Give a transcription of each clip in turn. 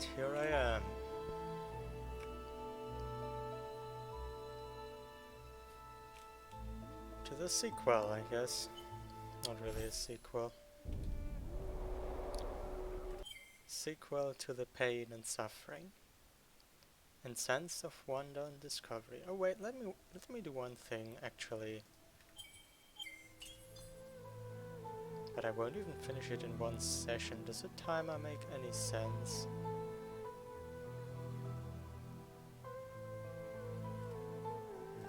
And here I am. To the sequel, I guess. Not really a sequel. Sequel to the pain and suffering. And sense of wonder and discovery. Oh wait, let me do one thing actually. But I won't even finish it in one session. Does a timer make any sense?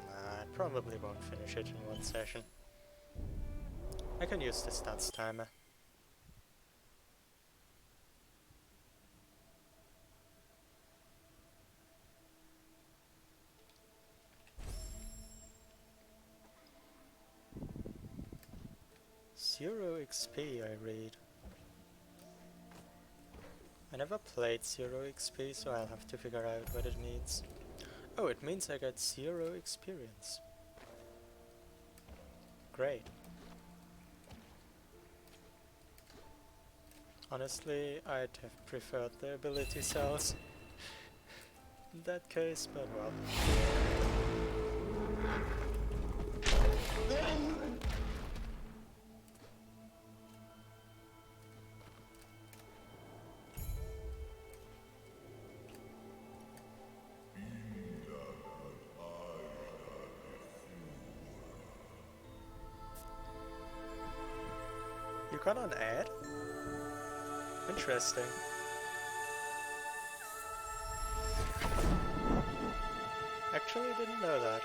Nah, I probably won't finish it in one session. I can use the stats timer. Zero XP, I read. I never played Zero XP, so I'll have to figure out what it means. Oh, it means I get 0 experience. Great. Honestly, I'd have preferred the ability cells in that case, but well. You got an ad? Interesting. Actually, didn't know that.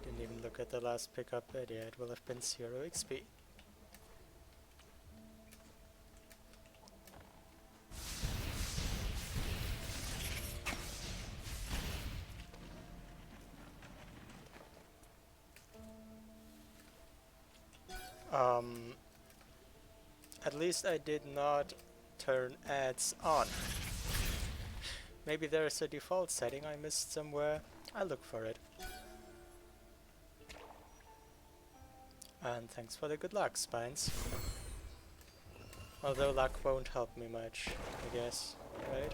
Didn't even look at the last pickup idea. It will have been 0 XP. At least I did not turn ads on. Maybe there's a default setting I missed somewhere. I'll look for it. And thanks for the good luck, Spines. Although luck won't help me much, I guess, right?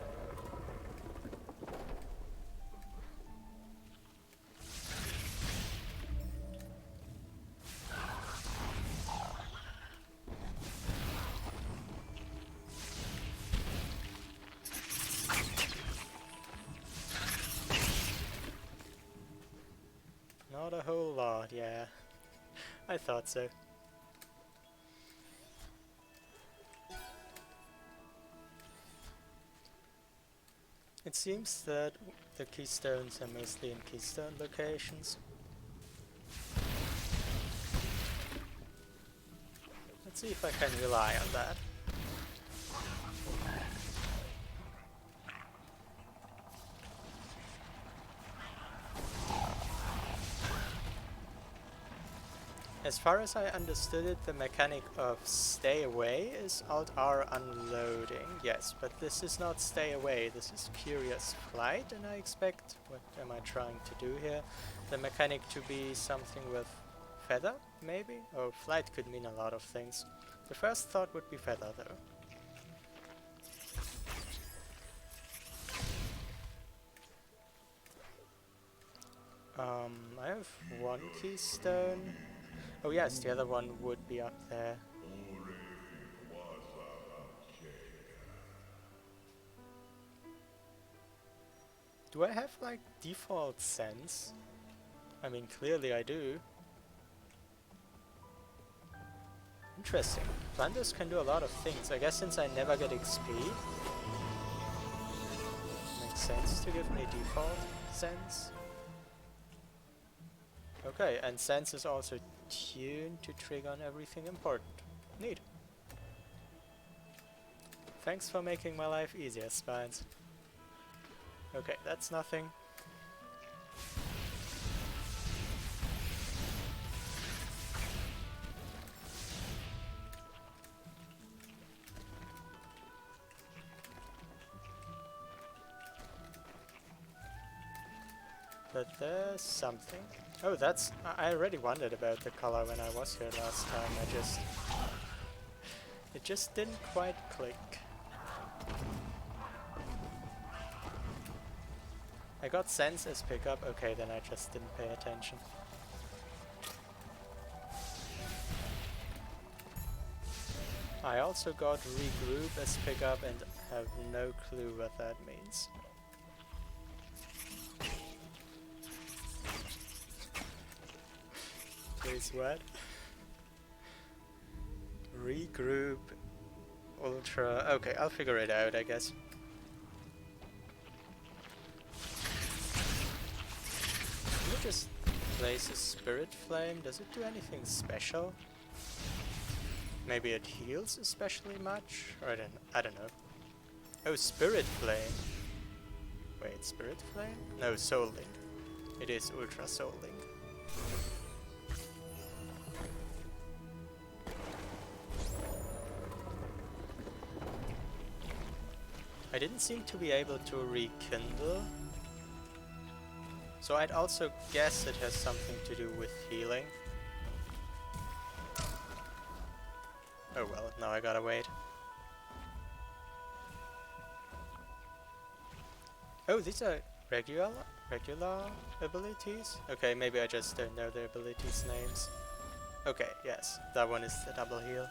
Not a whole lot, yeah. I thought so. It seems that the keystones are mostly in keystone locations. Let's see if I can rely on that. As far as I understood it, the mechanic of stay away is Alt-R unloading. Yes, but this is not stay away, this is curious flight, and I expect, what am I trying to do here? The mechanic to be something with feather, maybe? Oh, flight could mean a lot of things. The first thought would be feather, though. I have one keystone. Oh yes, the other one would be up there. Do I have like default sense? I mean, clearly I do. Interesting. Plandos can do a lot of things. I guess since I never get XP, makes sense to give me default sense. Okay, and sense is also tuned to trigger on everything important. Neat. Thanks for making my life easier, Spines. Okay, that's nothing. But there's something. Oh, that's... I already wondered about the color when I was here last time. I just It just didn't quite click. I got sense as pickup, okay, then I just didn't pay attention. I also got regroup as pickup and have no clue what that means. Please what? Regroup, ultra, okay, I'll figure it out I guess. Let me just place a spirit flame, does it do anything special? Maybe it heals especially much? Or I don't know. Oh, Spirit Flame. Wait, Spirit Flame? No, Soul Link. It is Ultra Soul Link. I didn't seem to be able to rekindle. So I'd also guess it has something to do with healing. Oh well, now I gotta wait. Oh, these are regular abilities? Okay, maybe I just don't know their abilities' names. Okay, yes, that one is the double heal.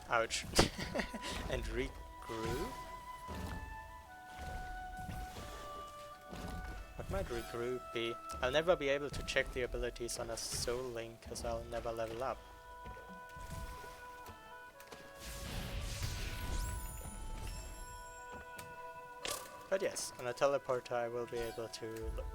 Ouch. And regroup? What might regroup be? I'll never be able to check the abilities on a Soul Link, because I'll never level up. But yes, on a teleporter I will be able to look.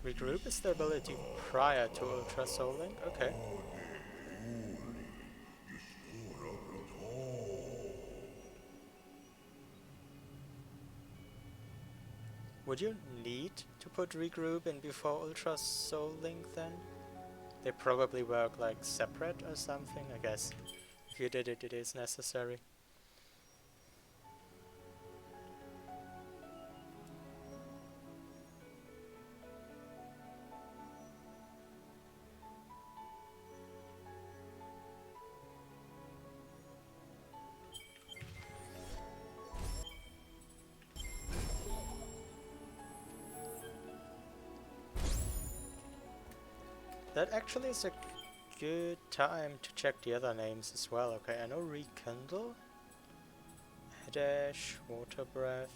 Regroup is the ability prior to Ultra Soul Link? Okay. Would you need to put regroup in before Ultra Soul Link then? They probably work like separate or something, I guess. If you did it, it is necessary. That actually is a good time to check the other names as well. Okay, I know Rekindle, Headash, Water Breath.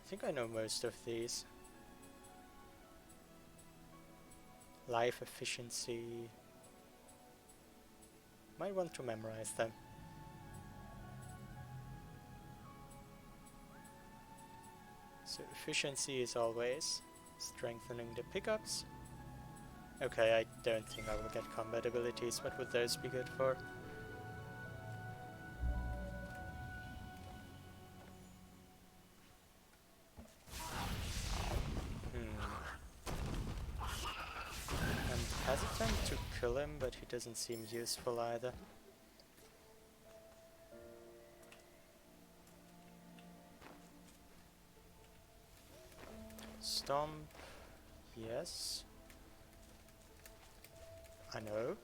I think I know most of these. Life Efficiency. Might want to memorize them. So efficiency is always strengthening the pickups. Okay, I don't think I will get combat abilities. What would those be good for? I'm hesitant to kill him, but he doesn't seem useful either. Stomp, yes. I know.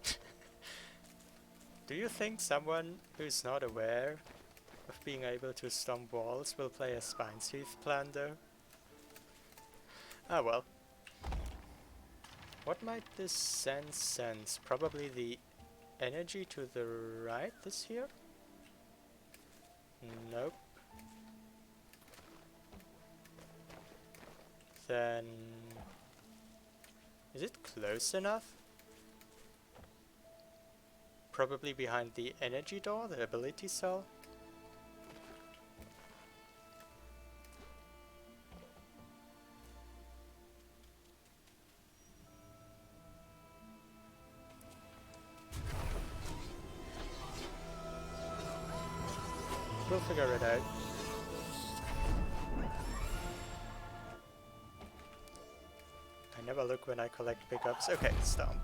Do you think someone who's not aware of being able to stomp walls will play a Spine-Sheath plan though? Ah well. What might this sense? Probably the energy to the right, this here? Nope. Then... is it close enough? Probably behind the energy door, the ability cell. We'll figure it out. never look when I collect pickups. Okay, Stomp.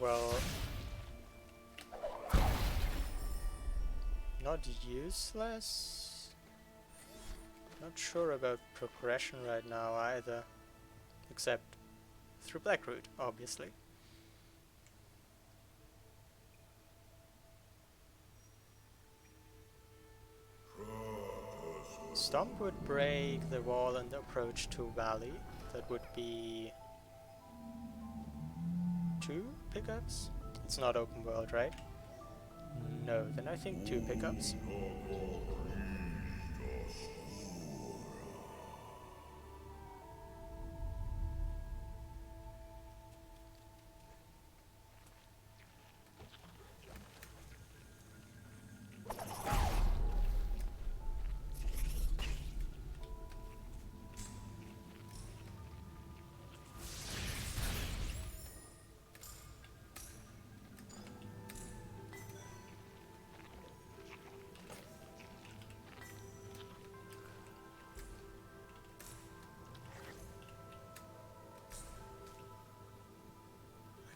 Well, not useless. Not sure about progression right now either, except through Blackroot, obviously. Stomp would break the wall and approach to Valley. That would be 2 pickups? It's not open world, right? No, then I think 2 pickups.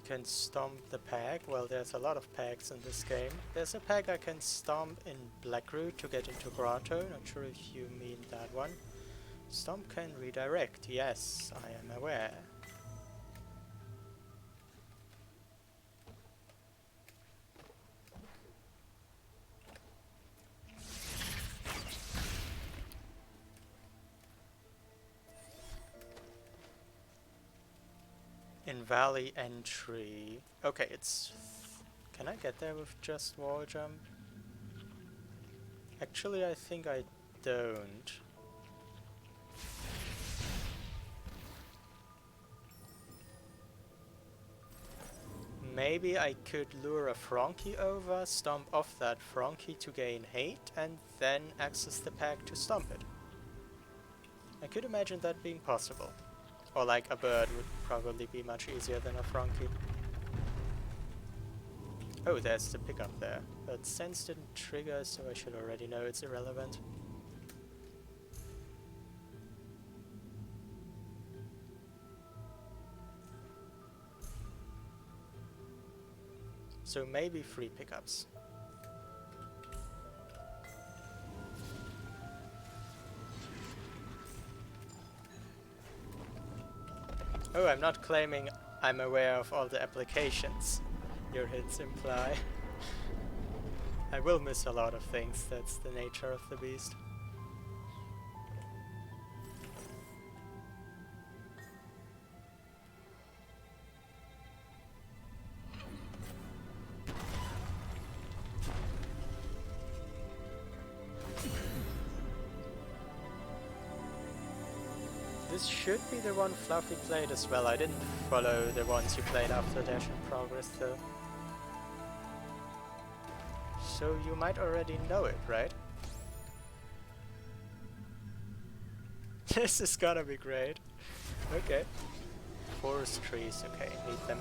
Can stomp the peg. Well, there's a lot of pegs in this game. There's a peg I can stomp in Blackroot to get into Grotto. Not sure if you mean that one. Stomp can redirect. Yes, I am aware. In Valley entry. Okay, it's... Can I get there with just wall jump? Actually, I think I don't. Maybe I could lure a Fronkey over, stomp off that Fronkey to gain hate, and then access the pack to stomp it. I could imagine that being possible. Or like a bird would probably be much easier than a Fronkey. Oh, there's the pickup there. But Sense didn't trigger, so I should already know it's irrelevant. So maybe 3 pickups. Oh, I'm not claiming I'm aware of all the applications your hits imply. I will miss a lot of things, that's the nature of the beast. This should be the one Fluffy played as well. I didn't follow the ones you played after Dash in Progress though. So you might already know it, right? This is gonna be great. Okay. Forest trees, okay, need them.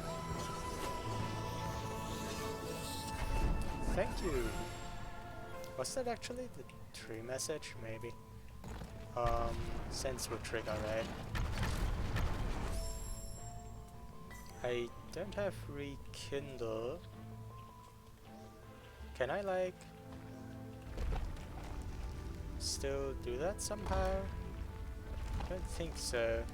Thank you. Was that actually the tree message? Maybe. Sense would trigger, right? I don't have Rekindle. Can I, like, still do that somehow? I don't think so.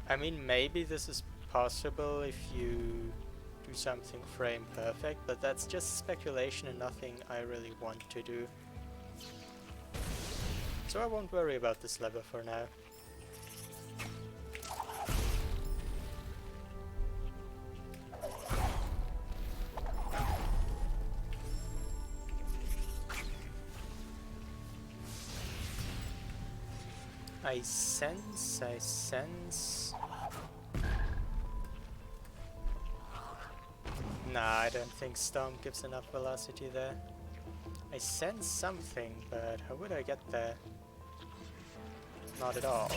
I mean, maybe this is possible if you do something frame perfect, but that's just speculation and nothing I really want to do. So I won't worry about this lever for now. I sense... Nah, I don't think Stomp gives enough velocity there. I sense something, but how would I get there? Not at all.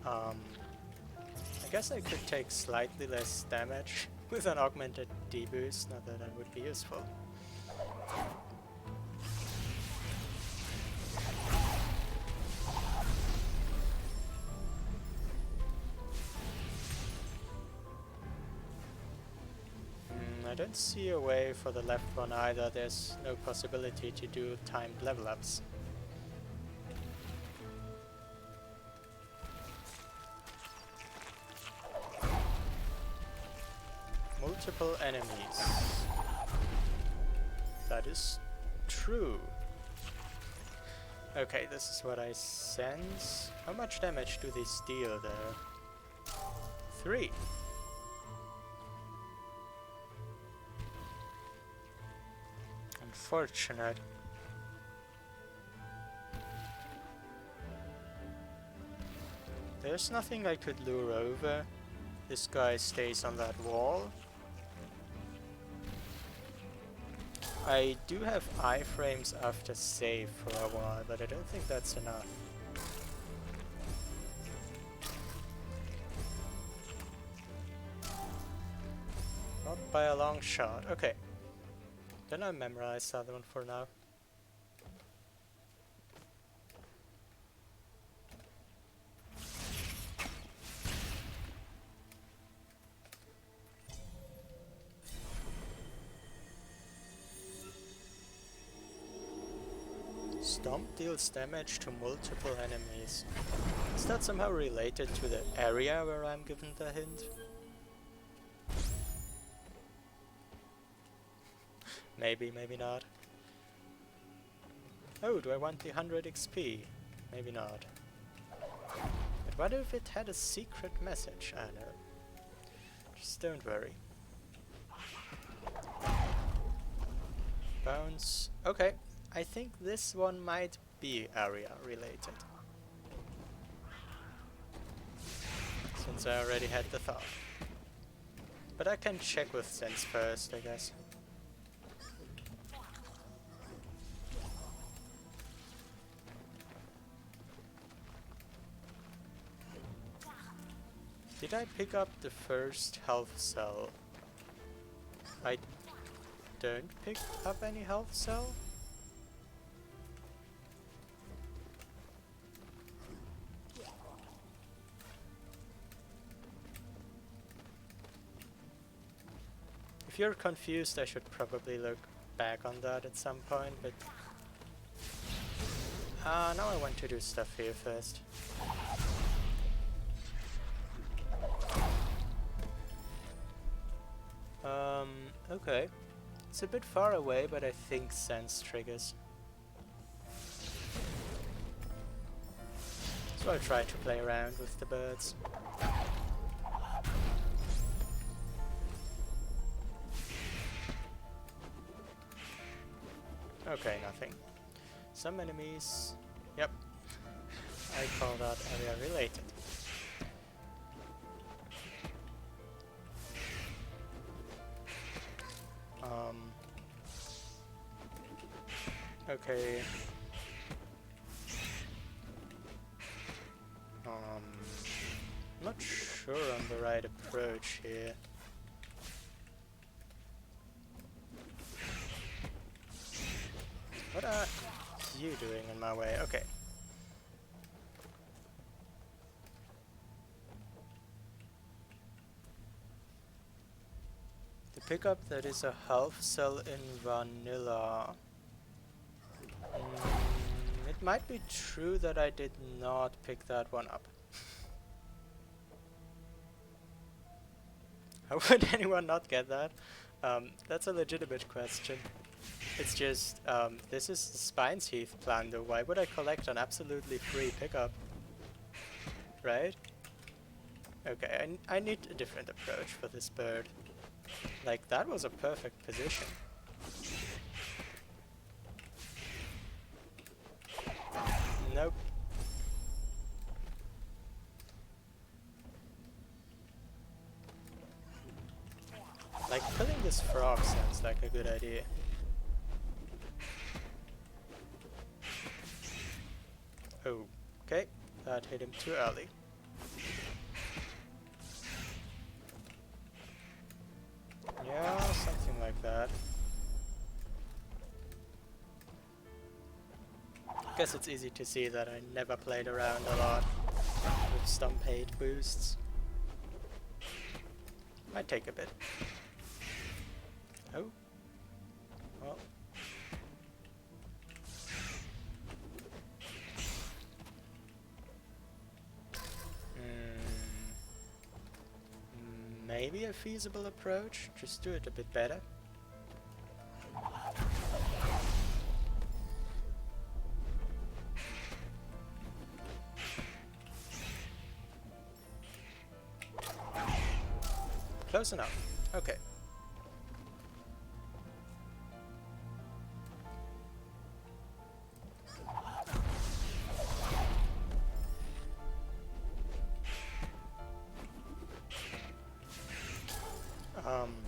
I guess I could take slightly less damage with an augmented D-boost, not that that would be useful. I don't see a way for the left one either. There's no possibility to do timed level ups. Multiple enemies. That is true. Okay, this is what I sense. How much damage do these deal though? 3. Unfortunate. There's nothing I could lure over. This guy stays on that wall. I do have iframes after save for a while, but I don't think that's enough. Not by a long shot. Okay. Then I memorize that one for now. Stomp deals damage to multiple enemies. Is that somehow related to the area where I'm given the hint? Maybe, maybe not. Oh, do I want the 100 XP? Maybe not. But what if it had a secret message? I know. Just don't worry. Bounce. Okay. I think this one might be area related. Since I already had the thought. But I can check with sense first, I guess. Did I pick up the first health cell? I don't pick up any health cell? If you're confused, I should probably look back on that at some point, but... now I want to do stuff here first. Okay. It's a bit far away, but I think sense triggers. So I'll try to play around with the birds. Okay, nothing. Some enemies... Yep. I call that area related. Okay. Not sure on the right approach here. What are you doing in my way? Okay. The pickup that is a health cell in vanilla. It might be true that I did not pick that one up. How would anyone not get that? That's a legitimate question. It's just, this is the Spine's Heath plan though. Why would I collect an absolutely free pickup? Right? Okay, I need a different approach for this bird. Like, that was a perfect position. Nope. Like, killing this frog sounds like a good idea. Okay, that hit him too early. Yeah, something like that. guess it's easy to see that I never played around a lot with stomp 8 boosts. Might take a bit. Oh. Well. Maybe a feasible approach. Just do it a bit better. Close enough. Okay.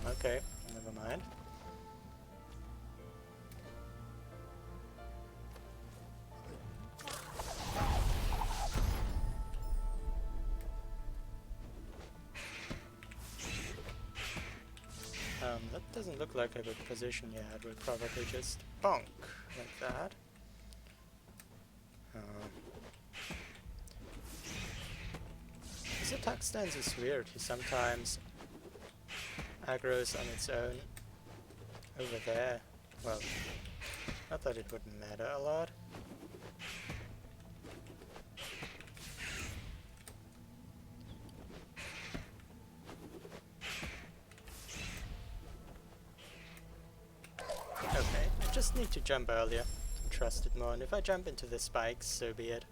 Okay. Never mind. That doesn't look like a good position yet. We'll probably just bonk like that. His attack stance is weird. He sometimes aggroes on its own over there. Well, not that it wouldn't matter a lot. Okay, I just need to jump earlier and trust it more, and if I jump into the spikes, so be it.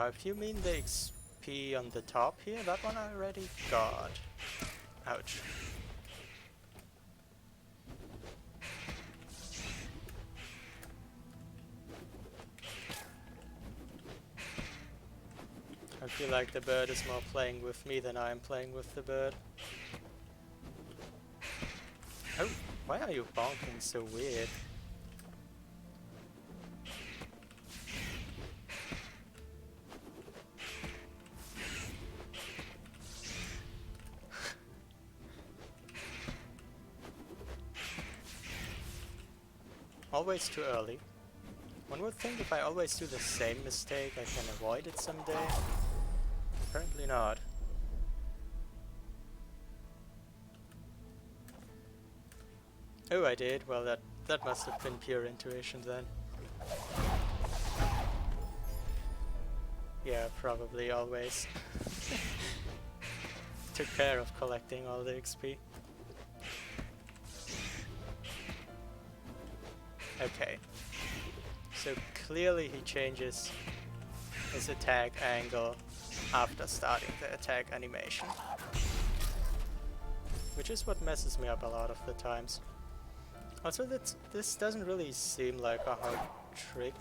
If you mean the XP on the top here, that one I already got. Ouch. I feel like the bird is more playing with me than I am playing with the bird. Oh, why are you bonking so weird? Always too early. One would think if I always do the same mistake, I can avoid it someday. Apparently not. Oh, I did? Well, that must have been pure intuition then. Yeah, probably always. Took care of collecting all the XP. Okay. So clearly he changes his attack angle after starting the attack animation. Which is what messes me up a lot of the times. Also, this doesn't really seem like a hard trick.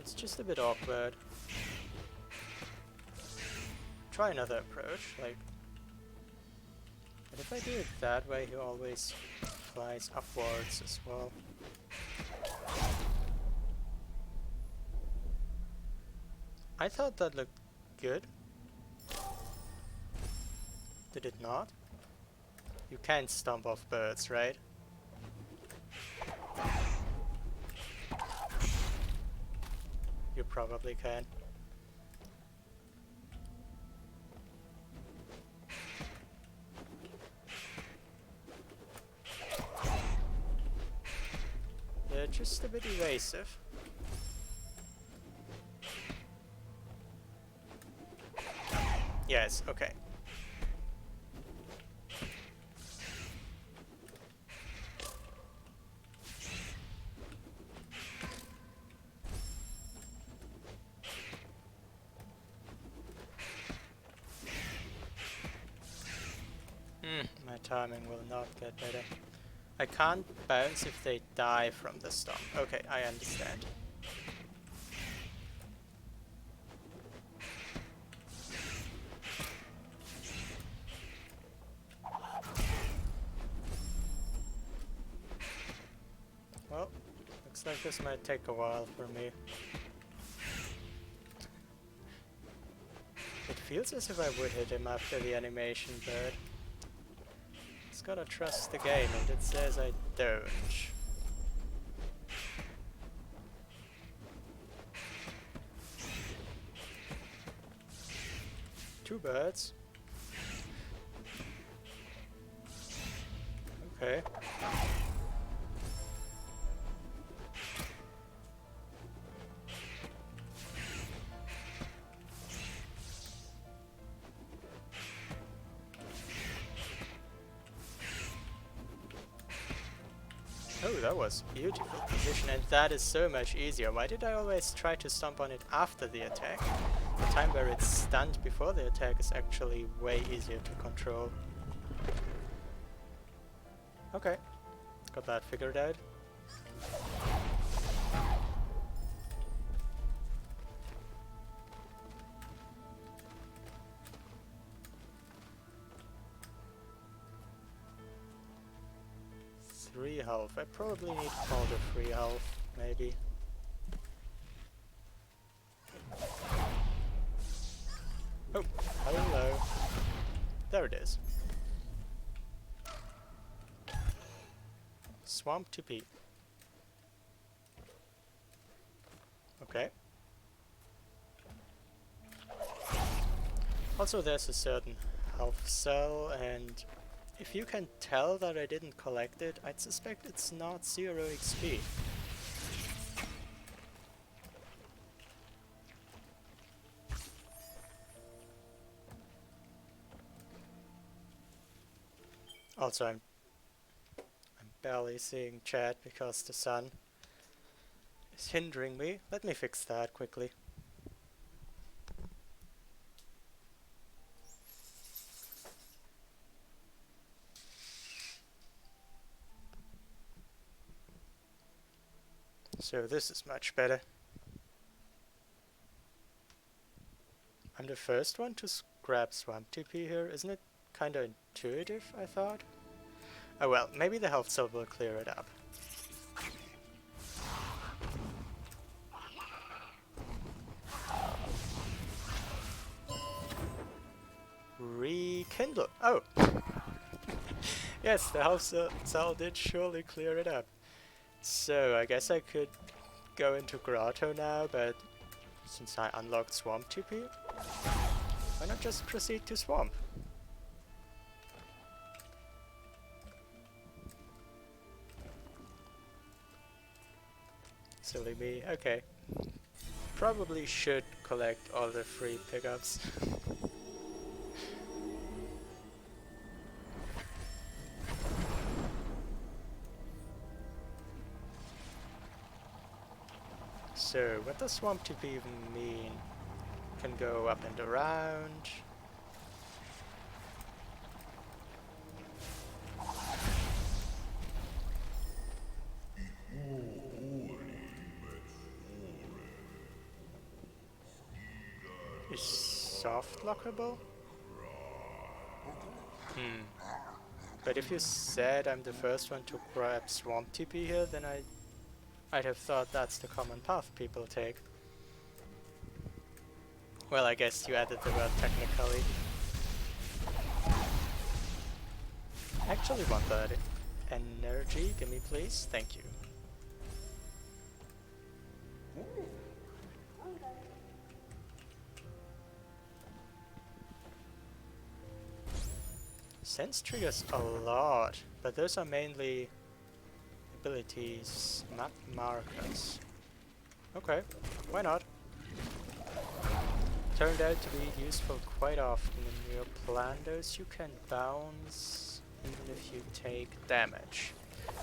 It's just a bit awkward. Try another approach, like... But if I do it that way, he always flies upwards as well. I thought that looked good. Did it not? You can't stomp off birds, right? You probably can. They're just a bit evasive. Yes, okay. My timing will not get better. I can't bounce if they die from the stomp. Okay, I understand. Well, looks like this might take a while for me. It feels as if I would hit him after the animation, but just gotta trust the game, and it says I don't. Two birds. Okay. Oh, that was beautiful position, and that is so much easier. Why did I always try to stomp on it after the attack? The time where it's stunned before the attack is actually way easier to control. Okay, got that figured out. Three health. I probably need all the 3 health, maybe. Oh, hello. There it is. Swamp TP. Okay. Also, there's a certain health cell, and if you can tell that I didn't collect it, I'd suspect it's not 0 XP. Also, I'm barely seeing chat because the sun is hindering me. Let me fix that quickly. So this is much better. I'm the first one to grab Swamp TP here. Isn't it kinda intuitive, I thought? Oh well, maybe the health cell will clear it up. Rekindle! Oh! Yes, the health cell did surely clear it up. So, I guess I could go into Grotto now, but since I unlocked Swamp TP, why not just proceed to Swamp? Silly me, okay. Probably should collect all the free pickups. So, what does Swamp TP even mean? Can go up and around. Is soft lockable? But if you said I'm the first one to grab Swamp TP here, then I'd have thought that's the common path people take. Well, I guess you added the word technically. Actually want that energy, gimme please, thank you. Sense triggers a lot, but those are mainly abilities, map markers. Okay, why not? Turned out to be useful quite often. In your Plandos you can bounce even if you take damage.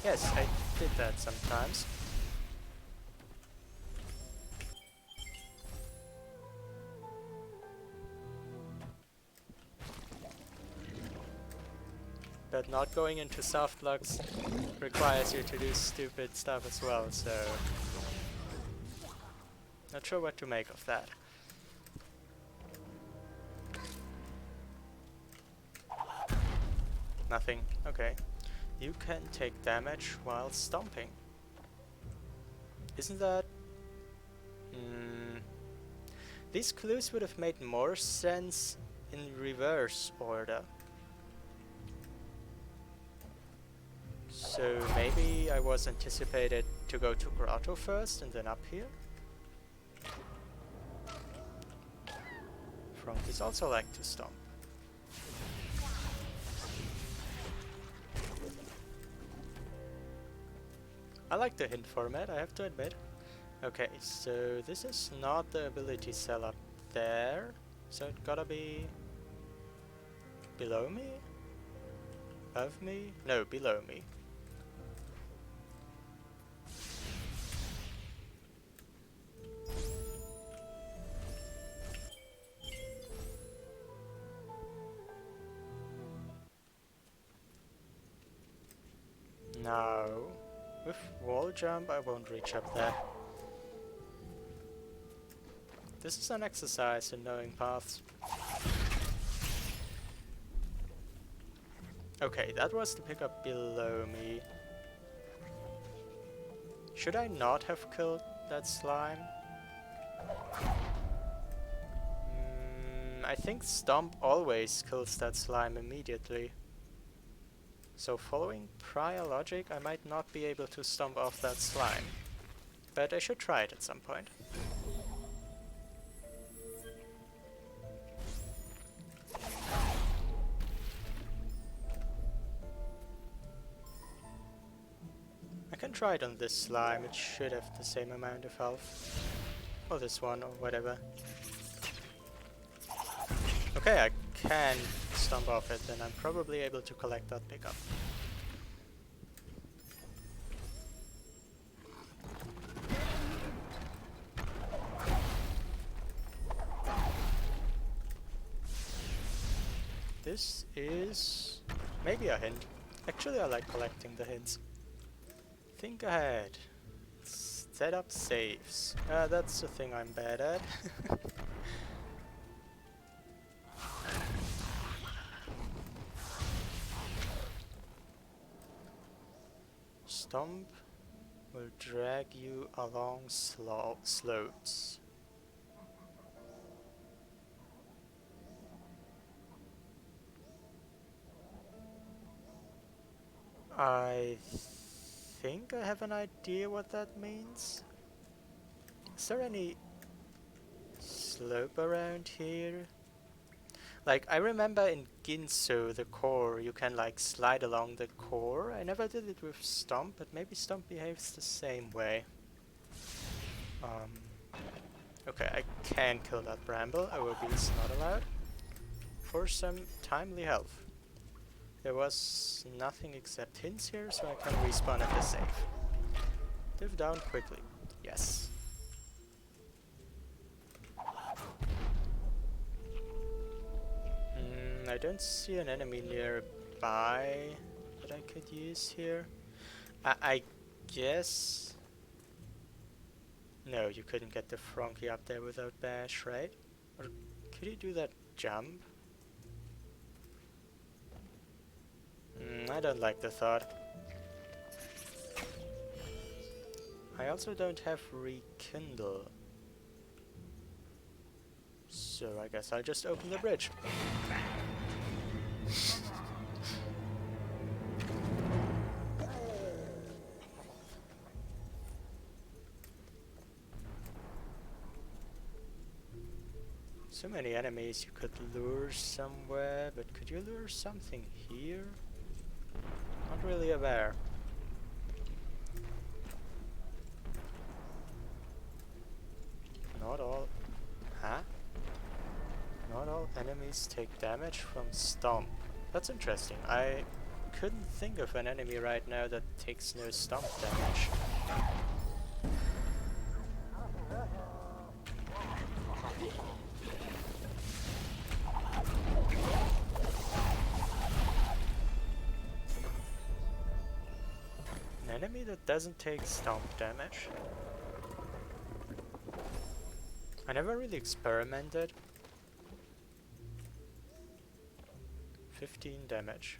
Yes, I did that sometimes. But not going into soft locks requires you to do stupid stuff as well, so not sure what to make of that. Nothing. Okay. You can take damage while stomping. Isn't that... Hmm... These clues would have made more sense in reverse order. So maybe I was anticipated to go to Grotto first and then up here? Fronkies also like to stomp. I like the hint format, I have to admit. Okay, so this is not the ability cell up there, so it gotta be below me? Above me? No, below me. No. With wall jump I won't reach up there. This is an exercise in knowing paths. Okay, that was the pickup below me. Should I not have killed that slime? I think Stomp always kills that slime immediately. So following prior logic, I might not be able to stomp off that slime. But I should try it at some point. I can try it on this slime, it should have the same amount of health. Or this one, or whatever. Okay, I can stomp off it, and I'm probably able to collect that pickup. This is maybe a hint. Actually, I like collecting the hints. Think ahead. Set up saves. That's the thing I'm bad at. Stomp will drag you along slopes. I think I have an idea what that means. Is there any slope around here? Like, I remember in Ginso, the core, you can like slide along the core. I never did it with Stomp, but maybe Stomp behaves the same way. Okay, I can kill that bramble. OOB is not allowed. For some timely health. There was nothing except hints here, so I can respawn at the safe. Dive down quickly. Yes. I don't see an enemy nearby that I could use here. I guess... No, you couldn't get the Fronky up there without Bash, right? Or could you do that jump? I don't like the thought. I also don't have Rekindle. So I guess I'll just open the bridge. So many enemies you could lure somewhere, but could you lure something here? Not really aware. Not all... Huh? Not all enemies take damage from Stomp. That's interesting. I couldn't think of an enemy right now that takes no Stomp damage. An enemy that doesn't take Stomp damage? I never really experimented. 15 damage.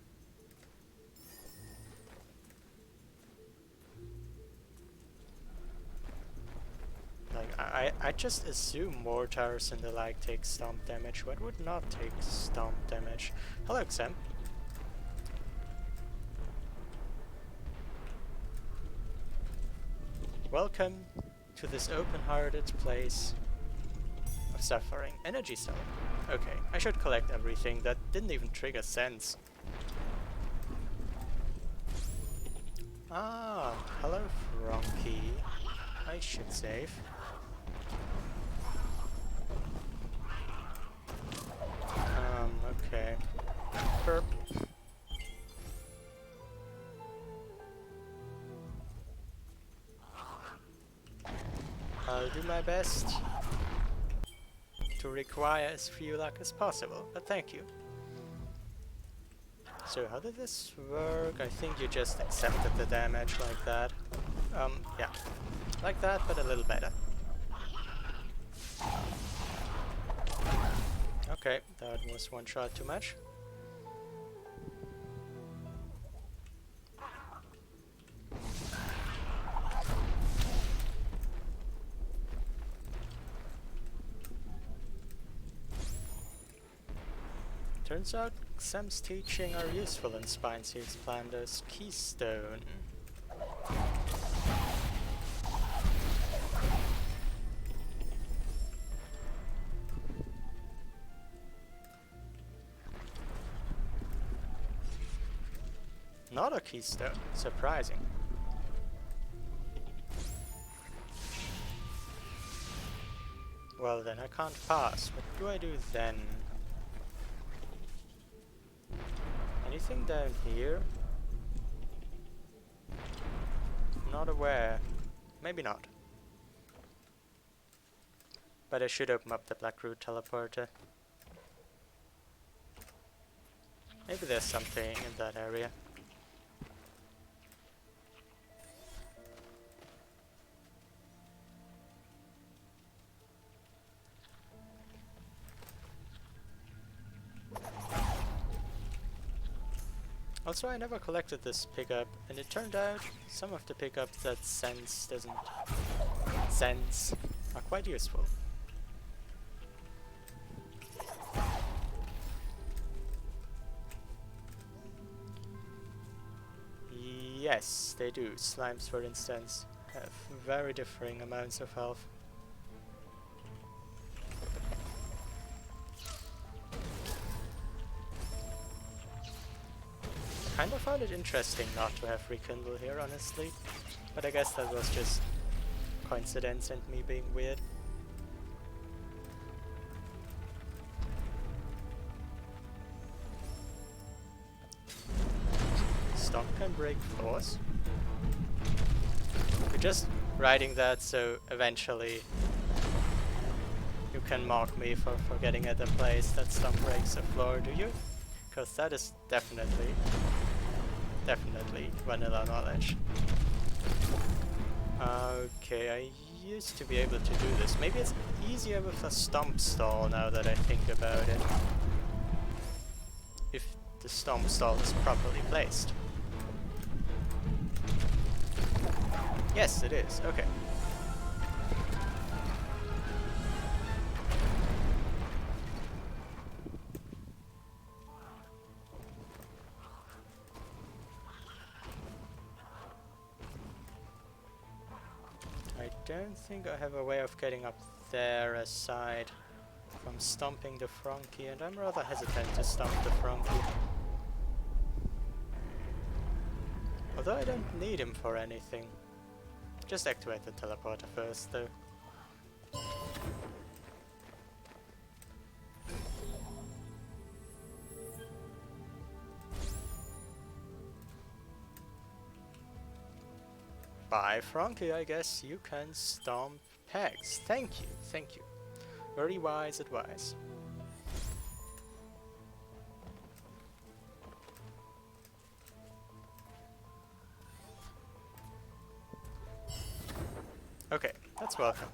I just assume mortars and the like take stomp damage. What would not take stomp damage? Hello, Xem. Welcome to this open-hearted place of suffering. Energy cell. Okay, I should collect everything. That didn't even trigger sense. Ah, hello, Frankie. I should save. Okay. Burp. I'll do my best to require as few luck as possible, but thank you. So how did this work? I think you just accepted the damage like that. Yeah. Like that, but a little better. Okay, that was one shot too much. Turns out Xem's teaching are useful in Spineseed's Planter's Keystone. Not a keystone. Surprising. Well then, I can't pass. What do I do then? Anything down here? Not aware. Maybe not. But I should open up the Blackroot teleporter. Maybe there's something in that area. Also, I never collected this pickup, and it turned out some of the pickups that Sense doesn't sense are quite useful. Yes, they do. Slimes, for instance, have very differing amounts of health. Kind of found it interesting not to have Rekindle here, honestly, but I guess that was just coincidence and me being weird. Stomp can break floors. You're just writing that so eventually you can mock me for forgetting at a place that Stomp breaks a floor, do you? Because that is definitely vanilla knowledge. Okay, I used to be able to do this. Maybe it's easier with a Stomp stall now that I think about it. If the Stomp stall is properly placed. Yes, it is. Okay. I don't think I have a way of getting up there aside from stomping the Frankie, and I'm rather hesitant to stomp the Frankie. Although I don't need him for anything. Just activate the teleporter first, though. Bye, Frankie, I guess you can stomp pegs. Thank you, thank you. Very wise advice. Okay, that's welcome.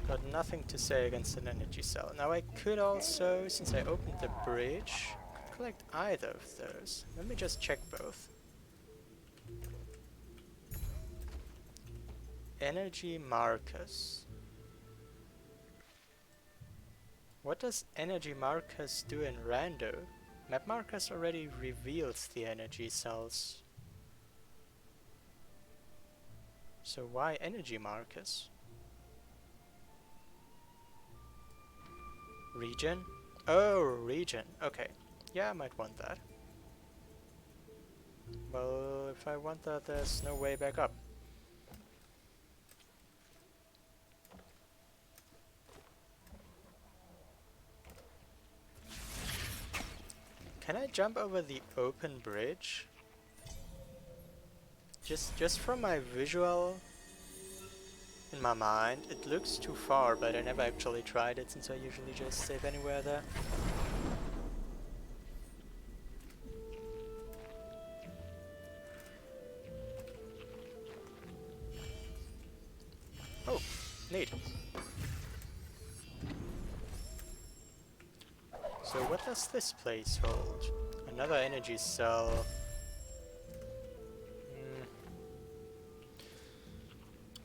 Got nothing to say against an energy cell. Now I could also, since I opened the bridge, collect either of those. Let me just check both. Energy Marcus. What does Energy Marcus do in Rando? Map Marcus already reveals the energy cells. So why Energy Marcus? Region? Oh, region. Okay. Yeah, I might want that. Well, if I want that, there's no way back up. Can I jump over the open bridge? Just from my visual in my mind, it looks too far, but I never actually tried it since I usually just save anywhere there. Oh, neat. So what does this place hold? Another energy cell.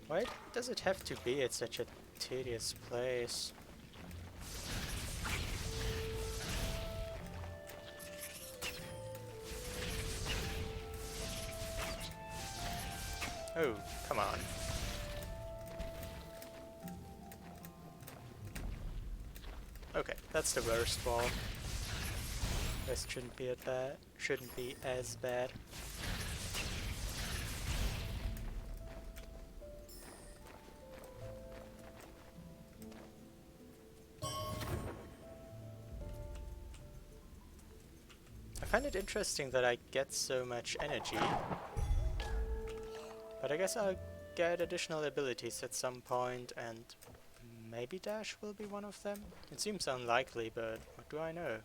Why does it have to be at such a tedious place? Oh, come on. Okay, that's the worst wall. This shouldn't be as bad. I find it interesting that I get so much energy, but I guess I'll get additional abilities at some point, and maybe Dash will be one of them? It seems unlikely, but what do I know?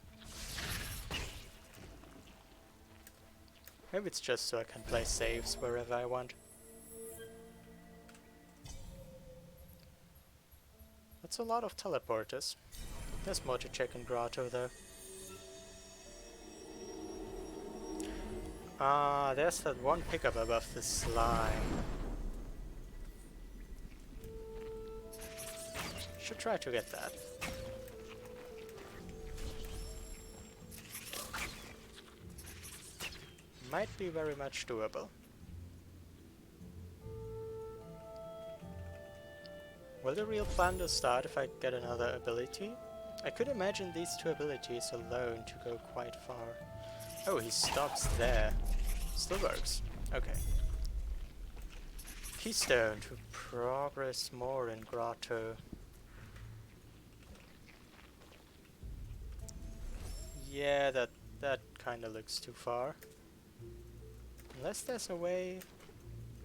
Maybe it's just so I can play saves wherever I want. That's a lot of teleporters. There's more to check in Grotto though. Ah, there's that one pickup above the slime. Should try to get that. Might be very much doable. Will the real plunder start if I get another ability? I could imagine these two abilities alone to go quite far. Oh, he stops there. Still works. Okay. Keystone to progress more in Grotto. Yeah, that kinda looks too far. Unless there's a way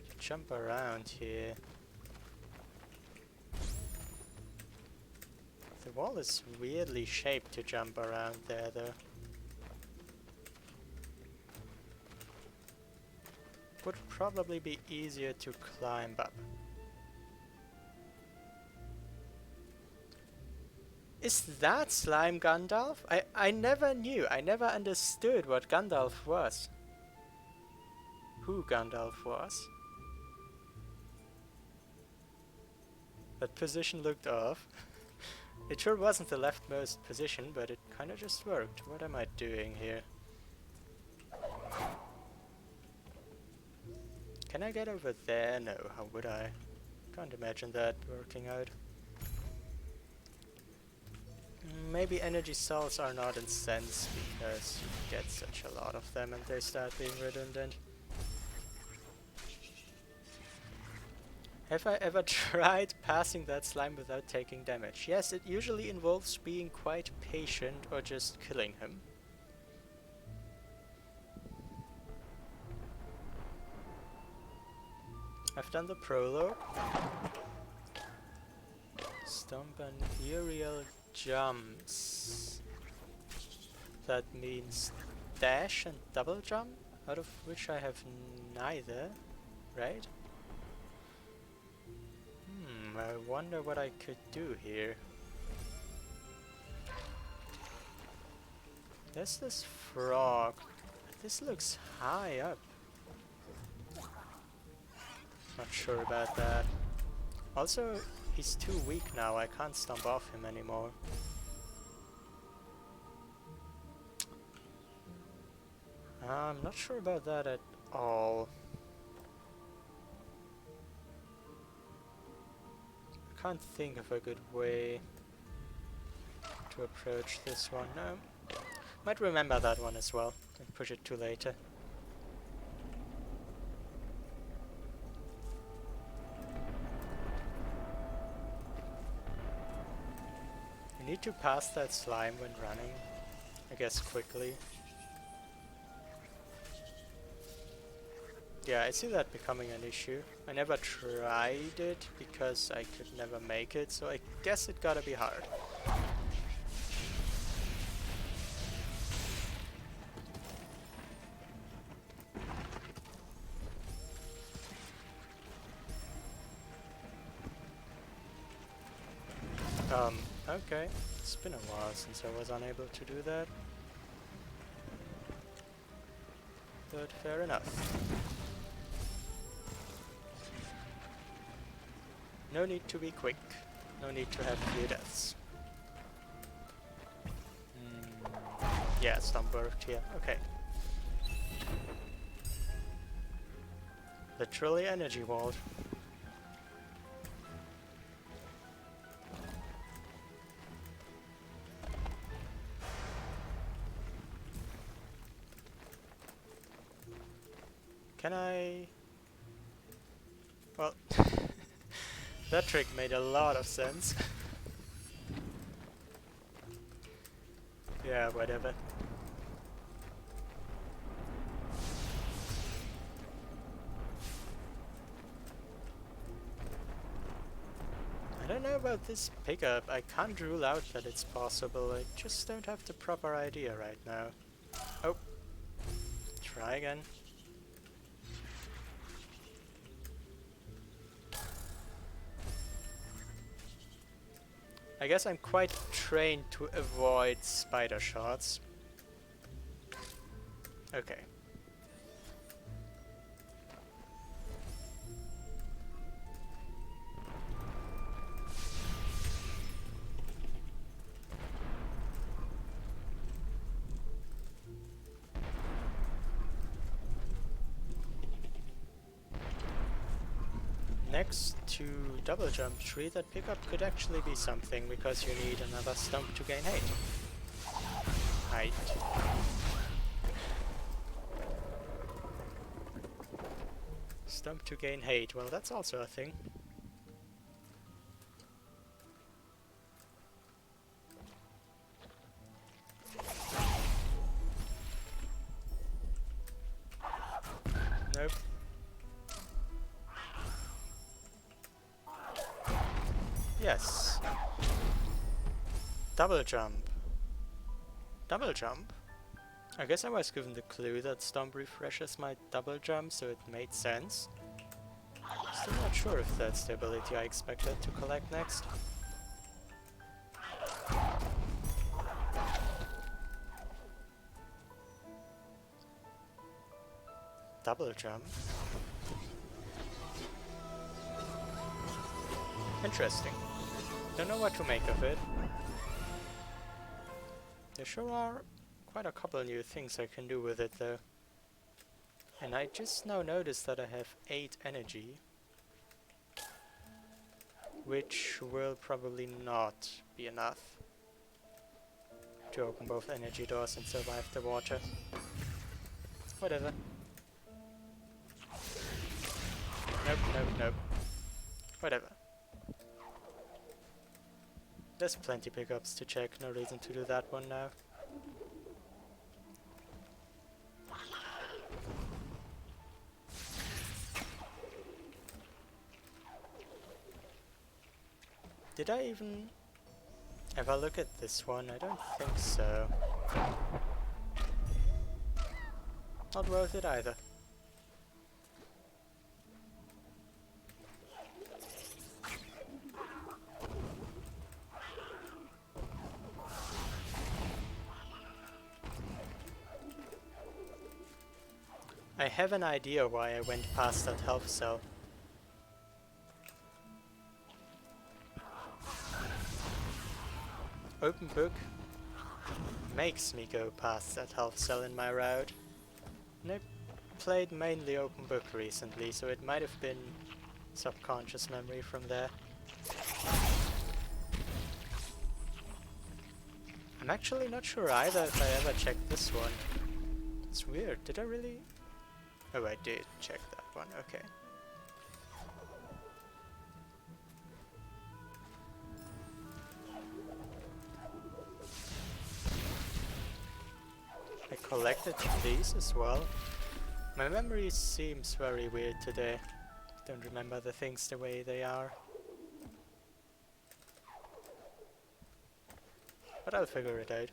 to jump around here. The wall is weirdly shaped to jump around there though. Would probably be easier to climb up. Is that Slime Gandalf? I never knew, I never understood what Gandalf was. Who Gandalf was. That position looked off. It sure wasn't the leftmost position, but it kinda just worked. What am I doing here? Can I get over there? No, how would I? Can't imagine that working out. Maybe energy cells are not in sense because you get such a lot of them and they start being redundant. Have I ever tried passing that slime without taking damage? Yes, it usually involves being quite patient or just killing him. I've done the prologue. Stomp and aerial jumps. That means dash and double jump, out of which I have neither, right? I wonder what I could do here. There's this frog. This looks high up. Not sure about that. Also, he's too weak now, I can't stomp off him anymore. I'm not sure about that at all. I can't think of a good way to approach this one. No. Might remember that one as well and push it to later. You need to pass that slime when running, I guess quickly. Yeah, I see that becoming an issue. I never tried it because I could never make it, so I guess it gotta be hard. Okay. It's been a while since I was unable to do that. But fair enough. No need to be quick. No need to have few deaths. Yeah, stomp worked here. Okay. Literally energy walled. Can I... Well, that trick made a lot of sense. Yeah, whatever. I don't know about this pickup. I can't rule out that it's possible. I just don't have the proper idea right now. Oh. Try again. I guess I'm quite trained to avoid spider shots. Okay. Next to double jump tree, that pickup could actually be something because you need another stump to gain hate. Height. Stump to gain hate, well that's also a thing. Nope. Yes. Double jump. Double jump? I guess I was given the clue that stomp refreshes my double jump, so it made sense. Still not sure if that's the ability I expected to collect next. Double jump? Interesting. Don't know what to make of it. There sure are quite a couple new things I can do with it though. And I just now noticed that I have 8 energy. Which will probably not be enough to open both energy doors and survive the water. Whatever. Nope, nope, nope. Whatever. There's plenty pickups to check, no reason to do that one now. Did I even ever look at this one? I don't think so. Not worth it either. I have an idea why I went past that health cell. open book makes me go past that health cell in my route. And I played mainly open book recently, so it might have been subconscious memory from there. I'm actually not sure either if I ever checked this one. It's weird. Did I really? Oh, I did check that one. Okay. I collected these as well. My memory seems very weird today. Don't remember the things the way they are. But I'll figure it out.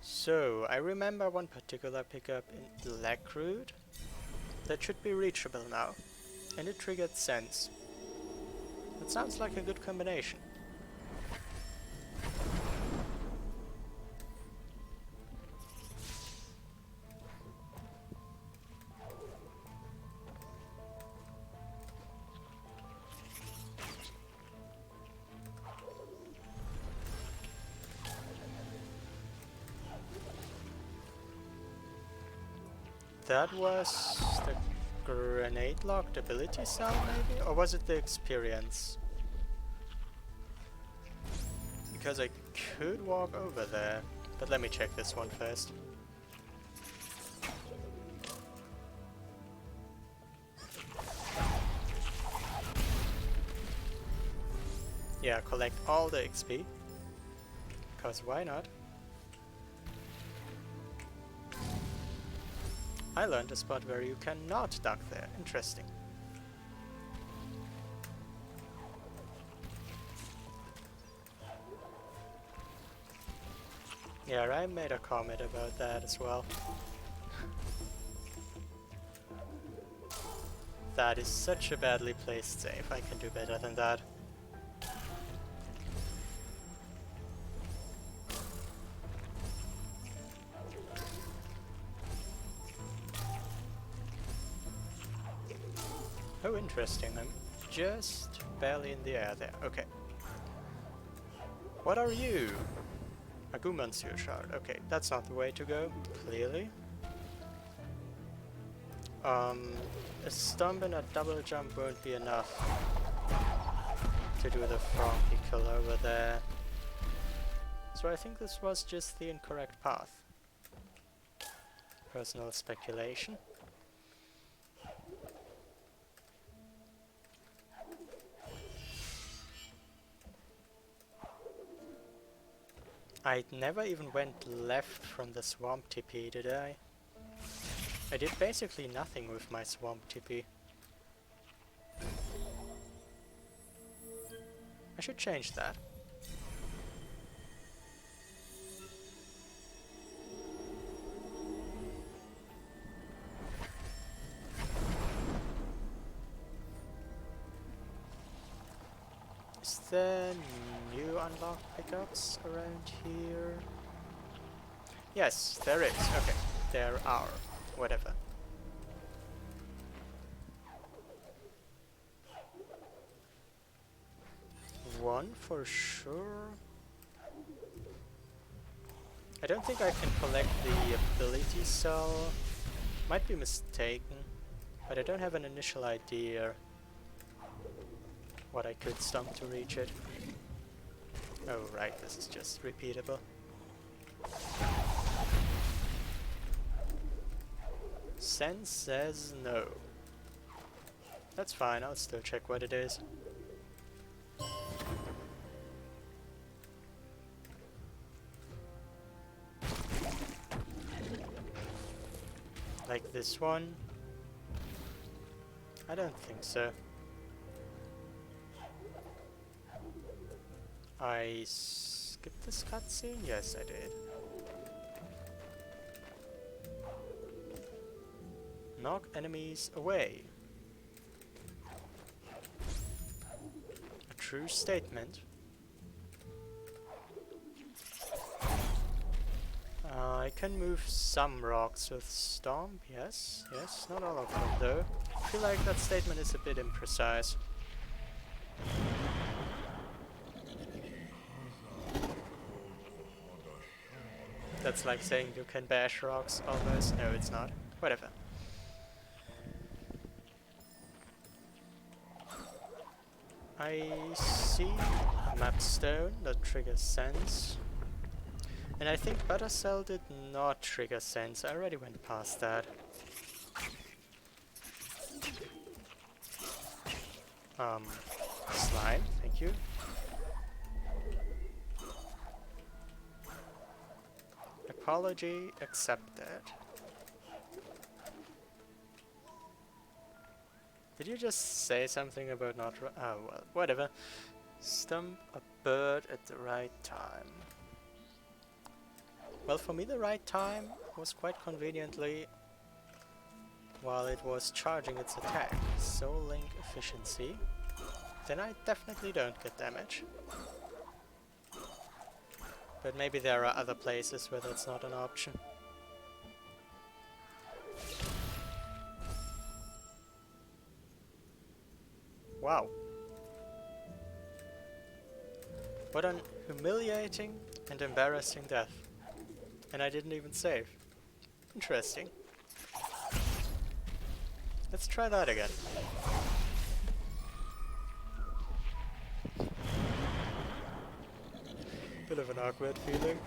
So, I remember one particular pickup in Blackroot that should be reachable now. And it triggered Sense. That sounds like a good combination. That was the grenade locked ability cell, maybe? Or was it the experience? Because I could walk over there. But let me check this one first. Yeah, collect all the XP. Because why not? I learned a spot where you cannot duck there. Interesting. Yeah, I made a comment about that as well. That is such a badly placed save. I can do better than that. Oh, interesting. I'm just barely in the air there. Okay. What are you? A Gumansur shard. Okay, that's not the way to go, clearly. A stomp and a double jump won't be enough to do the Frankie kill over there. So I think this was just the incorrect path. Personal speculation. I never even went left from the swamp TP, did I? I did basically nothing with my swamp TP. I should change that. Is there new unlocked pickups around here? Yes, there is. Okay, there are. Whatever. One for sure. I don't think I can collect the ability cell. Might be mistaken, but I don't have an initial idea what I could stomp to reach it. Oh right, this is just repeatable. Sense says no. That's fine, I'll still check what it is. Like this one? I don't think so. I skipped this cutscene? Yes, I did. Knock enemies away. A true statement. I can move some rocks with Stomp, yes, not all of them though. I feel like that statement is a bit imprecise. That's like saying you can bash rocks, almost. No, it's not. Whatever. I see a map stone that triggers sense. And I think Butter Cell did not trigger sense. I already went past that. Slime, thank you. Apology accepted. Did you just say something about not oh well, whatever. Stump a bird at the right time. Well, for me the right time was quite conveniently while it was charging its attack. Soul Link efficiency. Then I definitely don't get damage. But maybe there are other places where that's not an option. Wow. What an humiliating and embarrassing death. And I didn't even save. Interesting. Let's try that again. Bit of an awkward feeling.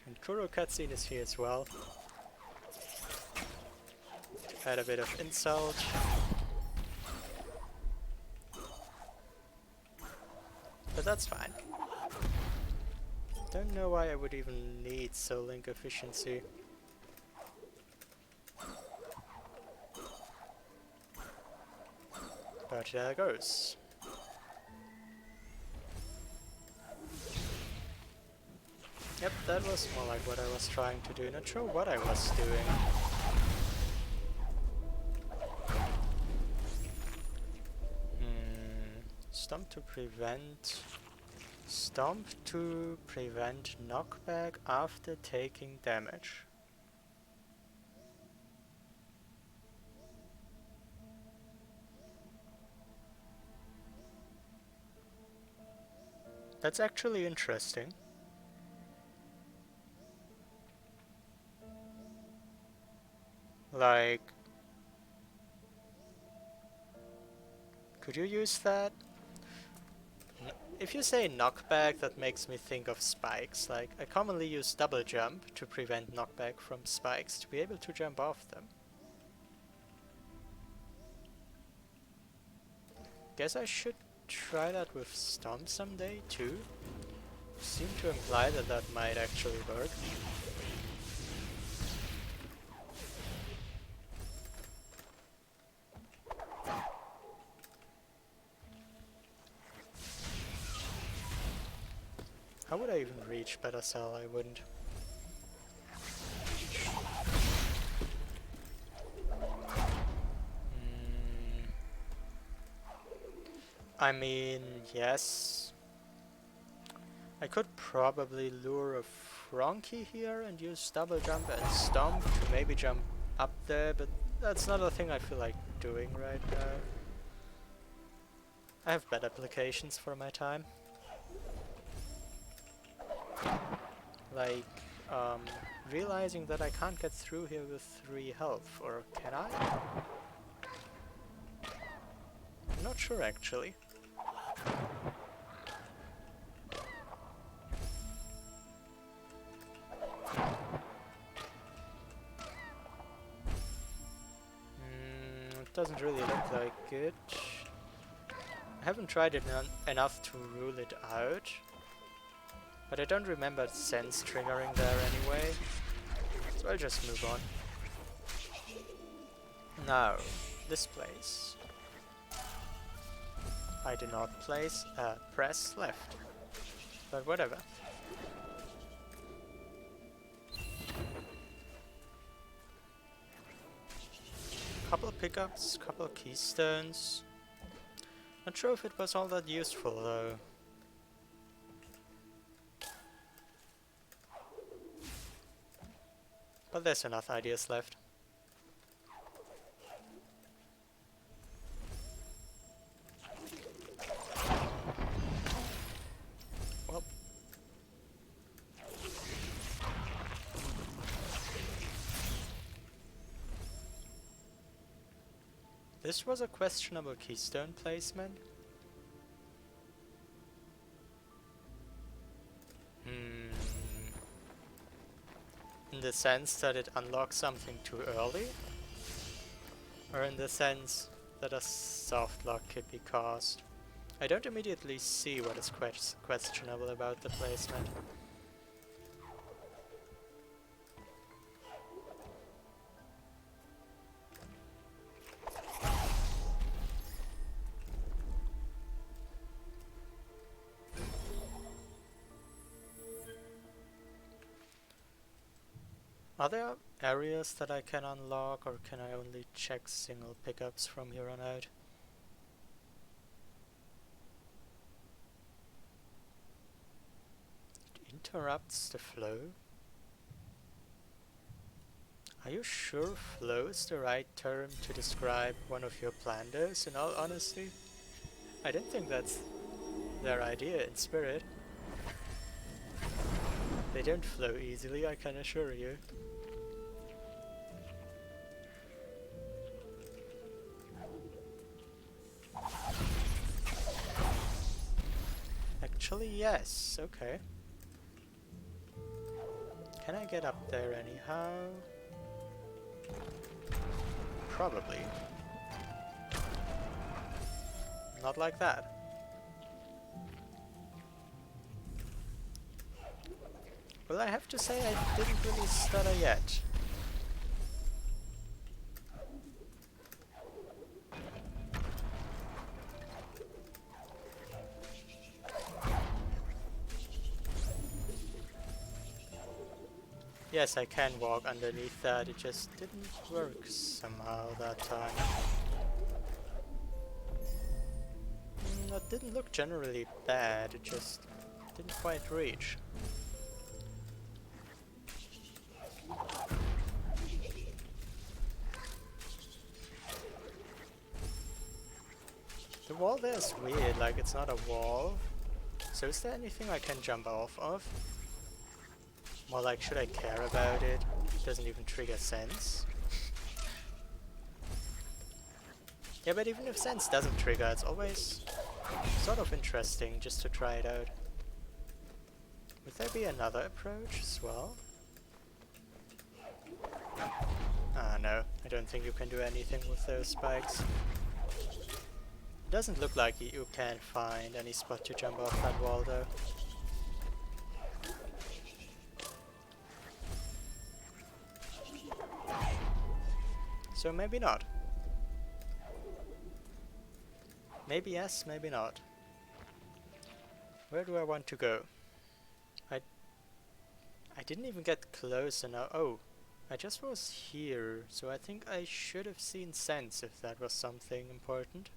And Kuro cutscene is here as well. Add a bit of insult. But that's fine. Don't know why I would even need Soul Link efficiency. But there goes. Yep, that was more like what I was trying to do. Not sure what I was doing. Stomp to prevent knockback after taking damage. That's actually interesting. Like, could you use that? If you say knockback, that makes me think of spikes. Like, I commonly use double jump to prevent knockback from spikes, to be able to jump off them. Guess I should try that with Stomp someday, too. Seem to imply that that might actually work. How would I even reach Better Cell? I wouldn't. I mean, yes. I could probably lure a Fronky here and use double jump and Stomp to maybe jump up there, but that's not a thing I feel like doing right now. I have better applications for my time. Like, realizing that I can't get through here with 3 health, or can I? I'm not sure actually. It doesn't really look like it. I haven't tried it enough to rule it out. But I don't remember sense triggering there anyway, so I'll just move on. Now, this place. I do not press left, but whatever. Couple of pickups, couple of keystones. Not sure if it was all that useful though. But there's enough ideas left. Well. This was a questionable keystone placement. In the sense that it unlocks something too early? Or in the sense that a soft lock could be caused? I don't immediately see what is questionable about the placement. Are there areas that I can unlock, or can I only check single pickups from here on out? It interrupts the flow? Are you sure flow is the right term to describe one of your plandos, in all honesty? I don't think that's their idea in spirit. They don't flow easily, I can assure you. Actually, yes, okay. Can I get up there anyhow? Probably. Not like that. Well, I have to say I didn't really stutter yet. Yes, I can walk underneath that, it just didn't work somehow that time. That didn't look generally bad, it just didn't quite reach. The wall there is weird, like it's not a wall. So is there anything I can jump off of? More like, should I care about it? It doesn't even trigger sense. Yeah, but even if sense doesn't trigger, it's always sort of interesting just to try it out. Would there be another approach as well? Ah, no. I don't think you can do anything with those spikes. It doesn't look like you can find any spot to jump off that wall, though. So maybe not. Maybe yes, maybe not. Where do I want to go? I didn't even get close enough. Oh, I just was here, so I think I should have seen sense if that was something important.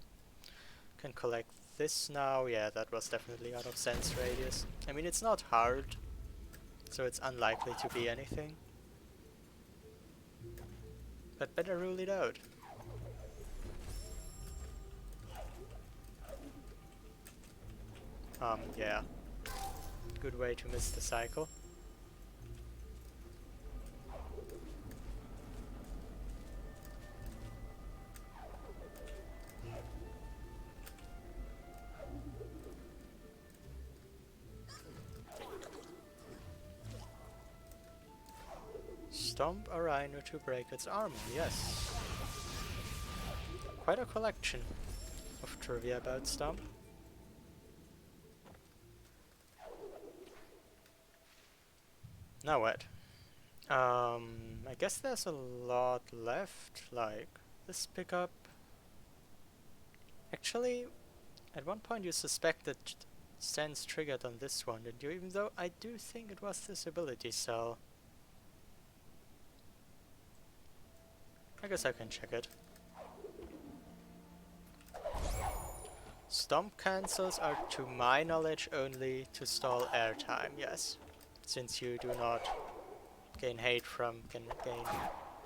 Can collect this now. Yeah, that was definitely out of sense radius. I mean, it's not hard, so it's unlikely to be anything. But better rule it out. Yeah. Good way to miss the cycle. Stomp a rhino to break its armor, yes. Quite a collection of trivia about Stomp. Now what? I guess there's a lot left, like this pickup. Actually, at one point you suspected sense triggered on this one, didn't you? Even though I do think it was this ability cell. I guess I can check it. Stomp cancels are, to my knowledge, only to stall airtime, yes. Since you do not gain hate from, can gain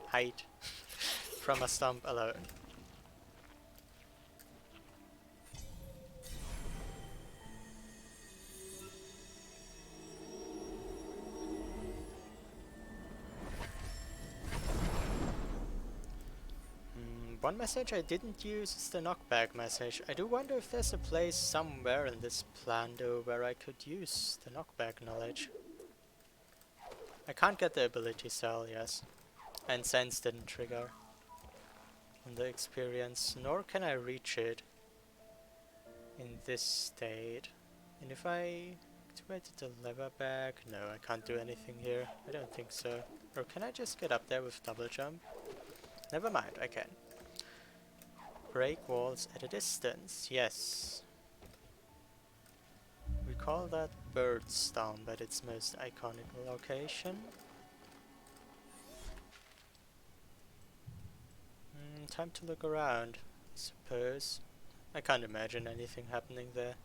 height from a stomp alone. One message I didn't use is the knockback message. I do wonder if there's a place somewhere in this plan though where I could use the knockback knowledge. I can't get the ability cell, yes. And sense didn't trigger on the experience, nor can I reach it in this state. And if I activated the lever bag, no, I can't do anything here. I don't think so. Or can I just get up there with double jump? Never mind, I can. Break walls at a distance, yes. We call that Bird Stomp at its most iconic location. Time to look around, I suppose. I can't imagine anything happening there.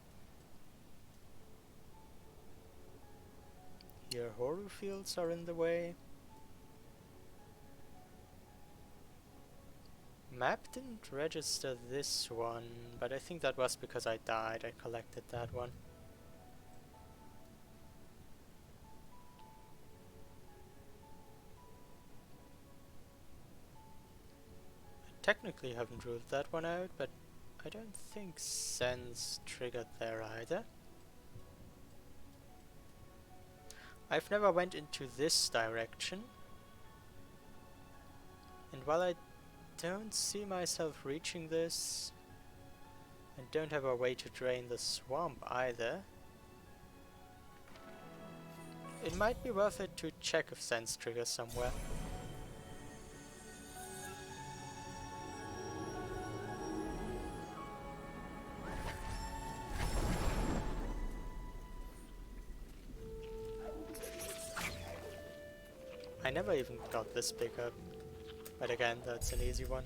Here horror fields are in the way. Map didn't register this one, but I think that was because I died. I collected that one. I technically haven't ruled that one out, but I don't think sense triggered there either. I've never went into this direction, and while I don't see myself reaching this, and don't have a way to drain the swamp either, it might be worth it to check if sense triggers somewhere. I never even got this pickup, but again, that's an easy one.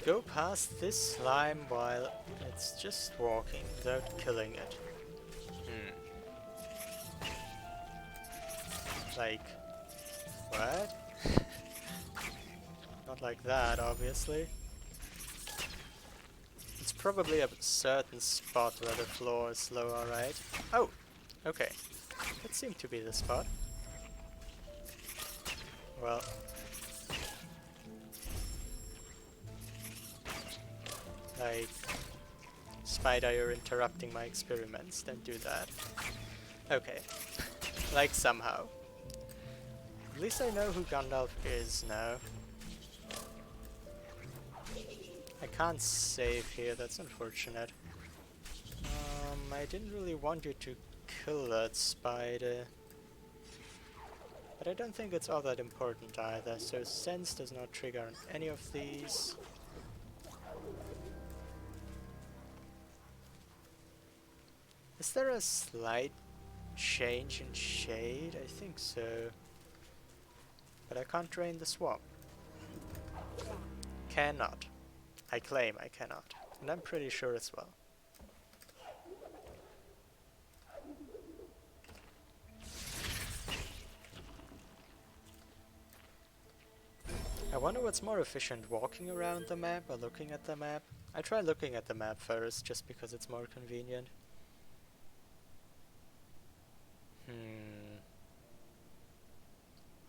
Go past this slime while it's just walking without killing it. Like, what? Not like that, obviously. It's probably a certain spot where the floor is lower, right? Oh! Okay. That seemed to be the spot. Well. Like, Spider, you're interrupting my experiments, don't do that. Okay. Like somehow. At least I know who Gandalf is now. I can't save here, that's unfortunate. I didn't really want you to kill that spider. But I don't think it's all that important either, so sense does not trigger on any of these. Is there a slight change in shade? I think so. But I can't drain the swamp. Cannot. I claim I cannot. And I'm pretty sure as well. I wonder what's more efficient, walking around the map or looking at the map? I try looking at the map first, just because it's more convenient.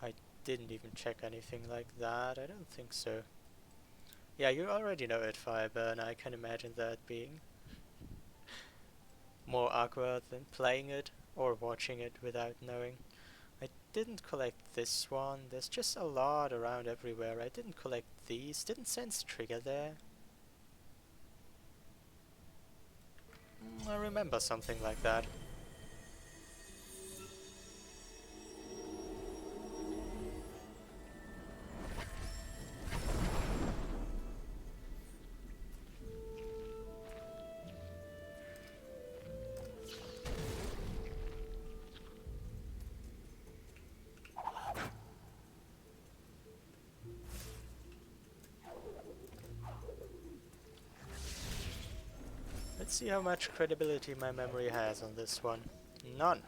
I didn't even check anything like that, I don't think so. Yeah, you already know it, Fireburn. I can imagine that being more awkward than playing it or watching it without knowing. I didn't collect this one. There's just a lot around everywhere. I didn't collect these. Didn't sense trigger there. I remember something like that. Let's see how much credibility my memory has on this one. None.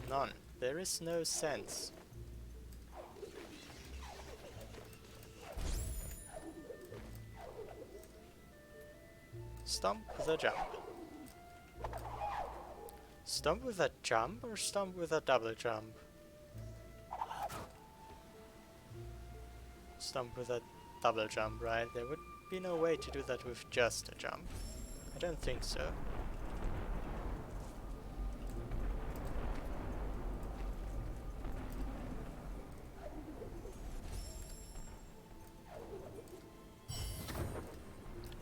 None. There is no sense. Stomp with a jump. Stomp with a jump or stomp with a double jump? Stomp with a double jump, right? There would be no way to do that with just a jump. I don't think so.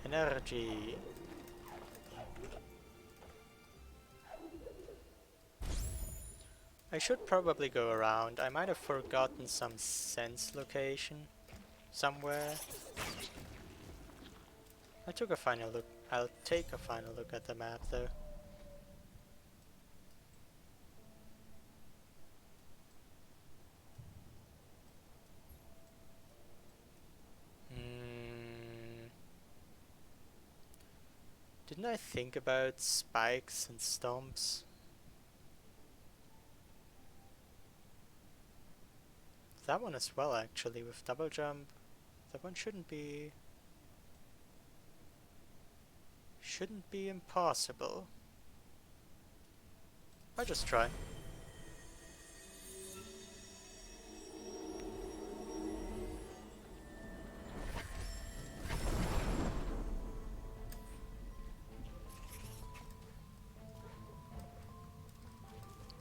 Energy. I should probably go around. I might have forgotten some sense location somewhere. I'll take a final look at the map though. Didn't I think about spikes and stomps? That one as well actually, with double jump. That one shouldn't be impossible. I'll just try.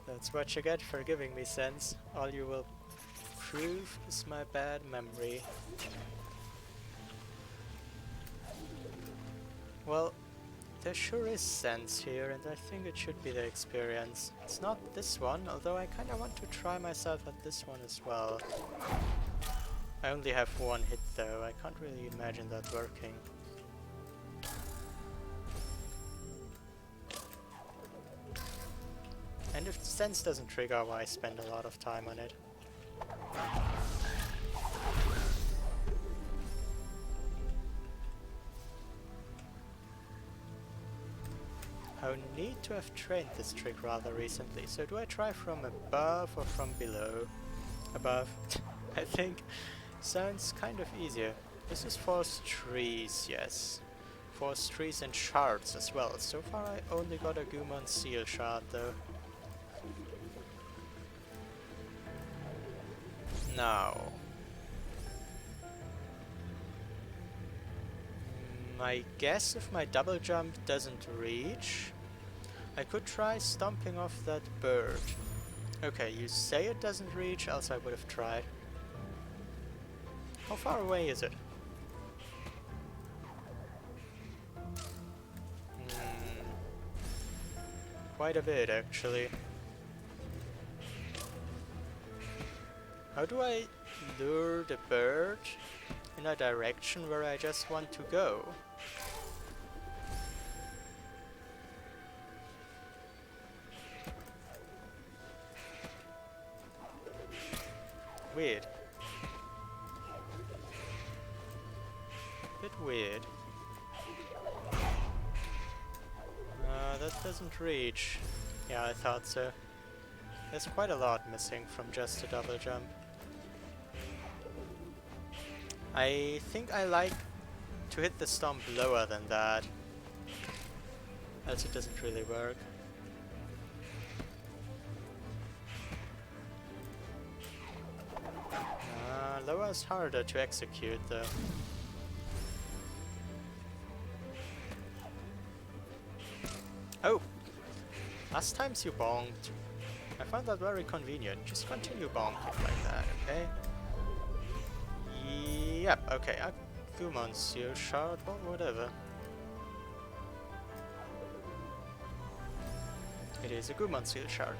That's what you get for giving me sense. All you will prove is my bad memory. Well, there sure is sense here, and I think it should be the experience. It's not this one, although I kinda want to try myself at this one as well. I only have one hit though, I can't really imagine that working. And if sense doesn't trigger, why spend a lot of time on it? I would need to have trained this trick rather recently, so do I try from above or from below? Above, I think, sounds kind of easier. This is force trees, yes. Force trees and shards as well. So far I only got a Gumon Seal shard though. Now, my guess if my double jump doesn't reach, I could try stomping off that bird. Okay, you say it doesn't reach, else I would have tried. How far away is it? Quite a bit, actually. How do I lure the bird in a direction where I just want to go? Weird. Bit weird. That doesn't reach. Yeah, I thought so. There's quite a lot missing from just a double jump. I think I like to hit the stomp lower than that, else it doesn't really work. Lower is harder to execute though. Oh! Last times you bonked. I found that very convenient. Just continue bonking like that, okay? Yep, okay. Gumon Seal shard, or whatever. It is a Gumon Seal shard.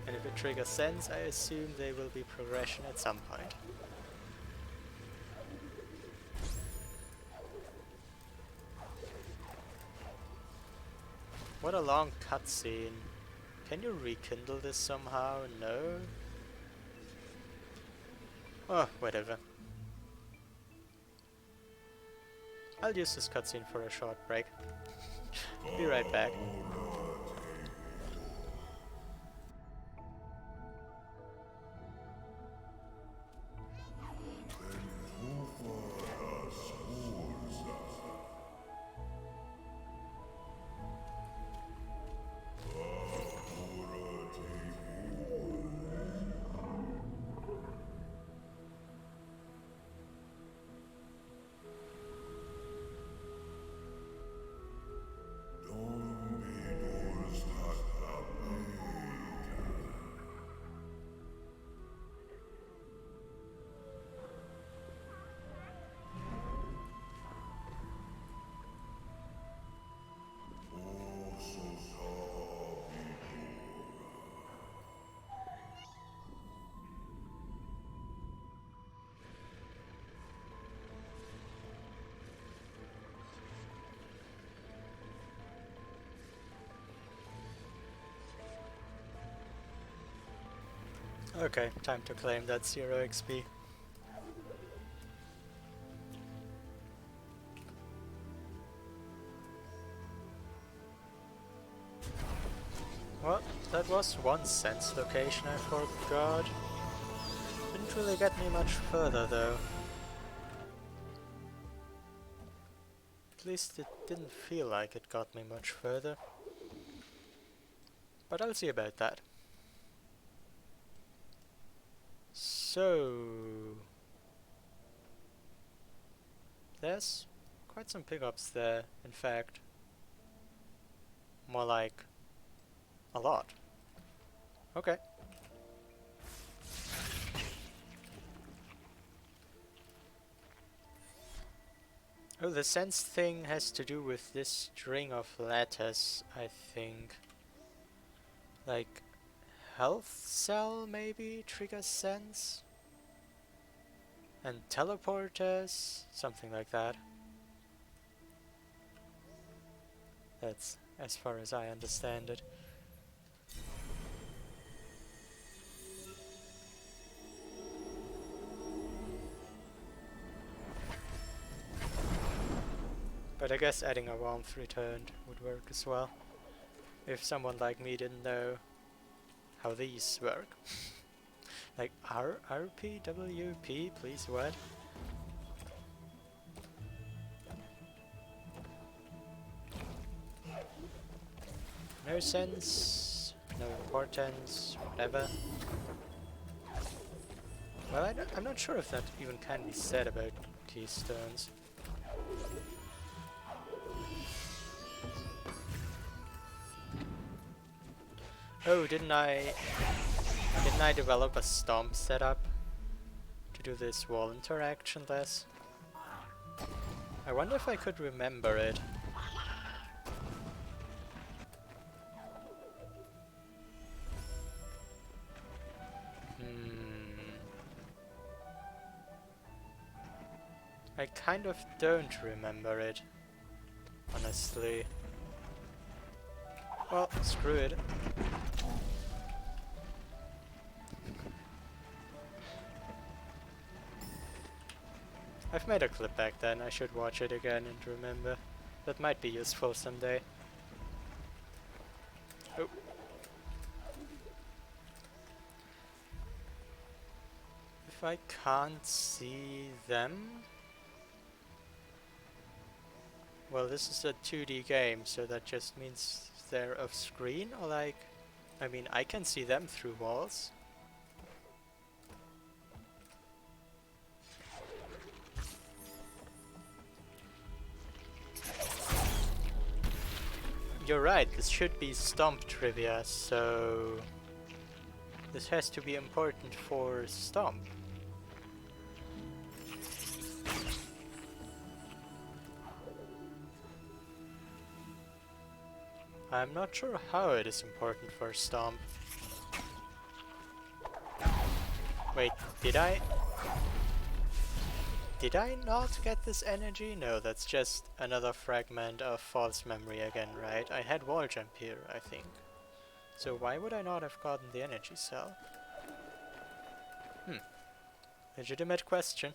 And if it triggers sense, I assume there will be progression at some point. What a long cutscene. Can you rekindle this somehow? No? Oh, whatever. I'll use this cutscene for a short break. Be right back. Okay, time to claim that 0 XP. Well, that was one sense location I forgot. Didn't really get me much further though. At least it didn't feel like it got me much further. But I'll see about that. So... there's quite some pickups there, in fact. More like... a lot. Okay. Oh, the sense thing has to do with this string of letters, I think. Like... health cell, maybe? Triggers sense? And teleporters? Something like that. That's as far as I understand it. But I guess adding a warmth returned would work as well. If someone like me didn't know how these work. Like RPWP, please what? No sense, no importance, whatever. Well, I'm not sure if that even can be said about keystones. Oh, didn't I develop a stomp setup to do this wall interaction less? I wonder if I could remember it. I kind of don't remember it, honestly. Well, screw it. I've made a clip back then, I should watch it again and remember. That might be useful someday. Oh. If I can't see them... well, this is a 2D game, so that just means they're off screen, or like... I mean, I can see them through walls. You're right, this should be Stomp trivia, so... this has to be important for Stomp. I'm not sure how it is important for Stomp. Wait, did I not get this energy? No, that's just another fragment of false memory again, right? I had wall jump here, I think. So why would I not have gotten the energy cell? Legitimate question.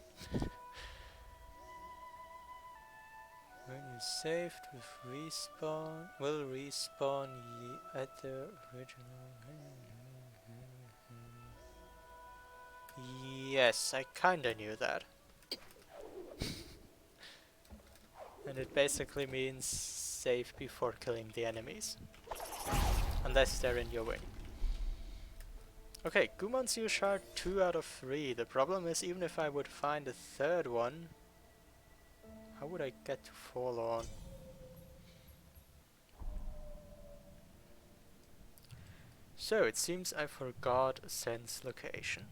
saved with respawn. Will respawn at the original. Yes, I kinda knew that. And it basically means save before killing the enemies. Unless they're in your way. Okay, Gumon Seal Shard 2 out of 3. The problem is, even if I would find a third one, how would I get to Forlorn? So, it seems I forgot Sen's location.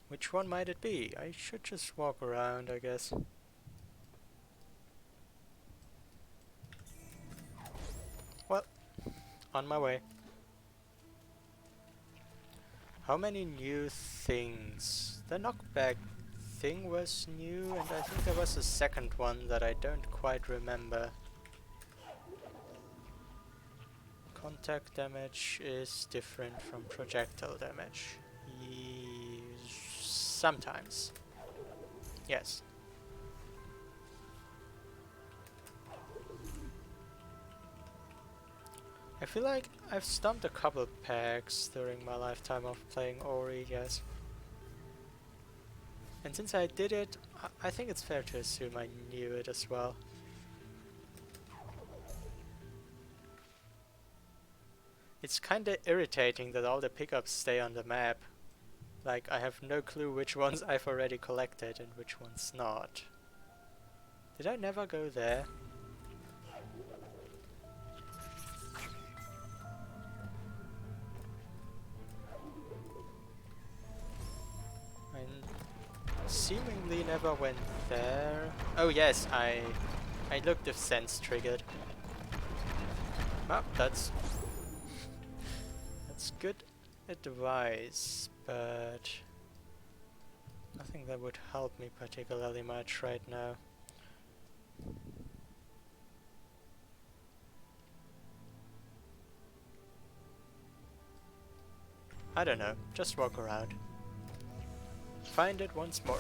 Which one might it be? I should just walk around, I guess. Well, on my way. How many new things? The knockback thing was new, and I think there was a second one that I don't quite remember. Contact damage is different from projectile damage. Sometimes. Yes. I feel like I've stumped a couple packs during my lifetime of playing Ori, yes. And since I did it, I think it's fair to assume I knew it as well. It's kinda irritating that all the pickups stay on the map. Like, I have no clue which ones I've already collected and which ones not. Did I never go there? I seemingly never went there. Oh yes, I looked if Sense triggered. Oh, that's good advice, but nothing that would help me particularly much right now. I don't know, just walk around. Find it once more.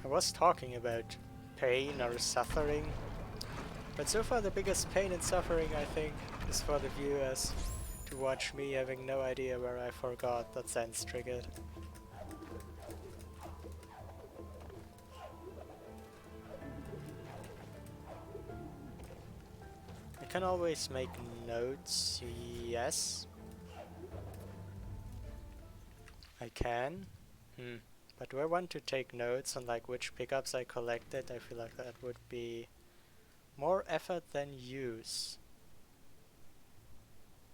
I was talking about pain or suffering, but so far the biggest pain and suffering, I think, is for the viewers to watch me having no idea where I forgot that Sense triggered. I can always make notes, yes. I can. But do I want to take notes on like which pickups I collected? I feel like that would be more effort than use.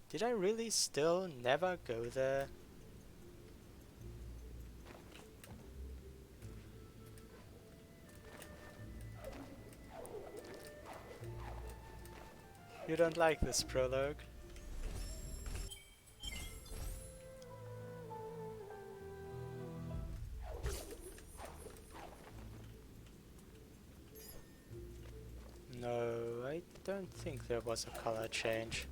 Did I really still never go there? You don't like this prologue? No, I don't think there was a color change.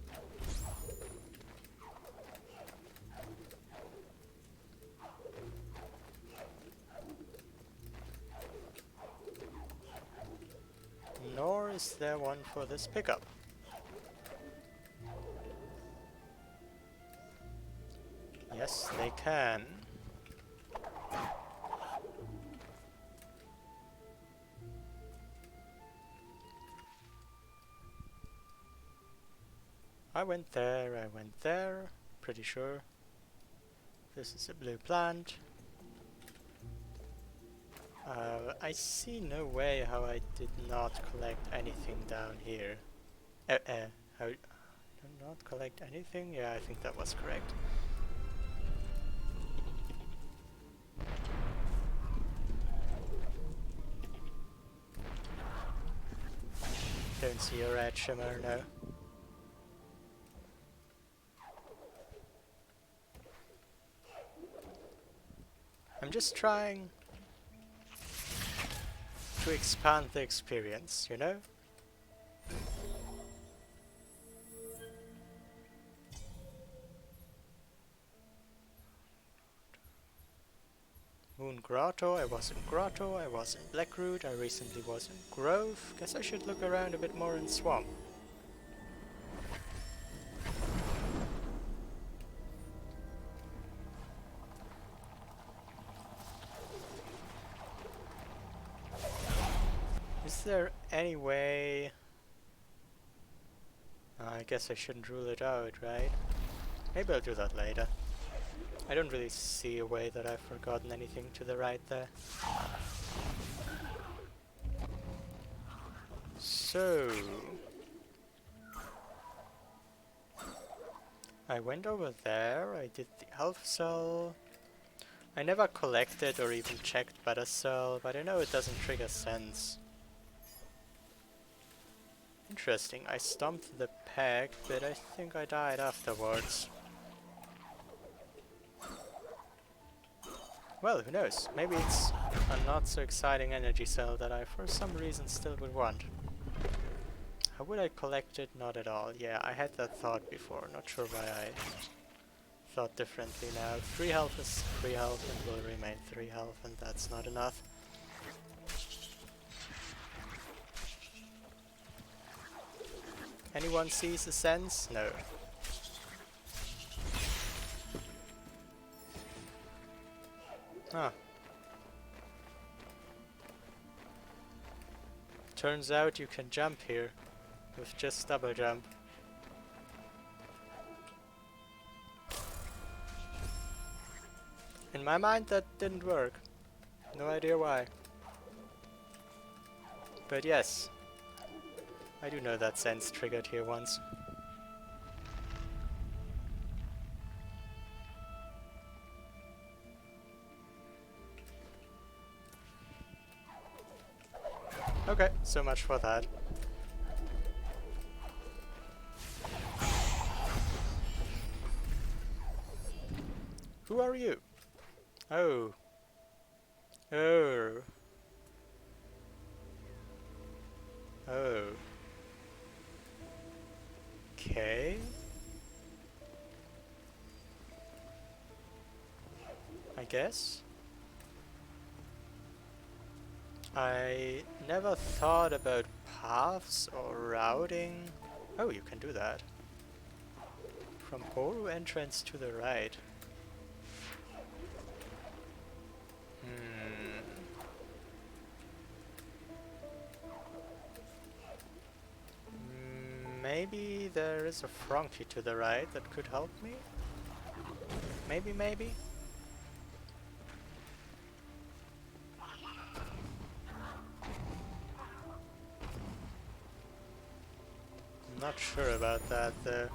Nor is there one for this pickup. Yes, they can. I went there, pretty sure. This is a blue plant. I see no way how I did not collect anything down here. How did not collect anything? Yeah, I think that was correct. Don't see a red shimmer, no. I'm just trying to expand the experience, you know? Moon Grotto, I was in Grotto, I was in Blackroot, I recently was in Grove. Guess I should look around a bit more in Swamp. Is there any way... I guess I shouldn't rule it out, right? Maybe I'll do that later. I don't really see a way that I've forgotten anything to the right there. So... I went over there, I did the Elf Cell. I never collected or even checked Battle Cell, but I know it doesn't trigger Sense. Interesting, I stomped the peg, but I think I died afterwards. Well, who knows? Maybe it's a not so exciting energy cell that I for some reason still would want. How would I collect it? Not at all. Yeah, I had that thought before, not sure why I thought differently now. 3 health is 3 health and will remain 3 health, and that's not enough. Anyone sees a sense? No. Huh. Turns out you can jump here with just double jump. In my mind that didn't work. No idea why. But yes, I do know that sense triggered here once. Okay, so much for that. Who are you? Oh. Oh. Oh. Okay. I guess. I never thought about paths or routing. Oh, you can do that. From Boru entrance to the right. Maybe there is a Frankie to the right that could help me? Maybe, maybe? I'm not sure about that though.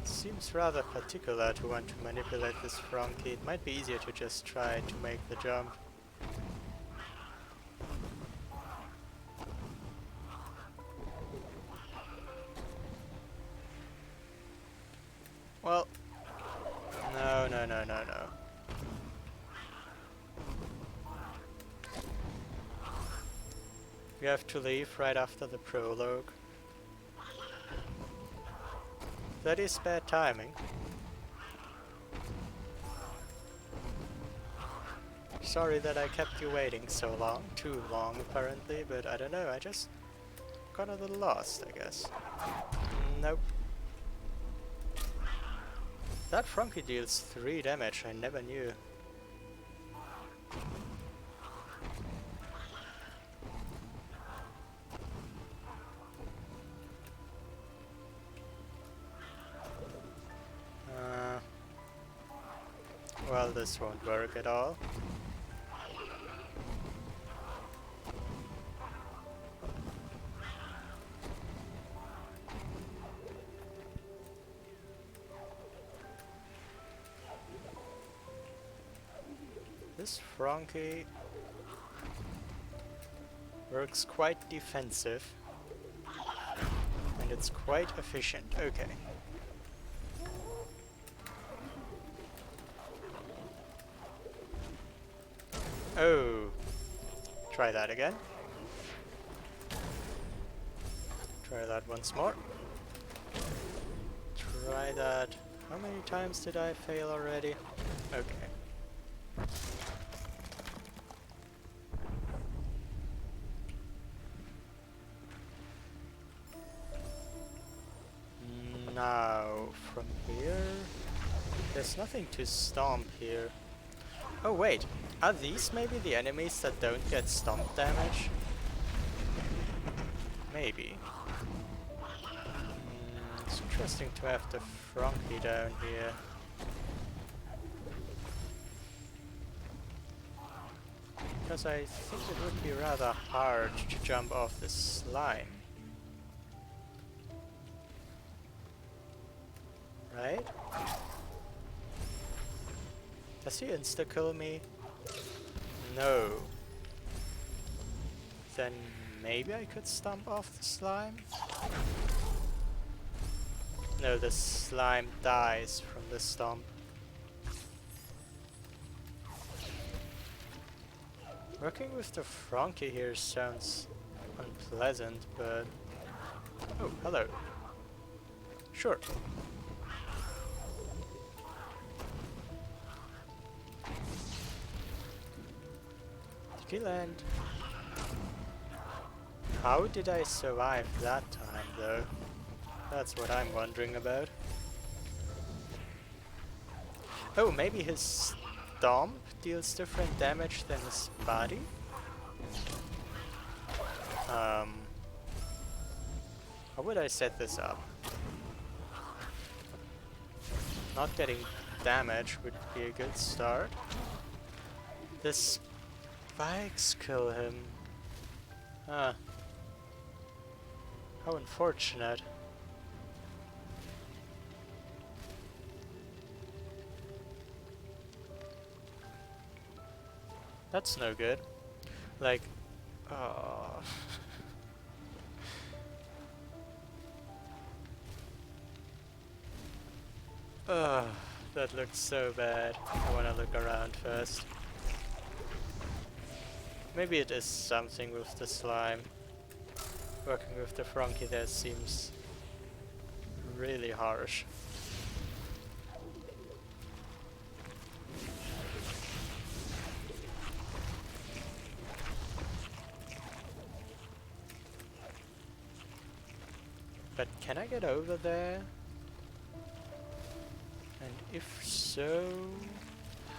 It seems rather particular to want to manipulate this Frankie. It might be easier to just try to make the jump. Well, no, no, no, no, no. We have to leave right after the prologue. That is bad timing. Sorry that I kept you waiting so long. Too long, apparently, but I don't know, I just got a little lost, I guess. Nope. That Frankie deals 3 damage, I never knew. Well, this won't work at all. This Frankie works quite defensive, and it's quite efficient. Okay. Oh, try that again. Try that once more. Try that. How many times did I fail already? Okay. Now, from here, there's nothing to stomp here. Oh wait, are these maybe the enemies that don't get stomp damage? Maybe. It's interesting to have the Frankie down here. Because I think it would be rather hard to jump off the slime. Right? Does he insta-kill me? No. Then maybe I could stomp off the slime? No, the slime dies from the stomp. Working with the Frankie here sounds unpleasant, but... Oh, hello. Sure. Did he land? How did I survive that time, though? That's what I'm wondering about. Oh, maybe his stomp deals different damage than his body? How would I set this up? Not getting damage would be a good start. The spikes kill him. Ah. How unfortunate. That's no good. Like, oh. That looks so bad. I wanna look around first. Maybe it is something with the slime. Working with the Frankie there seems really harsh. But can I get over there? And if so,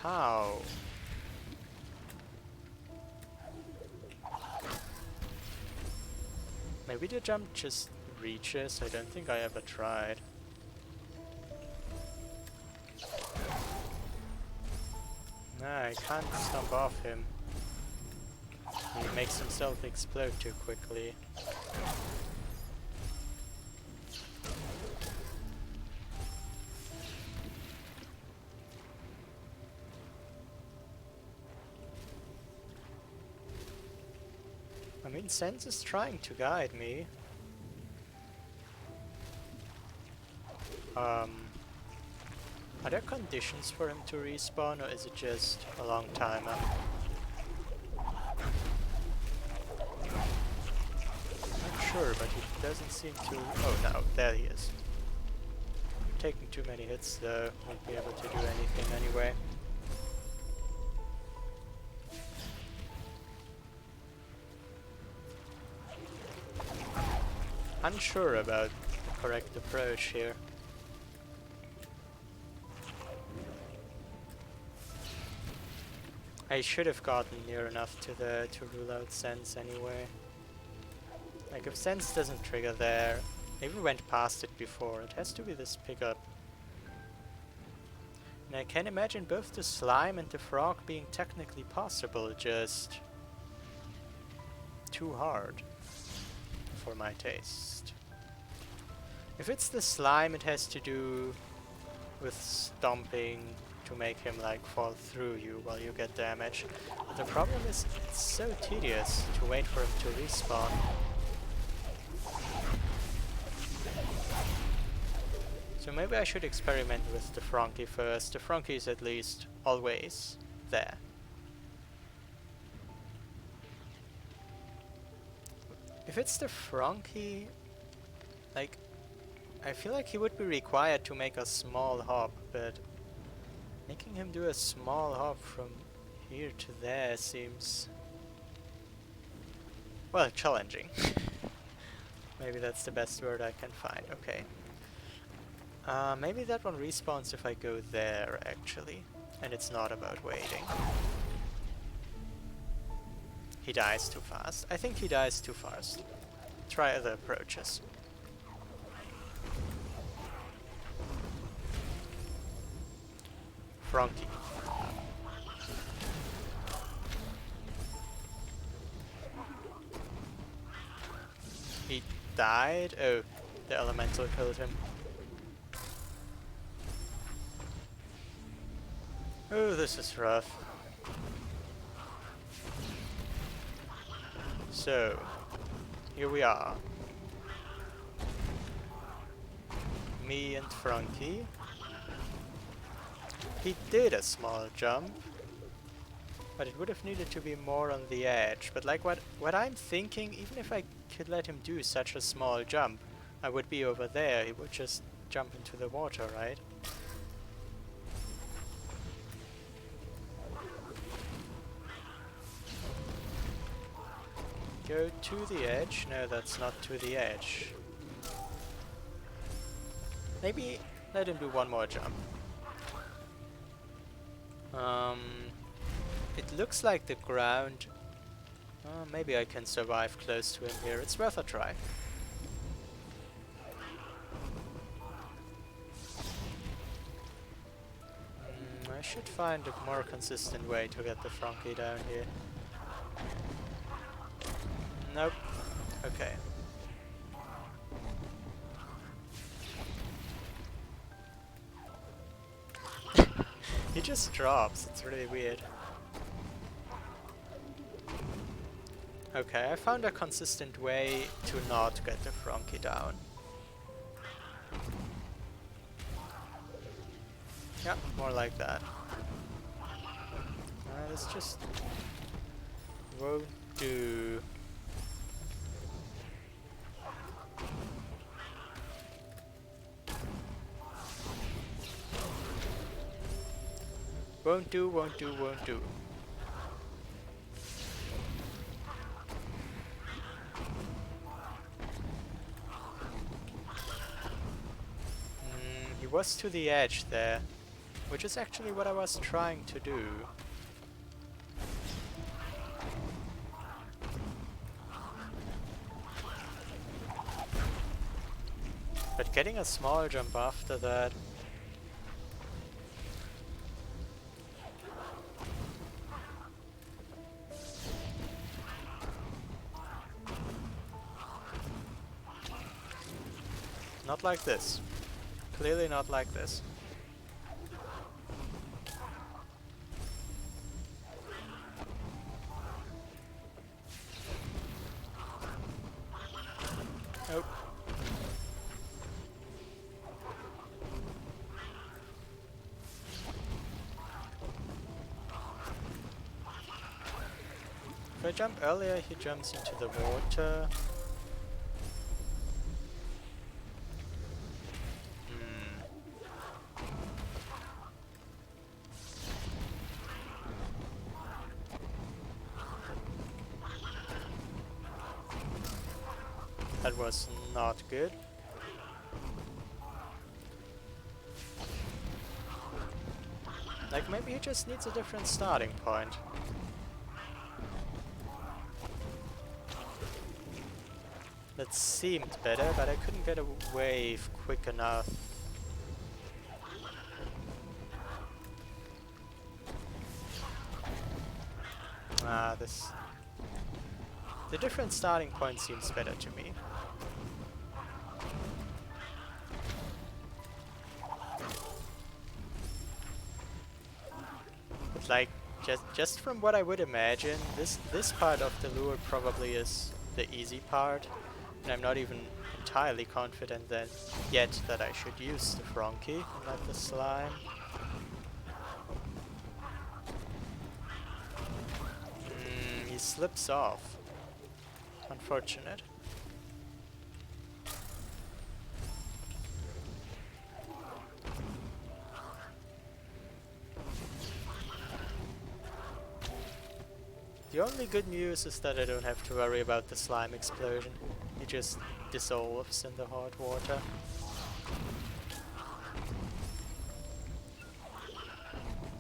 how? Maybe the jump just reaches. I don't think I ever tried. Nah, I can't stomp off him. He makes himself explode too quickly. I mean, Sense is trying to guide me. Are there conditions for him to respawn, or is it just a long timer? Not sure, but he doesn't seem to... Oh, no, there he is. Taking too many hits though, won't be able to do anything anyway. Unsure about the correct approach here. I should have gotten near enough to rule out Sense anyway. Like if Sense doesn't trigger there, maybe we went past it before. It has to be this pickup. And I can imagine both the slime and the frog being technically possible, just too hard for my taste. If it's the slime, it has to do with stomping to make him like fall through you while you get damage. But the problem is it's so tedious to wait for him to respawn. So maybe I should experiment with the Frankie first. The Frankie is at least always there. If it's the Frankie, like, I feel like he would be required to make a small hop, but making him do a small hop from here to there seems, well, challenging. Maybe that's the best word I can find. Okay. Maybe that one respawns if I go there, actually. And it's not about waiting. He dies too fast. I think he dies too fast. Try other approaches. Frankie. He died? Oh, the elemental killed him. Oh, this is rough. So, here we are. Me and Frankie. He did a small jump, but it would have needed to be more on the edge. But like what I'm thinking, even if I could let him do such a small jump, I would be over there. He would just jump into the water, right? Go to the edge. No, that's not to the edge. Maybe let him do one more jump. It looks like the ground... maybe I can survive close to him here. It's worth a try. I should find a more consistent way to get the Frankie down here. Nope. Okay. He just drops. It's really weird. Okay, I found a consistent way to not get the Frankie down. Yeah, more like that. This just won't do. Won't do, won't do, won't do. He was to the edge there, which is actually what I was trying to do. But getting a small jump after that... Not like this. Clearly not like this. Nope. If I jump earlier, he jumps into the water. That was not good. Like, maybe he just needs a different starting point. That seemed better, but I couldn't get a wave quick enough. This... The different starting point seems better to me. But like, just from what I would imagine, this part of the lure probably is the easy part. And I'm not even entirely confident that yet that I should use the Frankie and not the slime. He slips off. Unfortunate. The only good news is that I don't have to worry about the slime explosion. He just dissolves in the hot water.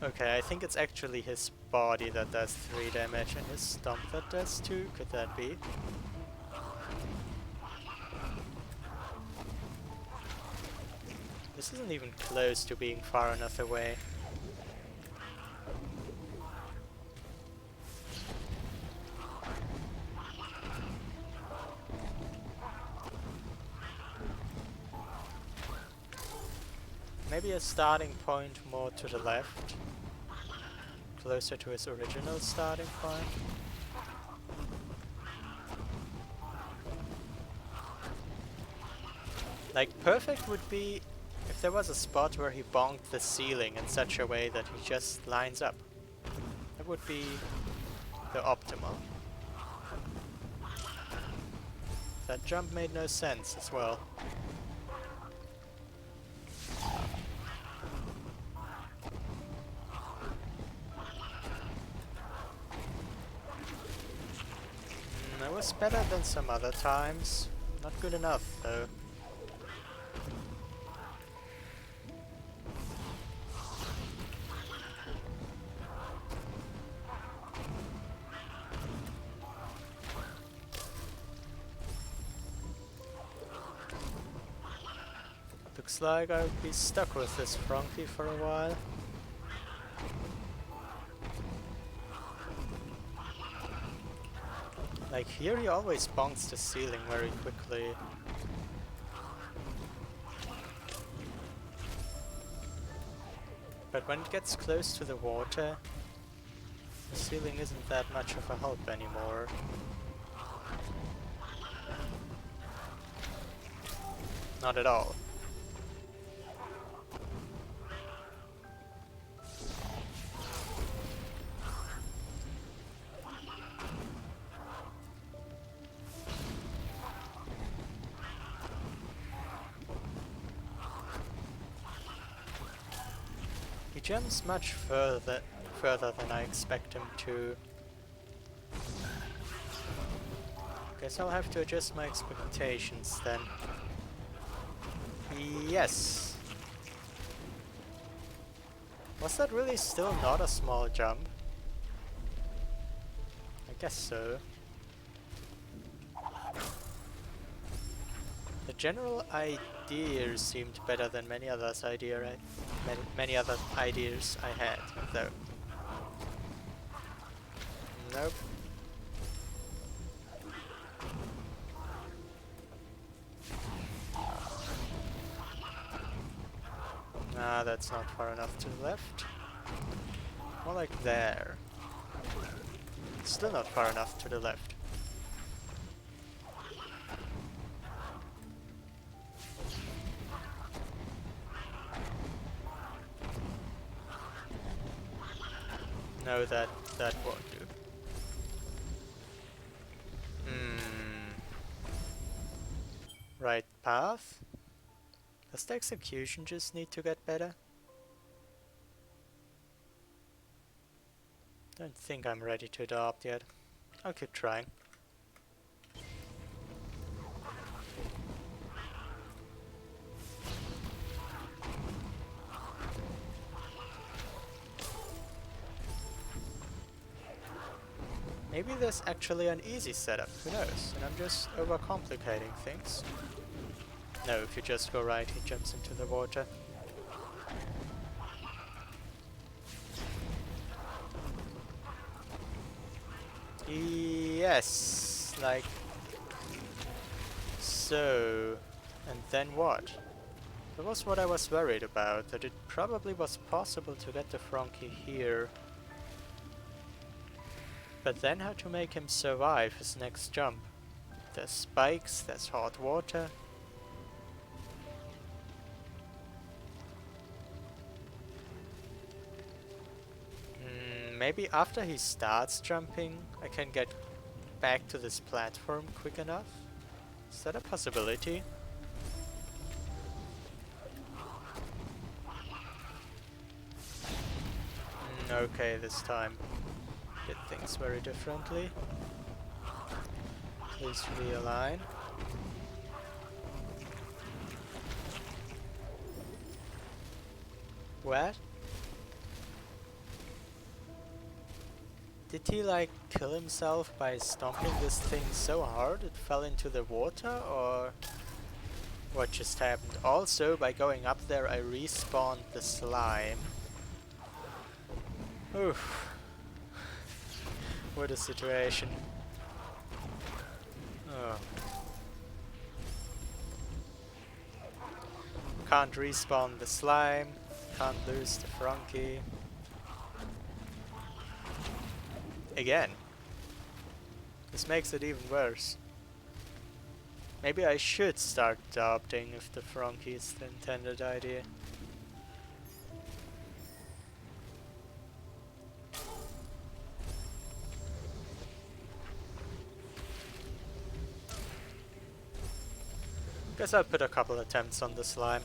Okay, I think it's actually his body that does 3 damage and his stomp that does 2. Could that be? This isn't even close to being far enough away. Maybe a starting point more to the left. Closer to his original starting point. Like, perfect would be if there was a spot where he bonked the ceiling in such a way that he just lines up. That would be the optimal. That jump made no sense as well. That was better than some other times. Not good enough, though. Looks like I'll be stuck with this Frankie for a while. Like here he always bonks the ceiling very quickly. But when it gets close to the water, the ceiling isn't that much of a help anymore. Not at all. He jumps much further than I expect him to. Guess I'll have to adjust my expectations then. Yes! Was that really still not a small jump? I guess so. The general idea seemed better than many other ideas I had, though. Nope. Nah, that's not far enough to the left. More like there. Still not far enough to the left. No, that won't do. Right path? Does the execution just need to get better? Don't think I'm ready to adopt yet. I'll keep trying. Maybe there's actually an easy setup, who knows? And I'm just overcomplicating things. No, if you just go right, he jumps into the water. Yes, like so. And then what? That was what I was worried about, that it probably was possible to get the Frankie here. But then how to make him survive his next jump? There's spikes, there's hot water. Maybe after he starts jumping, I can get back to this platform quick enough? Is that a possibility? Okay, this time. did things very differently. Please realign. What? Did he like kill himself by stomping this thing so hard it fell into the water, or what just happened? Also, by going up there I respawned the slime. Oof. What a situation. Oh. Can't respawn the slime, can't lose the Frunky. Again. This makes it even worse. Maybe I should start doubting if the Frunky is the intended idea. Guess I'll put a couple attempts on the slime.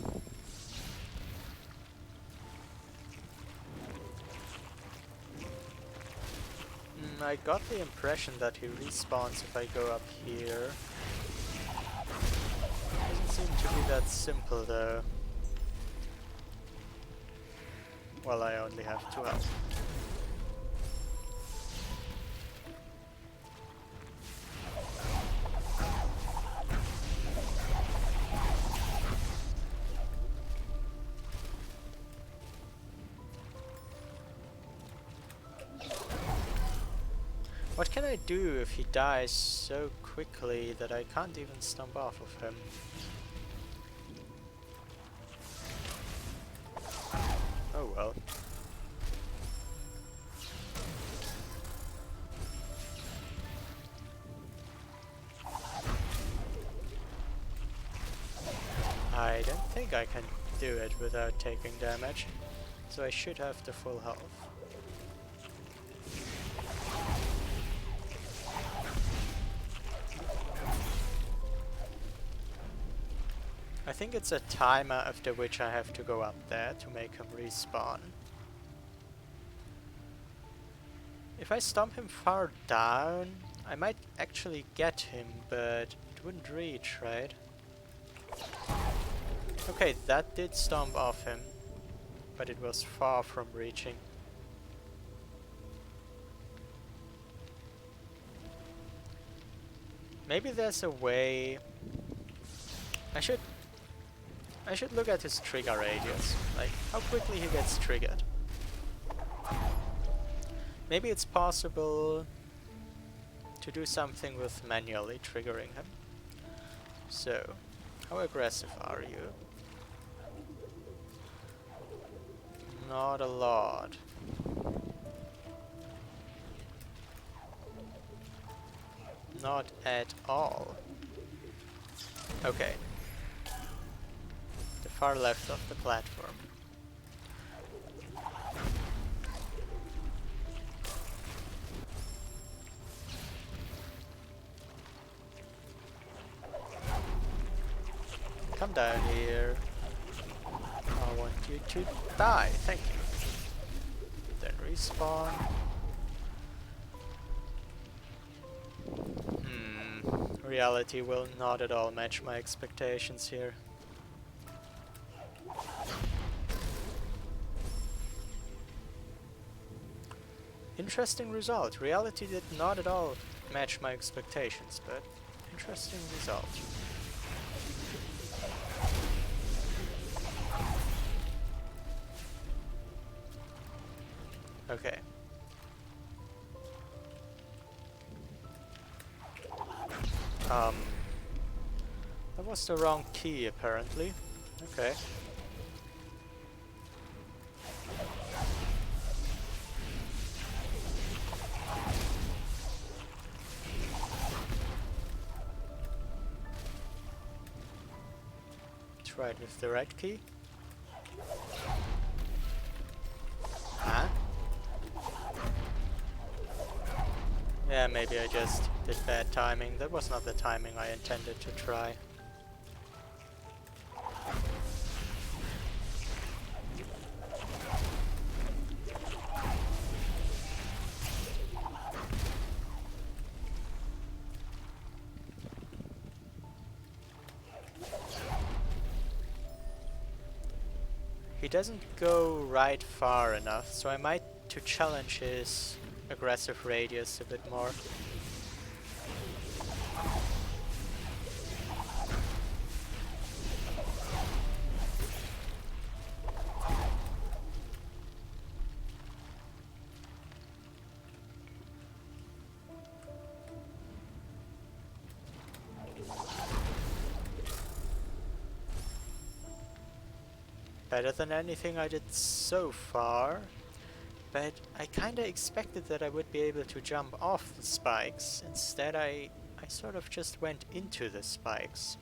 I got the impression that he respawns if I go up here. Doesn't seem to be that simple though. Well, I only have 2 health. What can I do if he dies so quickly that I can't even stomp off of him? Oh well. I don't think I can do it without taking damage, so I should have the full health. I think it's a timer after which I have to go up there to make him respawn. If I stomp him far down, I might actually get him, but it wouldn't reach, right? Okay, that did stomp off him, but it was far from reaching. Maybe there's a way... I should look at his trigger radius, like how quickly he gets triggered. Maybe it's possible to do something with manually triggering him. So, how aggressive are you? Not a lot. Not at all. Okay. Far left of the platform. Come down here. I want you to die. Thank you. Then respawn. Reality will not at all match my expectations here. Interesting result. Reality did not at all match my expectations, but interesting result. Okay. That was the wrong key, apparently. Okay. Try it with the right key. Huh? Yeah, maybe I just did bad timing. That was not the timing I intended to try. He doesn't go right far enough, so I might to challenge his aggressive radius a bit more. Better than anything I did so far, but I kinda expected that I would be able to jump off the spikes. Instead I sort of just went into the spikes.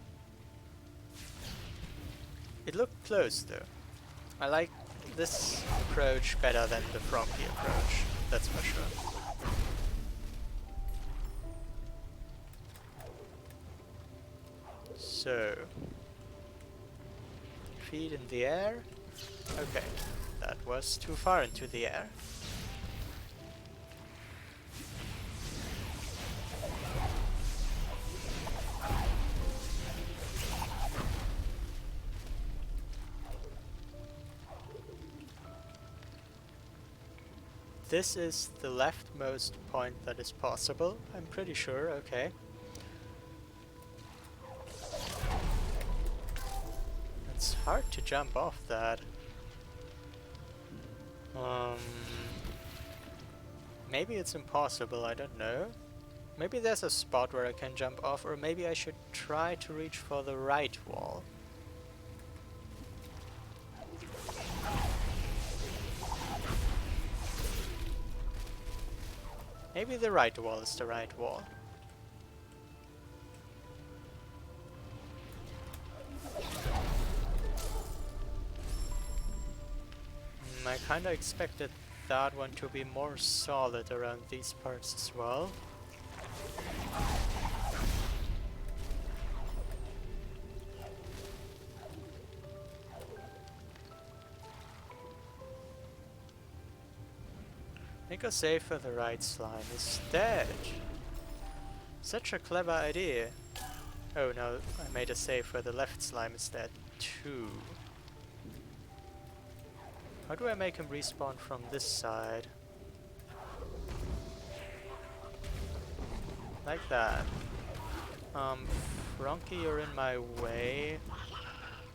It looked close though. I like this approach better than the Fronky approach, that's for sure. So, feet in the air. Okay, that was too far into the air. This is the leftmost point that is possible, I'm pretty sure, okay. It's hard to jump off that. Maybe it's impossible, I don't know. Maybe there's a spot where I can jump off, or maybe I should try to reach for the right wall. Maybe the right wall is the right wall. I kinda expected that one to be more solid around these parts as well. Make a save for the right slime is dead. Such a clever idea. Oh no, I made a save for the left slime is dead too. How do I make him respawn from this side? Like that. Fronky, you're in my way.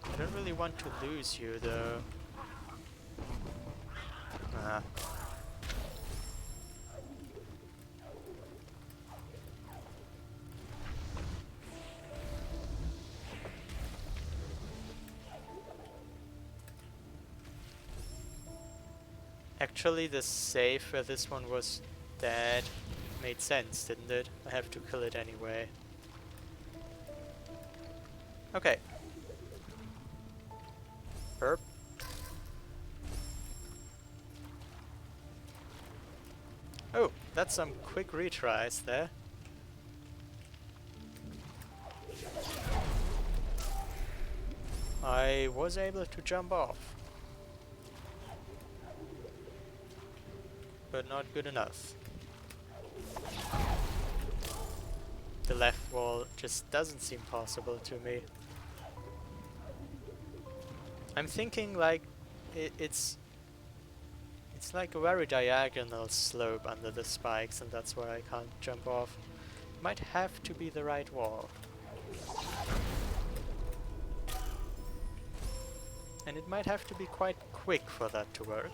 I don't really want to lose you though. Ah. Actually, the save where this one was dead made sense, didn't it? I have to kill it anyway. Okay. Burp. Oh, that's some quick retries there. I was able to jump off. But not good enough. The left wall just doesn't seem possible to me. I'm thinking like it's like a very diagonal slope under the spikes, and that's why I can't jump off. Might have to be the right wall. And it might have to be quite quick for that to work.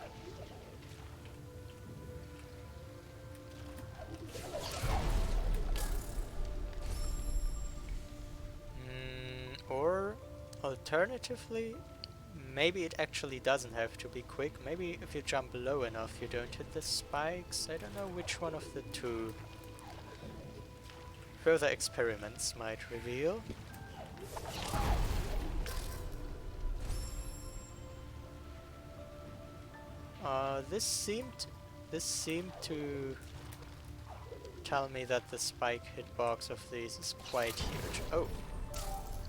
Or alternatively, maybe it actually doesn't have to be quick. Maybe if you jump low enough you don't hit the spikes. I don't know which one of the two. Further experiments might reveal. This seemed to tell me that the spike hitbox of these is quite huge. Oh,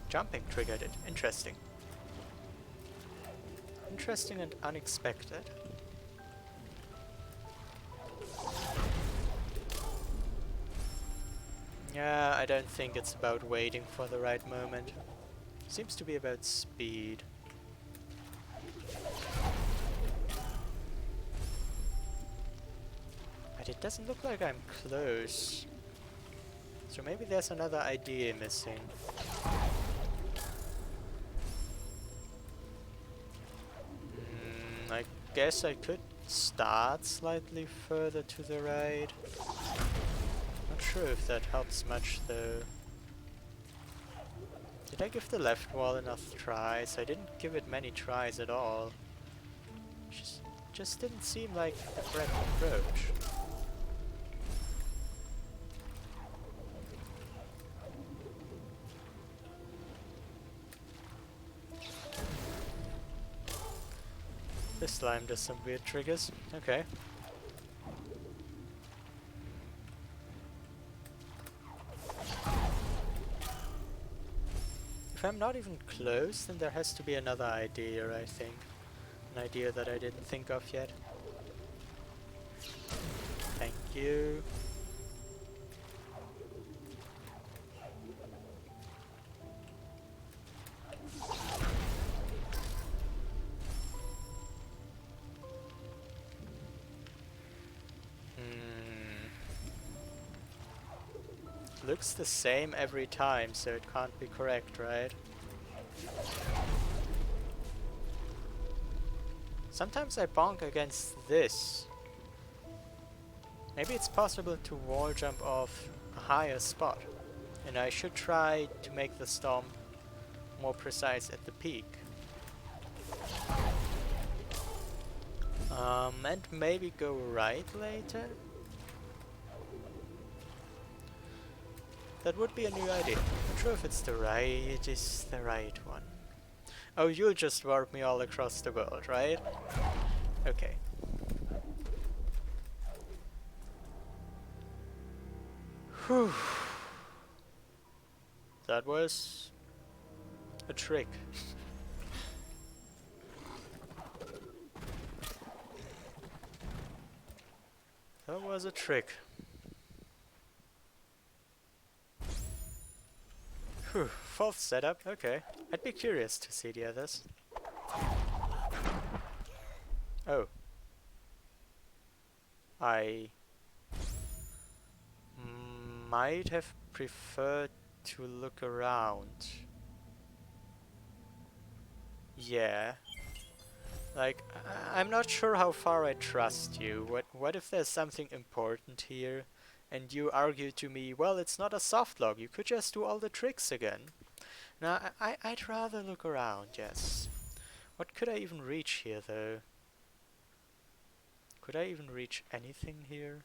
jumping triggered it. Interesting. Interesting and unexpected. Yeah, I don't think it's about waiting for the right moment. Seems to be about speed. But it doesn't look like I'm close. So maybe there's another idea missing. I guess I could start slightly further to the right. Not sure if that helps much though. Did I give the left wall enough tries? I didn't give it many tries at all. Just didn't seem like the correct approach. This slime does some weird triggers. Okay. If I'm not even close, then there has to be another idea, I think. An idea that I didn't think of yet. Thank you. Looks the same every time, so it can't be correct, right? Sometimes I bonk against this. Maybe it's possible to wall jump off a higher spot. And I should try to make the stomp more precise at the peak. And maybe go right later? That would be a new idea. Not sure if it's the right one. Oh, you'll just warp me all across the world, right? Okay. Whew. That was a trick. That was a trick. Whew, fourth setup, okay. I'd be curious to see the others. Oh. I might have preferred to look around. Yeah. Like, I'm not sure how far I trust you. What if there's something important here? And you argue to me, well, it's not a soft lock, you could just do all the tricks again. Now, I'd rather look around, yes. What could I even reach here, though? Could I even reach anything here?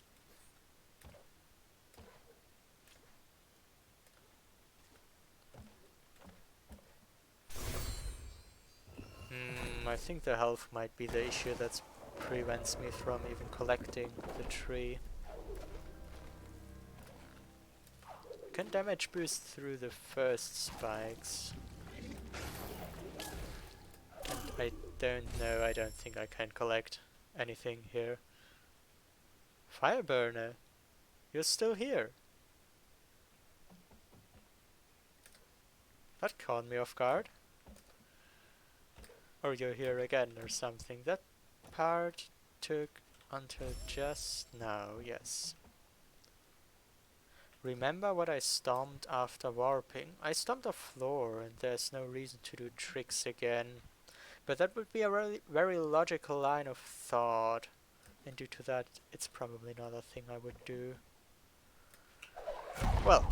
I think the health might be the issue that prevents me from even collecting the tree. Can damage boost through the first spikes. And I don't know, I don't think I can collect anything here. Fireburner, you're still here. That caught me off guard. Or you're here again or something. That part took until just now, yes. Remember what I stomped after warping? I stomped a floor and there's no reason to do tricks again. But that would be a really very logical line of thought. And due to that, it's probably not a thing I would do. Well,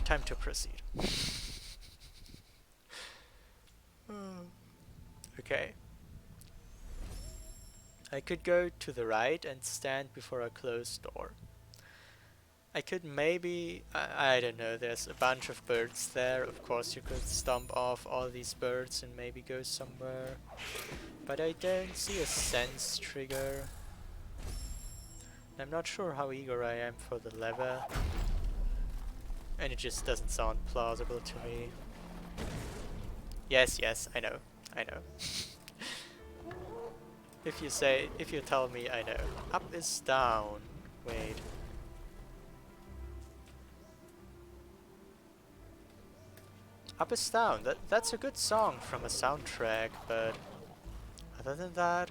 time to proceed. Okay. I could go to the right and stand before a closed door. I could maybe, I don't know, there's a bunch of birds there. Of course you could stomp off all these birds and maybe go somewhere. But I don't see a sense trigger. I'm not sure how eager I am for the lever. And it just doesn't sound plausible to me. Yes, I know. If you tell me, I know. Up is down. Wait. Up is down. That's a good song from a soundtrack, but other than that,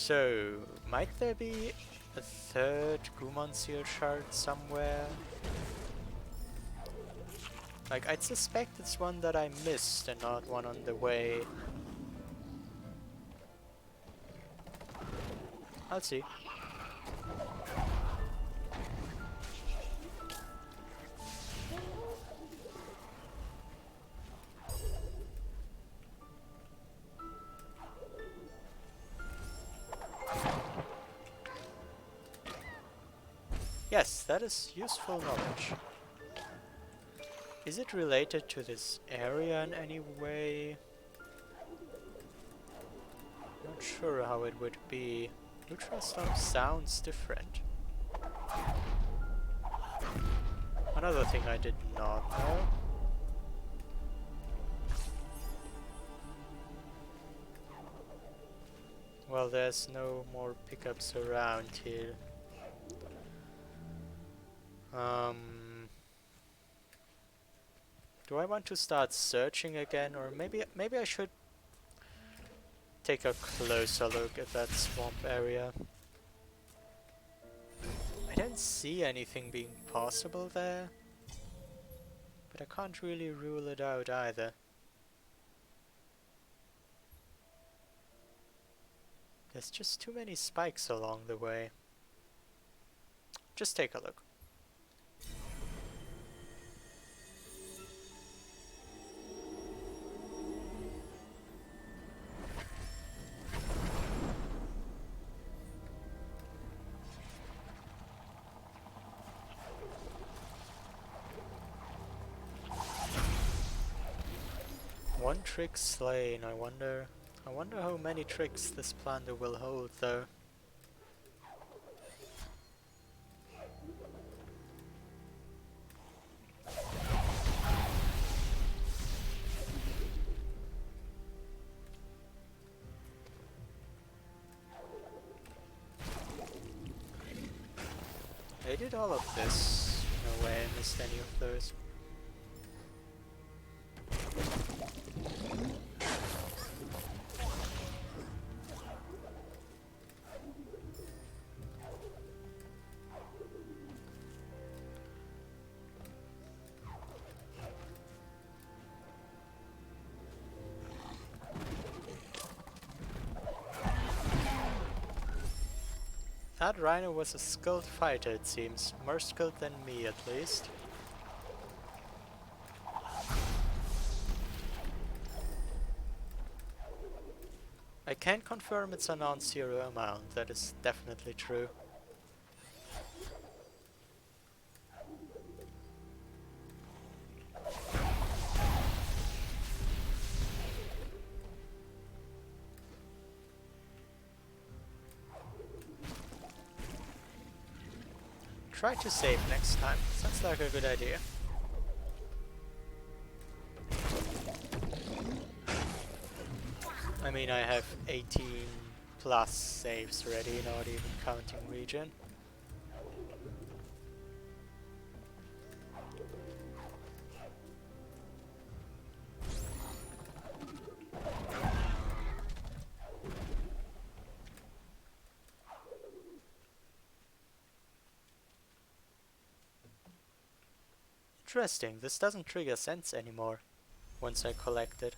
So, might there be a third Gumon Seal shard somewhere? Like, I'd suspect it's one that I missed and not one on the way. I'll see. Yes, that is useful knowledge. Is it related to this area in any way? Not sure how it would be. Ultrastorm sounds different. Another thing I did not know. Well, there's no more pickups around here. Do I want to start searching again, or maybe I should take a closer look at that swamp area. I don't see anything being possible there, but I can't really rule it out either. There's just too many spikes along the way. Just take a look. One trick slain, I wonder how many tricks this plunder will hold though. I did all of this. No way I missed any of those. That rhino was a skilled fighter, it seems. More skilled than me, at least. I can't confirm it's a non-zero amount, that is definitely true. Try to save next time. Sounds like a good idea. I mean, I have 18 plus saves ready, not even counting regen. Interesting, this doesn't trigger sense anymore once I collect it.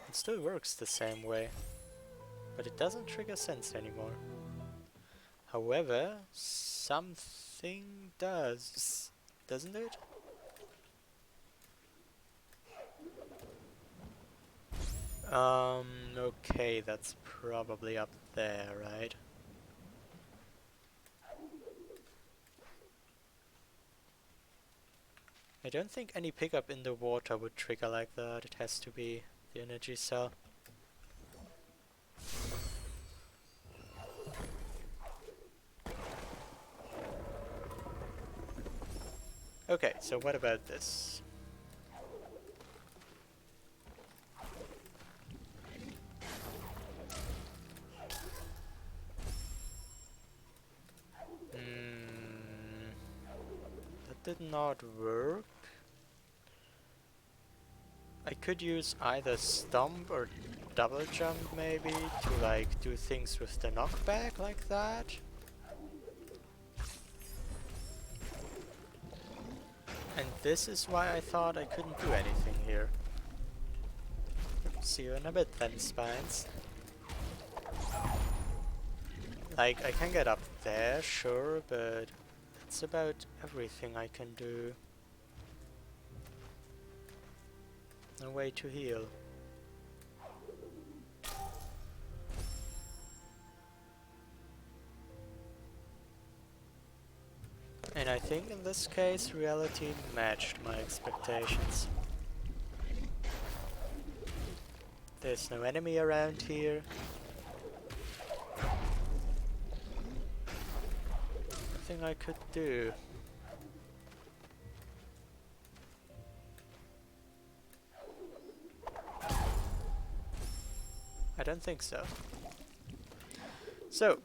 It still works the same way, but it doesn't trigger sense anymore. However, something does, doesn't it? Okay, that's probably up there, right? I don't think any pickup in the water would trigger like that. It has to be the energy cell. Okay, so what about this? That did not work. I could use either Stomp or double jump maybe to like do things with the knockback like that. And this is why I thought I couldn't do anything here. See you in a bit then, Spines. Like, I can get up there, sure, but that's about everything I can do. No way to heal. And I think in this case reality matched my expectations. There's no enemy around here. Nothing I could do. I don't think so. So,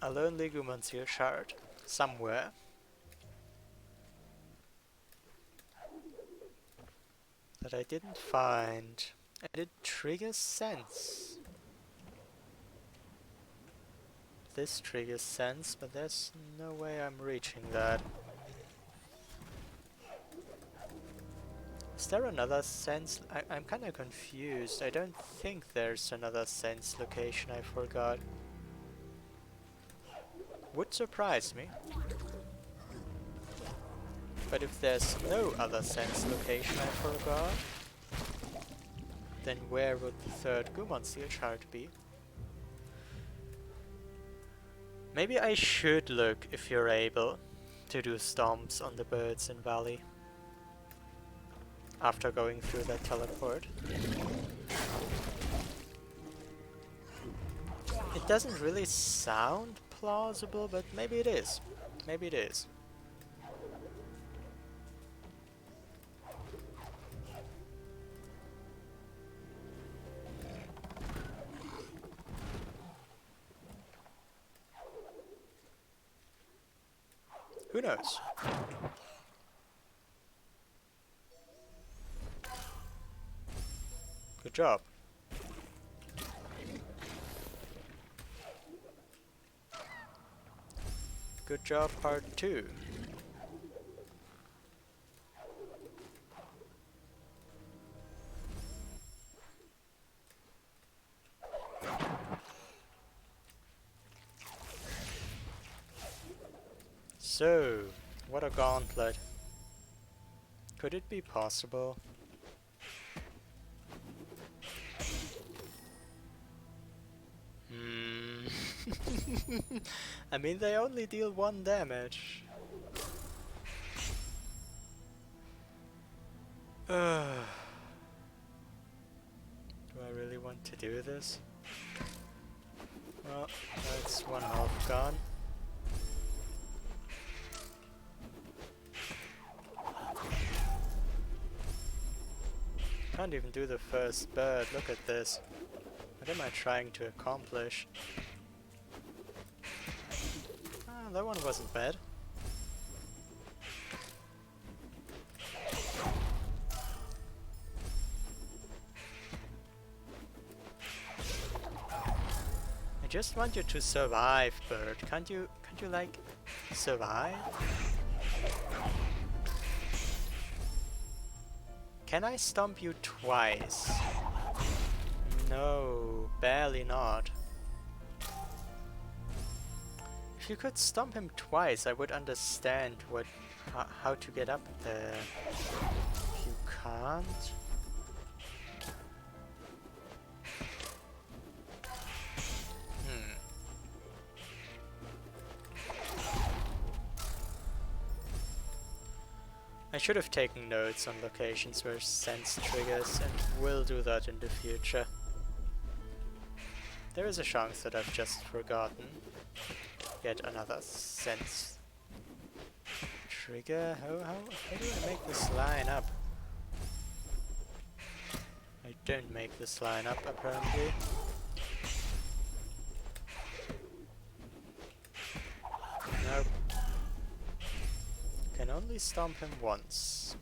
a lonely Gumansil shard somewhere. That I didn't find. And it triggers sense. This triggers sense, but there's no way I'm reaching that. Is there another sense? I'm kinda confused. I don't think there's another sense location I forgot. Would surprise me. But if there's no other sense location I forgot, then where would the third Gumansil shard be? Maybe I should look if you're able to do stomps on the birds in Valley after going through that teleport. It doesn't really sound plausible, but maybe it is. Maybe it is. Who knows? Good job. Good job, part 2. So, what a gauntlet. Could it be possible? I mean, they only deal 1 damage. Do I really want to do this? Well, that's 1 health gone. Can't even do the first bird, look at this. What am I trying to accomplish? Ah, that one wasn't bad. I just want you to survive, bird. Can't you like survive? Can I stomp you twice? No, barely not. If you could stomp him twice, I would understand how to get up there. If you can't... I should have taken notes on locations where sense triggers, and will do that in the future. There is a chance that I've just forgotten yet another sense trigger. How do I make this line up? I don't make this line up, apparently. Nope. Can only stomp him once.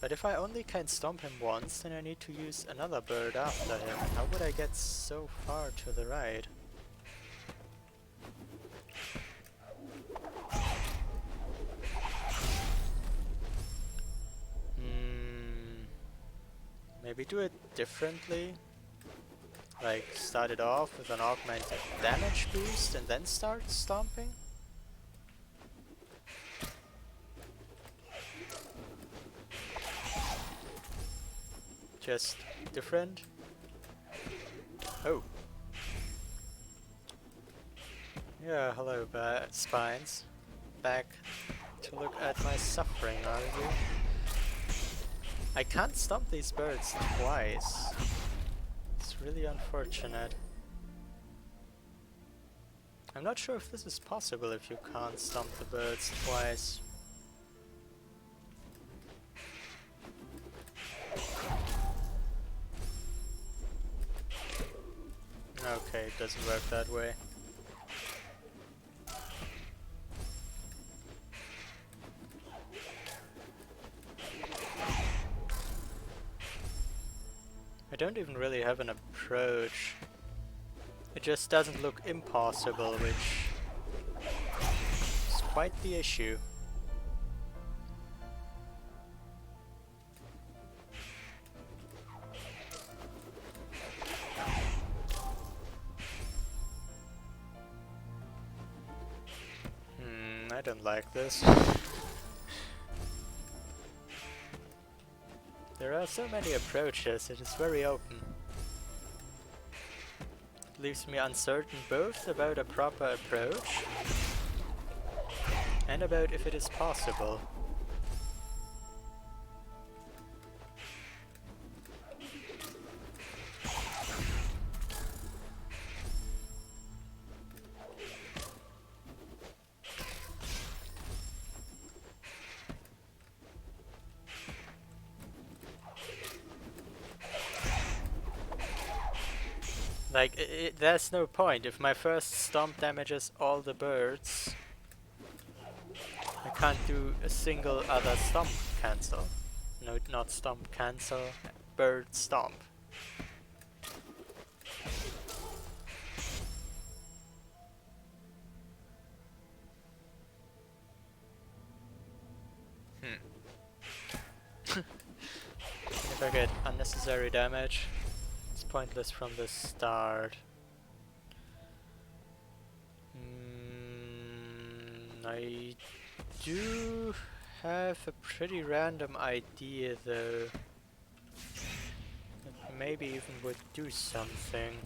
But if I only can stomp him once, then I need to use another bird after him. How would I get so far to the right? Maybe do it differently. Like start it off with an augmented damage boost and then start stomping? Just different? Oh. Yeah, hello spines. Back to look at my suffering, are you? I can't stomp these birds twice. It's really unfortunate. I'm not sure if this is possible if you can't stomp the birds twice. Okay, it doesn't work that way. I don't even really have an approach. It just doesn't look impossible, which is quite the issue. I don't like this. There are so many approaches, it is very open. It leaves me uncertain both about a proper approach and about if it is possible. Like, there's no point. If my first stomp damages all the birds, I can't do a single other stomp cancel. No, not stomp cancel, bird stomp. If I get unnecessary damage, it's pointless from the start. I do have a pretty random idea though. That maybe even would do something.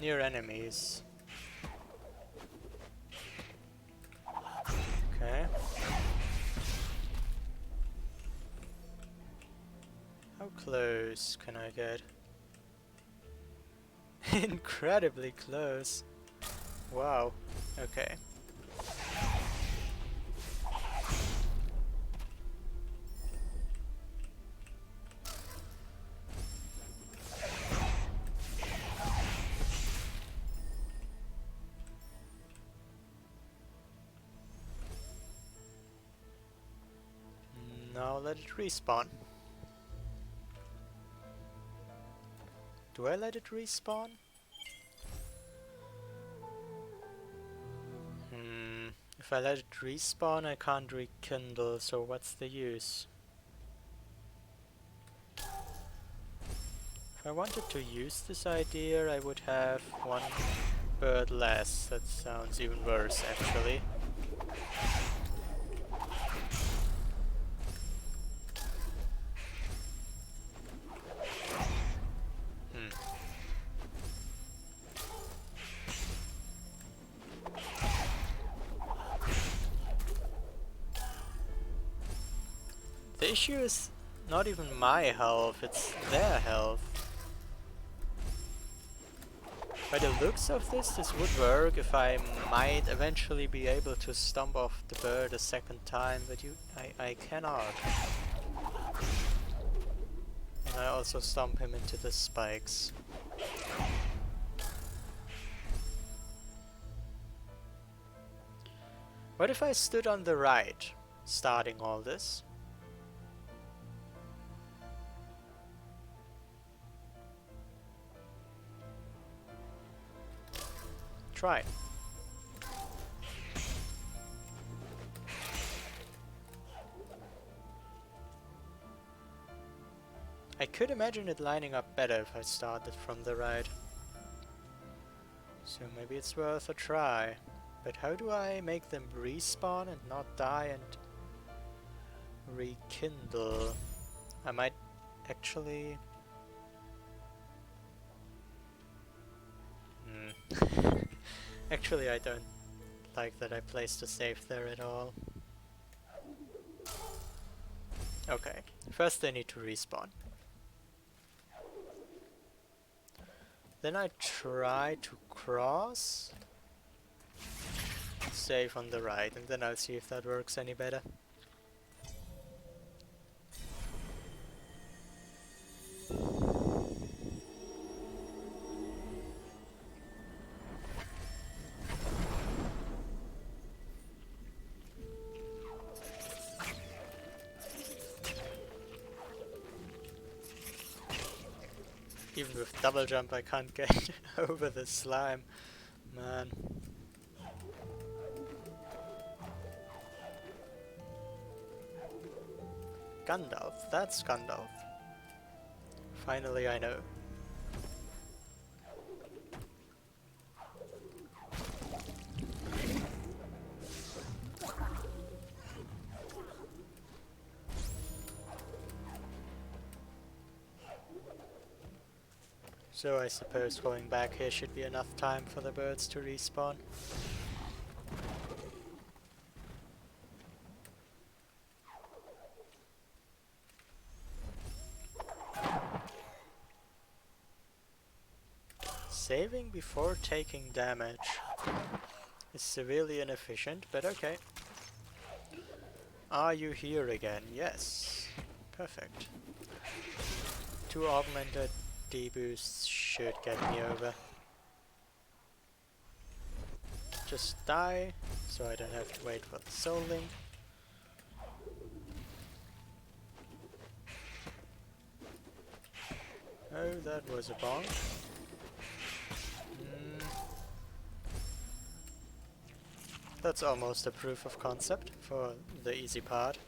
Near enemies. Okay. How close can I get? Incredibly close. Wow. Okay. Now let it respawn. Do I let it respawn? If I let it respawn, I can't rekindle, so what's the use? If I wanted to use this idea, I would have one bird less. That sounds even worse, actually. The issue is not even my health, it's their health. By the looks of this would work if I might eventually be able to stomp off the bird a second time, but I cannot. And I also stomp him into the spikes. What if I stood on the right, starting all this? Try. I could imagine it lining up better if I started from the right. So maybe it's worth a try. But how do I make them respawn and not die and rekindle? I might actually... Actually, I don't like that I placed a save there at all. Okay, first they need to respawn. Then I try to cross, save on the right, and then I'll see if that works any better. Even with double jump I can't get over the slime. Man. Gandalf, that's Gandalf. Finally I know. So I suppose going back here should be enough time for the birds to respawn. Saving before taking damage is severely inefficient, but okay. Are you here again? Yes. Perfect. 2 augmented D-boosts should get me over. Just die, so I don't have to wait for the soul link. Oh, that was a bonk. That's almost a proof of concept for the easy part.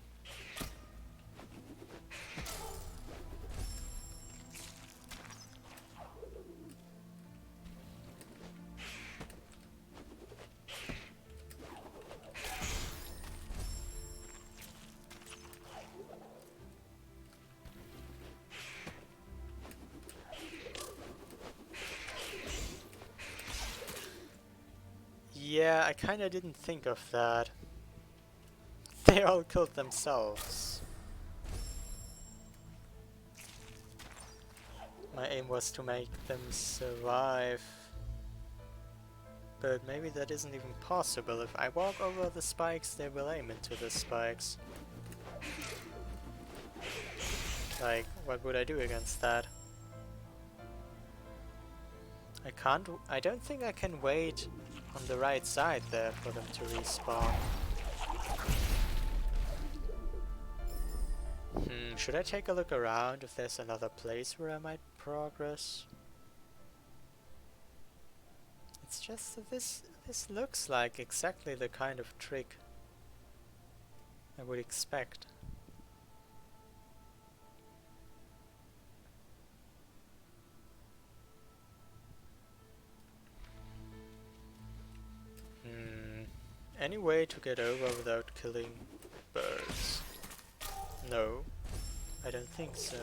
Yeah, I kinda didn't think of that. They all killed themselves. My aim was to make them survive. But maybe that isn't even possible. If I walk over the spikes, they will aim into the spikes. Like, what would I do against that? I don't think I can wait on the right side there for them to respawn. Should I take a look around if there's another place where I might progress? It's just that this looks like exactly the kind of trick I would expect. Any way to get over without killing birds? No, I don't think so.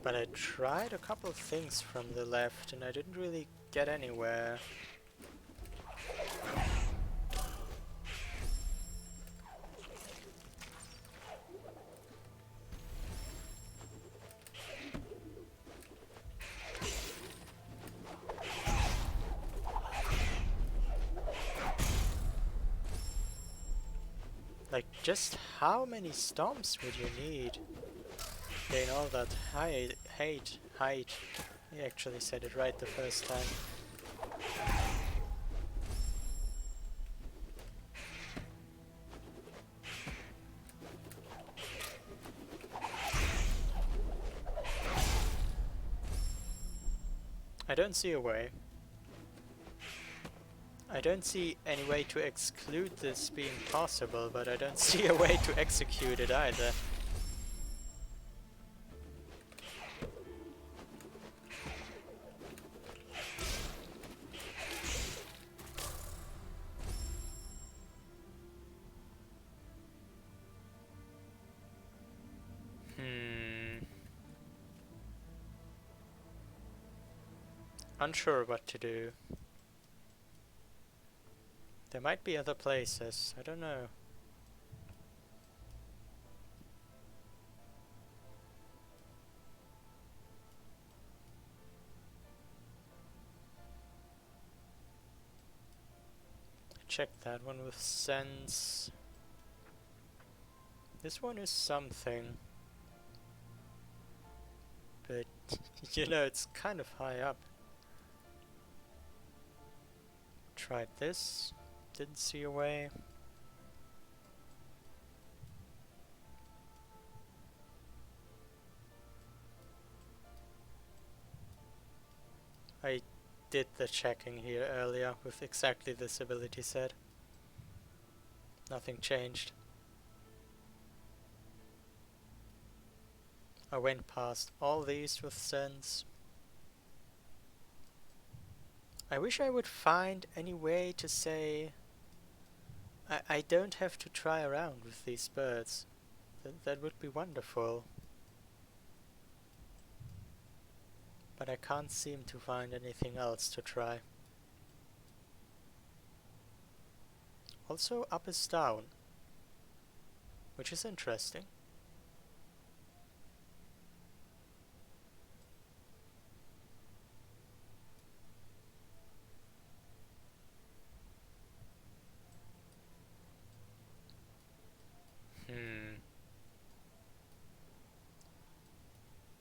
But I tried a couple of things from the left and I didn't really get anywhere. Like, just how many stomps would you need? Gain all that height. He actually said it right the first time. I don't see a way. I don't see any way to exclude this being possible, but I don't see a way to execute it either. Unsure what to do. There might be other places, I don't know. Check that one with sense. This one is something. But, you know, it's kind of high up. Tried this, didn't see a way. I did the checking here earlier with exactly this ability set. Nothing changed. I went past all these with sense. I wish I would find any way to say I don't have to try around with these birds. That would be wonderful. But I can't seem to find anything else to try. Also, up is down, which is interesting.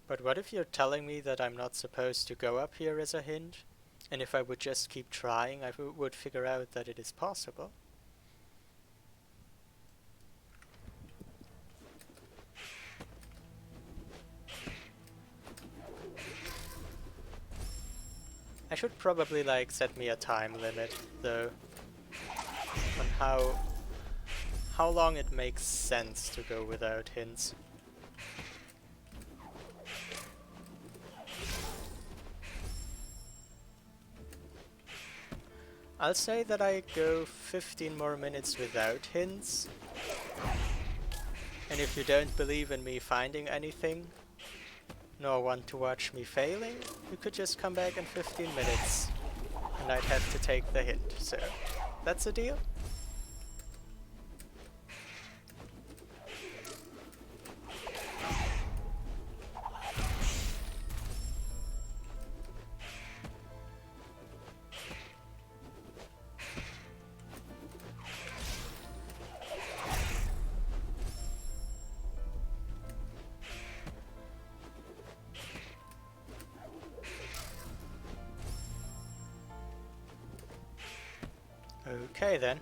But what if you're telling me that I'm not supposed to go up here as a hint? And if I would just keep trying, I would figure out that it is possible? I should probably like set me a time limit though on how long it makes sense to go without hints. I'll say that I go 15 more minutes without hints, and if you don't believe in me finding anything, nor want to watch me failing, you could just come back in 15 minutes, and I'd have to take the hint, so that's a deal? Okay then.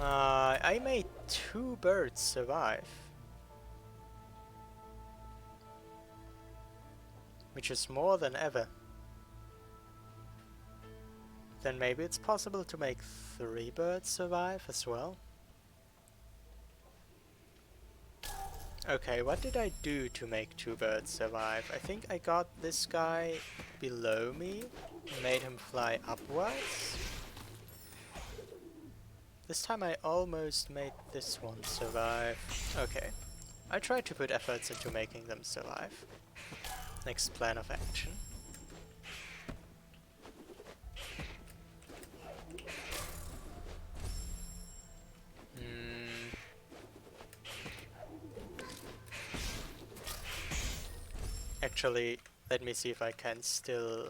I made 2 birds survive. Which is more than ever. Then maybe it's possible to make 3 birds survive as well. Okay, what did I do to make 2 birds survive? I think I got this guy below me, made him fly upwards. This time I almost made this one survive. Okay, I tried to put efforts into making them survive. Next plan of action. Actually, let me see if I can still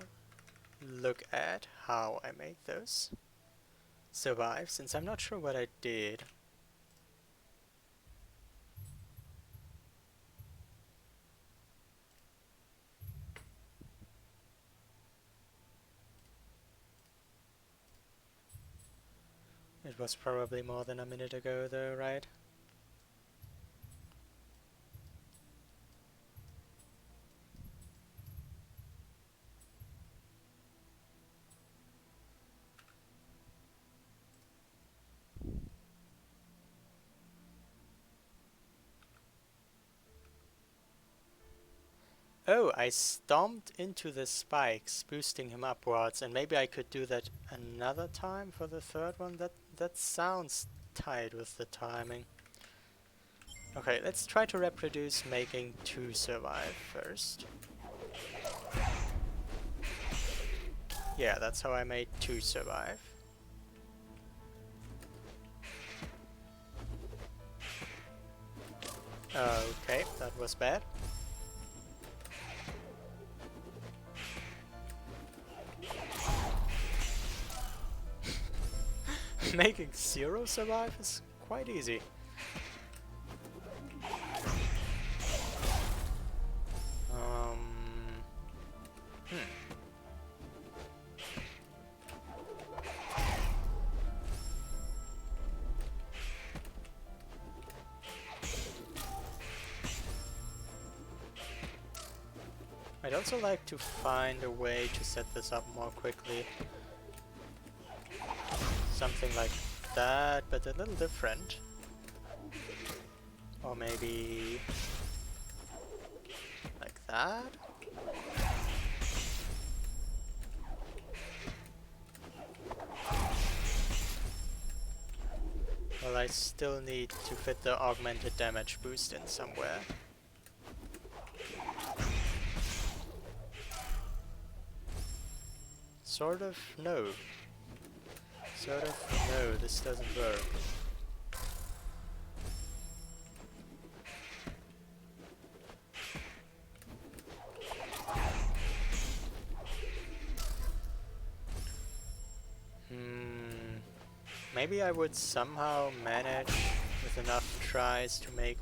look at how I made those survive, since I'm not sure what I did. It was probably more than a minute ago though, right? Oh, I stomped into the spikes, boosting him upwards, and maybe I could do that another time for the third one? That sounds tight with the timing. Okay, let's try to reproduce making 2 survive first. Yeah, that's how I made 2 survive. Okay, that was bad. Making 0 survive is quite easy. Um, I'd also like to find a way to set this up more quickly. Something like that, but a little different. Or maybe like that? Well, I still need to fit the augmented damage boost in somewhere. Sort of, no. Sort of, no, this doesn't work. Maybe I would somehow manage with enough tries to make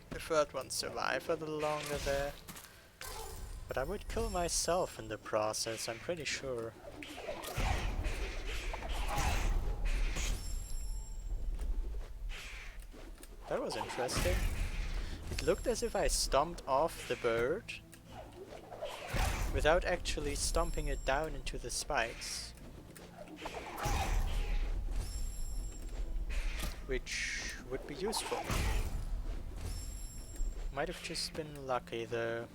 the third one survive a little longer there. But I would kill myself in the process, I'm pretty sure. That was interesting. It looked as if I stomped off the bird without actually stomping it down into the spikes. Which would be useful. Might have just been lucky though.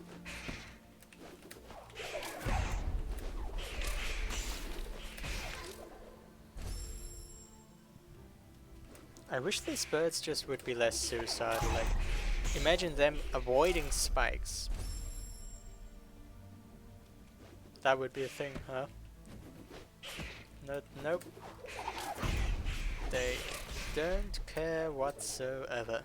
I wish these birds just would be less suicidal, like, imagine them avoiding spikes. That would be a thing, huh? Nope. They don't care whatsoever.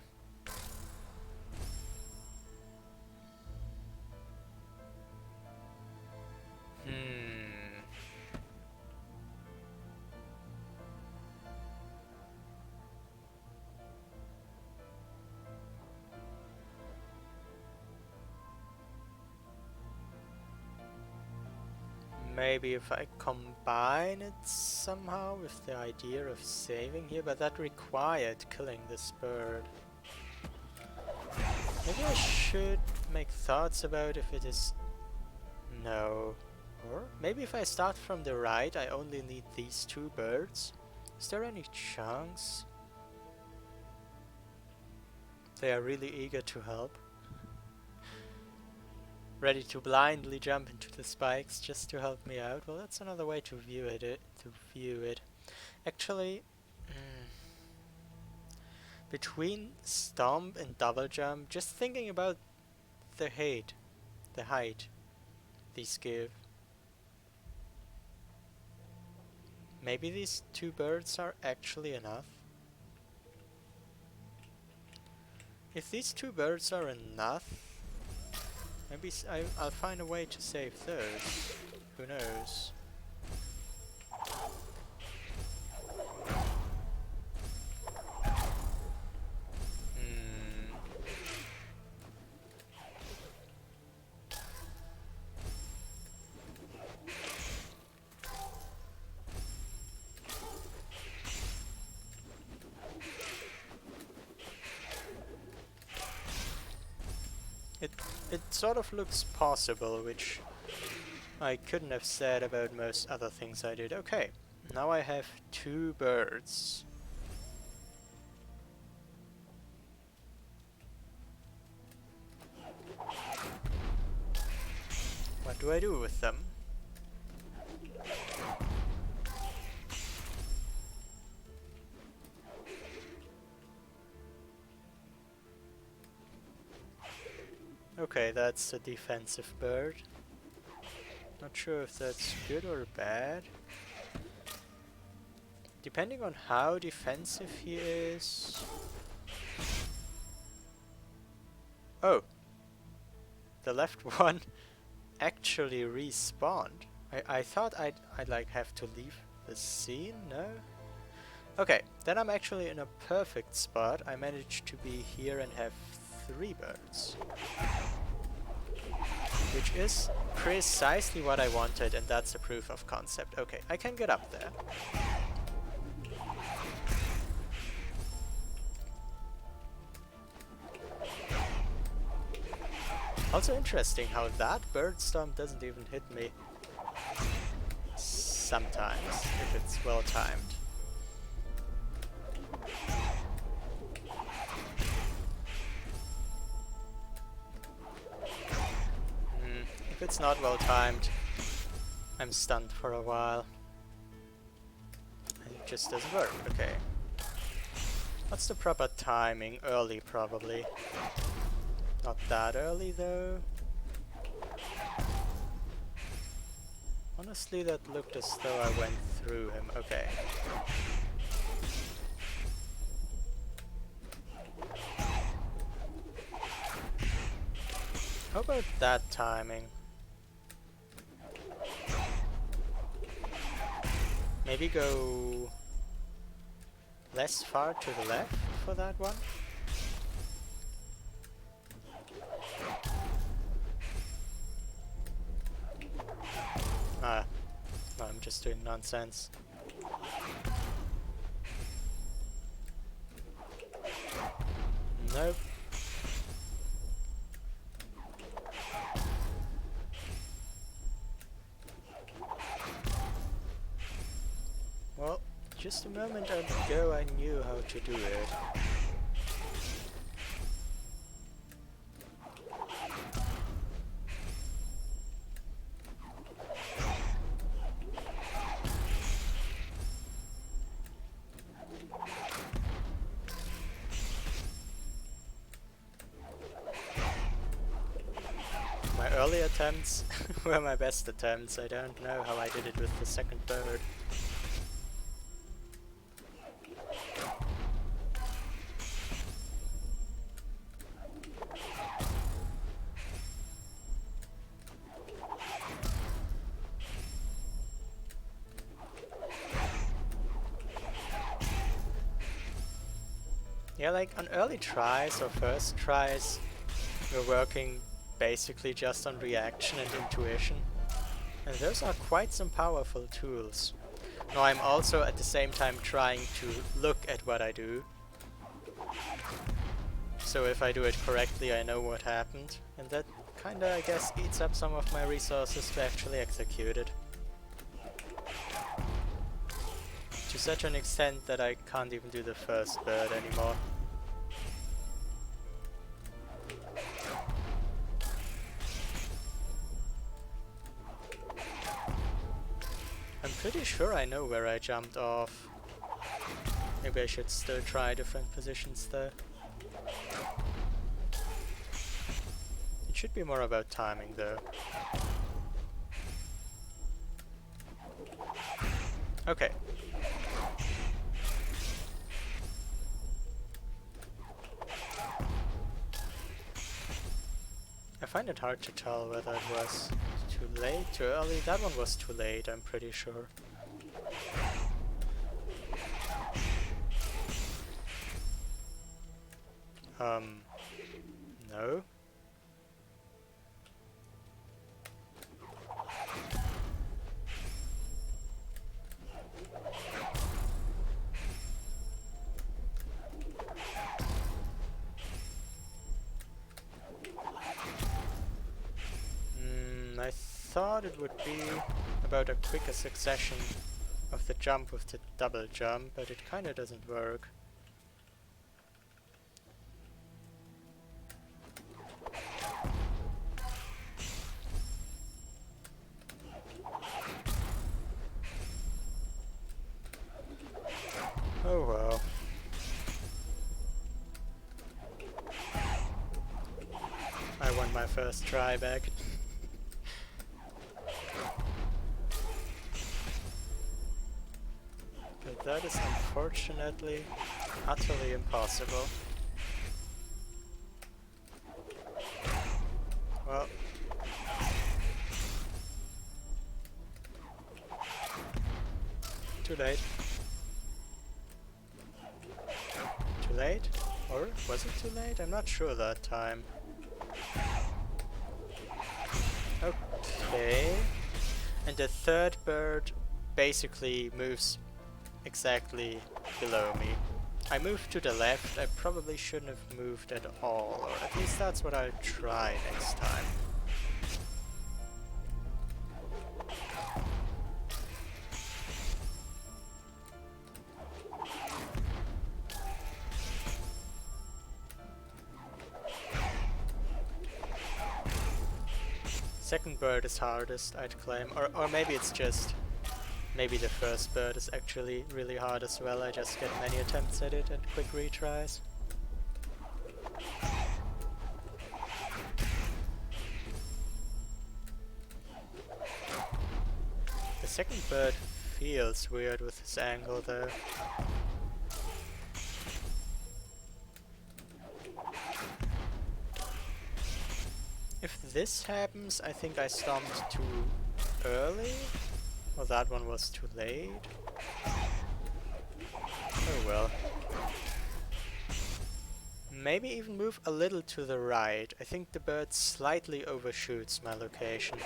Maybe if I combine it somehow with the idea of saving here, but that required killing this bird. Maybe I should make thoughts about if it is... No. Or maybe if I start from the right, I only need these 2 birds. Is there any chance? They are really eager to help. Ready to blindly jump into the spikes just to help me out. Well, that's another way to view it. Actually, between stomp and double jump, just thinking about the height these give. Maybe these 2 birds are actually enough. If these 2 birds are enough, Maybe I'll find a way to save those. Who knows? It sort of looks possible, which I couldn't have said about most other things I did. Okay, now I have 2 birds. What do I do with them? Okay, that's a defensive bird. Not sure if that's good or bad. Depending on how defensive he is... Oh! The left one actually respawned. I thought I'd like have to leave the scene, no? Okay, then I'm actually in a perfect spot. I managed to be here and have 3 birds. Which is precisely what I wanted, and that's a proof of concept. Okay, I can get up there. Also interesting how that bird storm doesn't even hit me. Sometimes, if it's well timed. If it's not well timed, I'm stunned for a while. It just doesn't work. Okay. What's the proper timing? Early, probably. Not that early, though. Honestly, that looked as though I went through him. Okay. How about that timing? Maybe go less far to the left for that one? Ah, no, I'm just doing nonsense. Nope. Well, just a moment ago I knew how to do it. My early attempts were my best attempts. I don't know how I did it with the second bird. Yeah, like on early tries or first tries, we're working basically just on reaction and intuition. And those are quite some powerful tools. Now I'm also at the same time trying to look at what I do. So if I do it correctly, I know what happened. And that kinda, I guess, eats up some of my resources to actually execute it. To such an extent that I can't even do the first bird anymore. I'm pretty sure I know where I jumped off. Maybe I should still try different positions though. It should be more about timing though. Okay. find it hard to tell whether it was too late, too early. That one was too late, I'm pretty sure. No. I thought it would be about a quicker succession of the jump with the double jump, but it kinda doesn't work. Oh well. I won my first try back. But that is unfortunately utterly impossible. Well. Too late. Too late? Or was it too late? I'm not sure that time. Okay. And the third bird basically moves exactly below me. I moved to the left. I probably shouldn't have moved at all, or at least that's what I'll try next time. Second bird is hardest, I'd claim, or maybe it's just, maybe the first bird is actually really hard as well. I just get many attempts at it and quick retries. The second bird feels weird with his angle though. If this happens, I think I stomped too early. Well, that one was too late. Oh well. Maybe even move a little to the right. I think the bird slightly overshoots my location.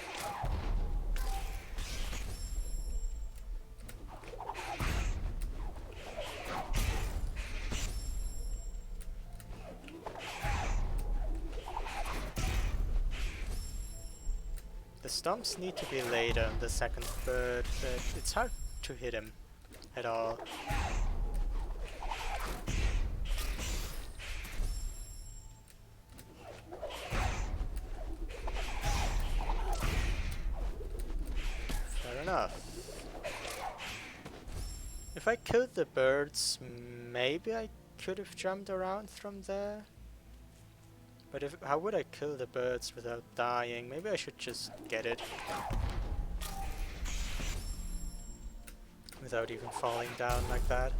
The stomps need to be later on the second bird, but it's hard to hit him at all. Fair enough. If I killed the birds, maybe I could have jumped around from there. But how would I kill the birds without dying? Maybe I should just get it. Without even falling down like that.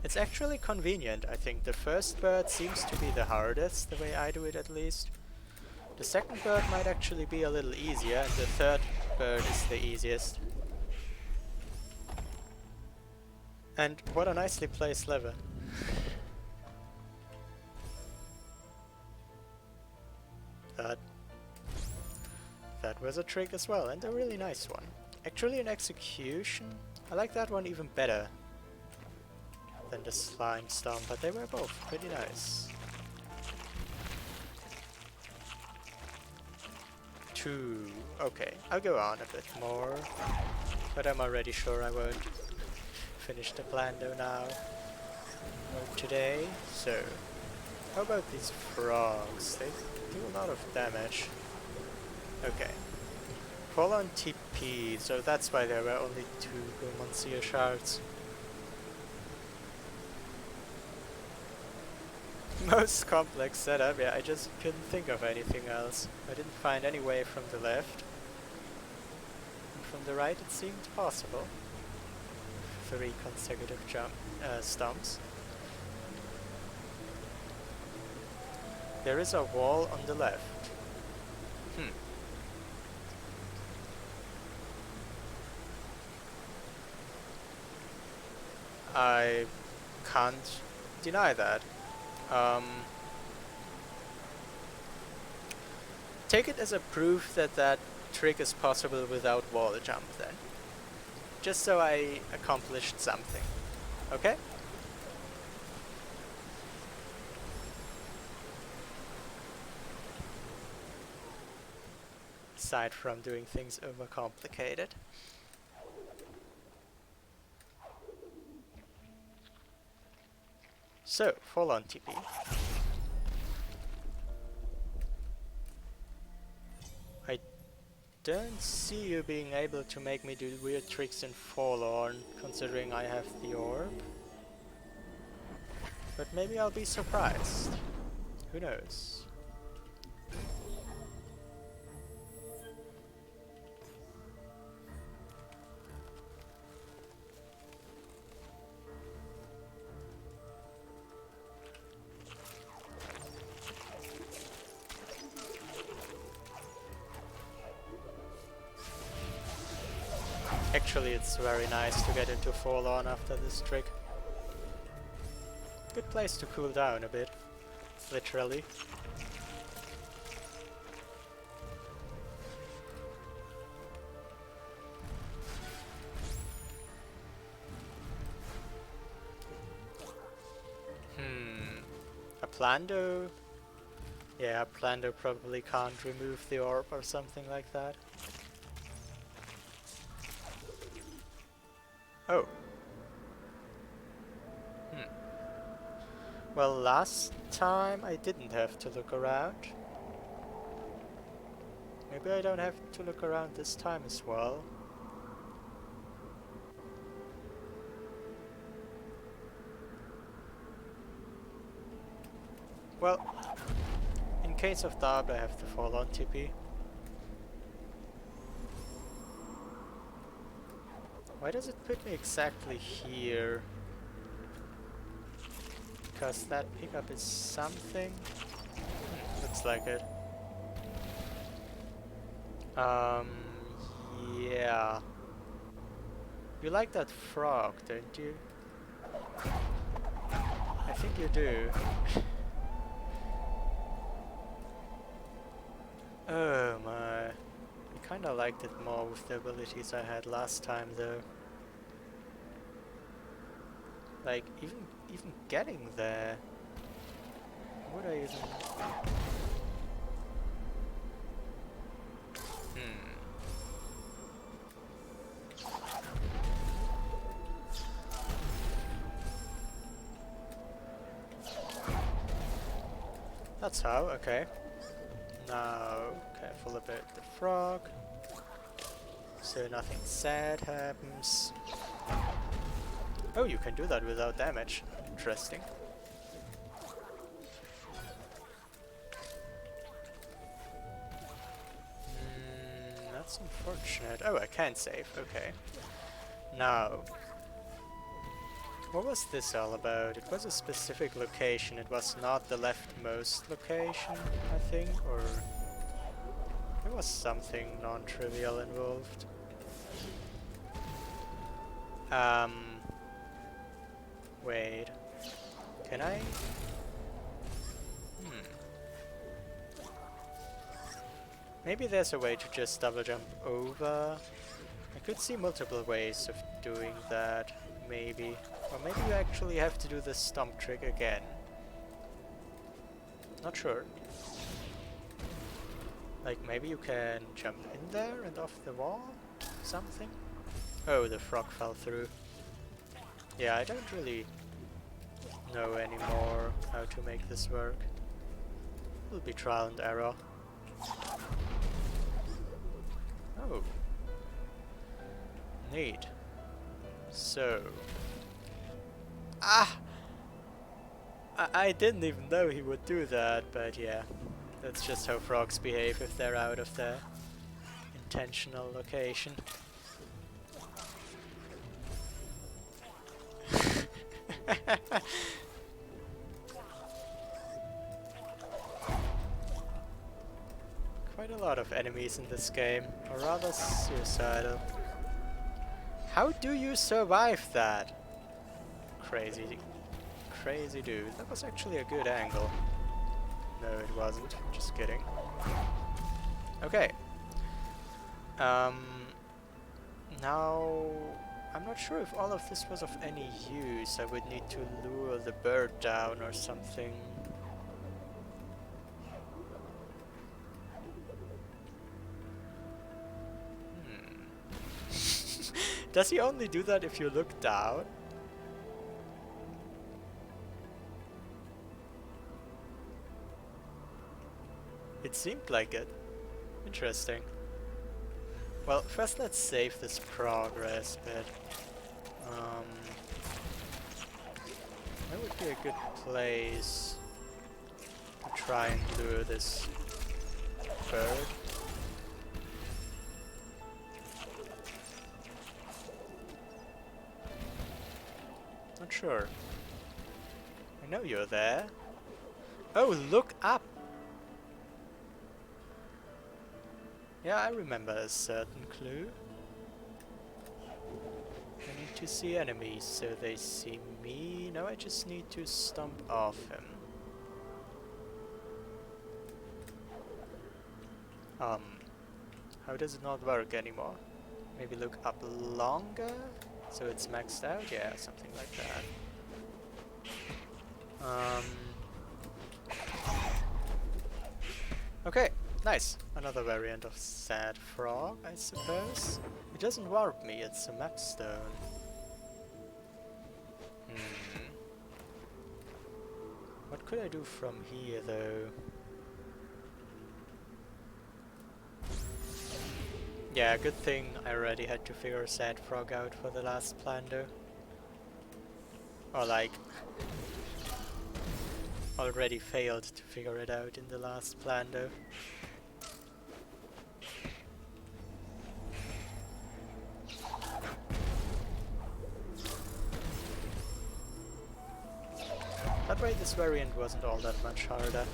It's actually convenient, I think. The first bird seems to be the hardest, the way I do it at least. The second bird might actually be a little easier, and the third bird is the easiest. And what a nicely placed lever. That was a trick as well, and a really nice one. Actually an execution, I like that one even better than the slime stomp, but they were both pretty nice. 2. Okay, I'll go on a bit more, but I'm already sure I won't finish the Plando now, or today. So, how about these frogs? They do a lot of damage. Okay. Call on TP, so that's why there were only 2 Monsieur shards. Most complex setup, yeah, I just couldn't think of anything else. I didn't find any way from the left. from the right it seemed possible. 3 consecutive stumps. There is a wall on the left. I can't deny that. Take it as a proof that that trick is possible without wall jump then. Just so I accomplished something. Okay? Aside from doing things overcomplicated. So, fall on TP. I don't see you being able to make me do weird tricks in Forlorn, considering I have the orb. But maybe I'll be surprised. Who knows? Actually, it's very nice to get into Forlorn after this trick. Good place to cool down a bit, literally. A Plando? Yeah, Plando probably can't remove the orb or something like that. Oh. Well, last time I didn't have to look around. Maybe I don't have to look around this time as well. Well, in case of doubt I have to fall on TP. Why does it put me exactly here? Because that pickup is something? Looks like it. Yeah. You like that frog, don't you? I think you do. Oh my. I kinda liked it more with the abilities I had last time though. Like, even getting there. Would I even... That's how, okay. Now, careful about the frog. So nothing sad happens. Oh, you can do that without damage. Interesting. That's unfortunate. Oh, I can save. Okay. Now, what was this all about? It was a specific location. It was not the leftmost location, I think, or there was something non-trivial involved. Wait. Can I? Maybe there's a way to just double jump over. I could see multiple ways of doing that, maybe. Or maybe you actually have to do the stomp trick again. Not sure. Like, maybe you can jump in there and off the wall? Something? Oh, the frog fell through. Yeah, I don't really know anymore how to make this work. It'll be trial and error. Oh. Neat. So... Ah! I didn't even know he would do that, but yeah. That's just how frogs behave if they're out of their intentional location. Quite a lot of enemies in this game, or rather suicidal. How do you survive that? Crazy, crazy dude. That was actually a good angle. No, it wasn't. Just kidding. Okay. Now, I'm not sure if all of this was of any use. I would need to lure the bird down or something. Does he only do that if you look down? It seemed like it. Interesting. Well, first let's save this progress bit. That would be a good place to try and lure this bird. Not sure. I know you're there. Oh, look up! Yeah, I remember a certain clue. I need to see enemies so they see me. No, I just need to stomp off him. How does it not work anymore? Maybe look up longer? So it's maxed out? Yeah, something like that. Okay, nice. Another variant of Sad Frog, I suppose. It doesn't warp me, it's a map stone. What could I do from here, though? Yeah, good thing I already had to figure Sad Frog out for the last Plando. Or like, already failed to figure it out in the last Plando. That way this variant wasn't all that much harder.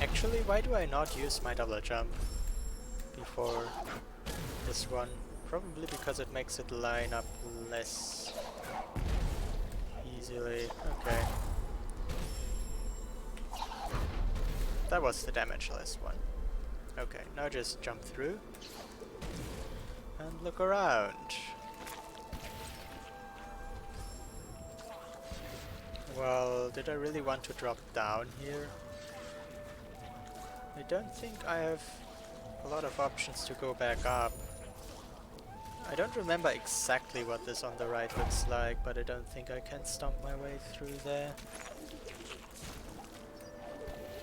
Actually, why do I not use my double jump before this one? Probably because it makes it line up less easily. Okay. That was the damageless one. Okay, now just jump through and look around. Well, did I really want to drop down here? I don't think I have a lot of options to go back up. I don't remember exactly what this on the right looks like, but I don't think I can stomp my way through there.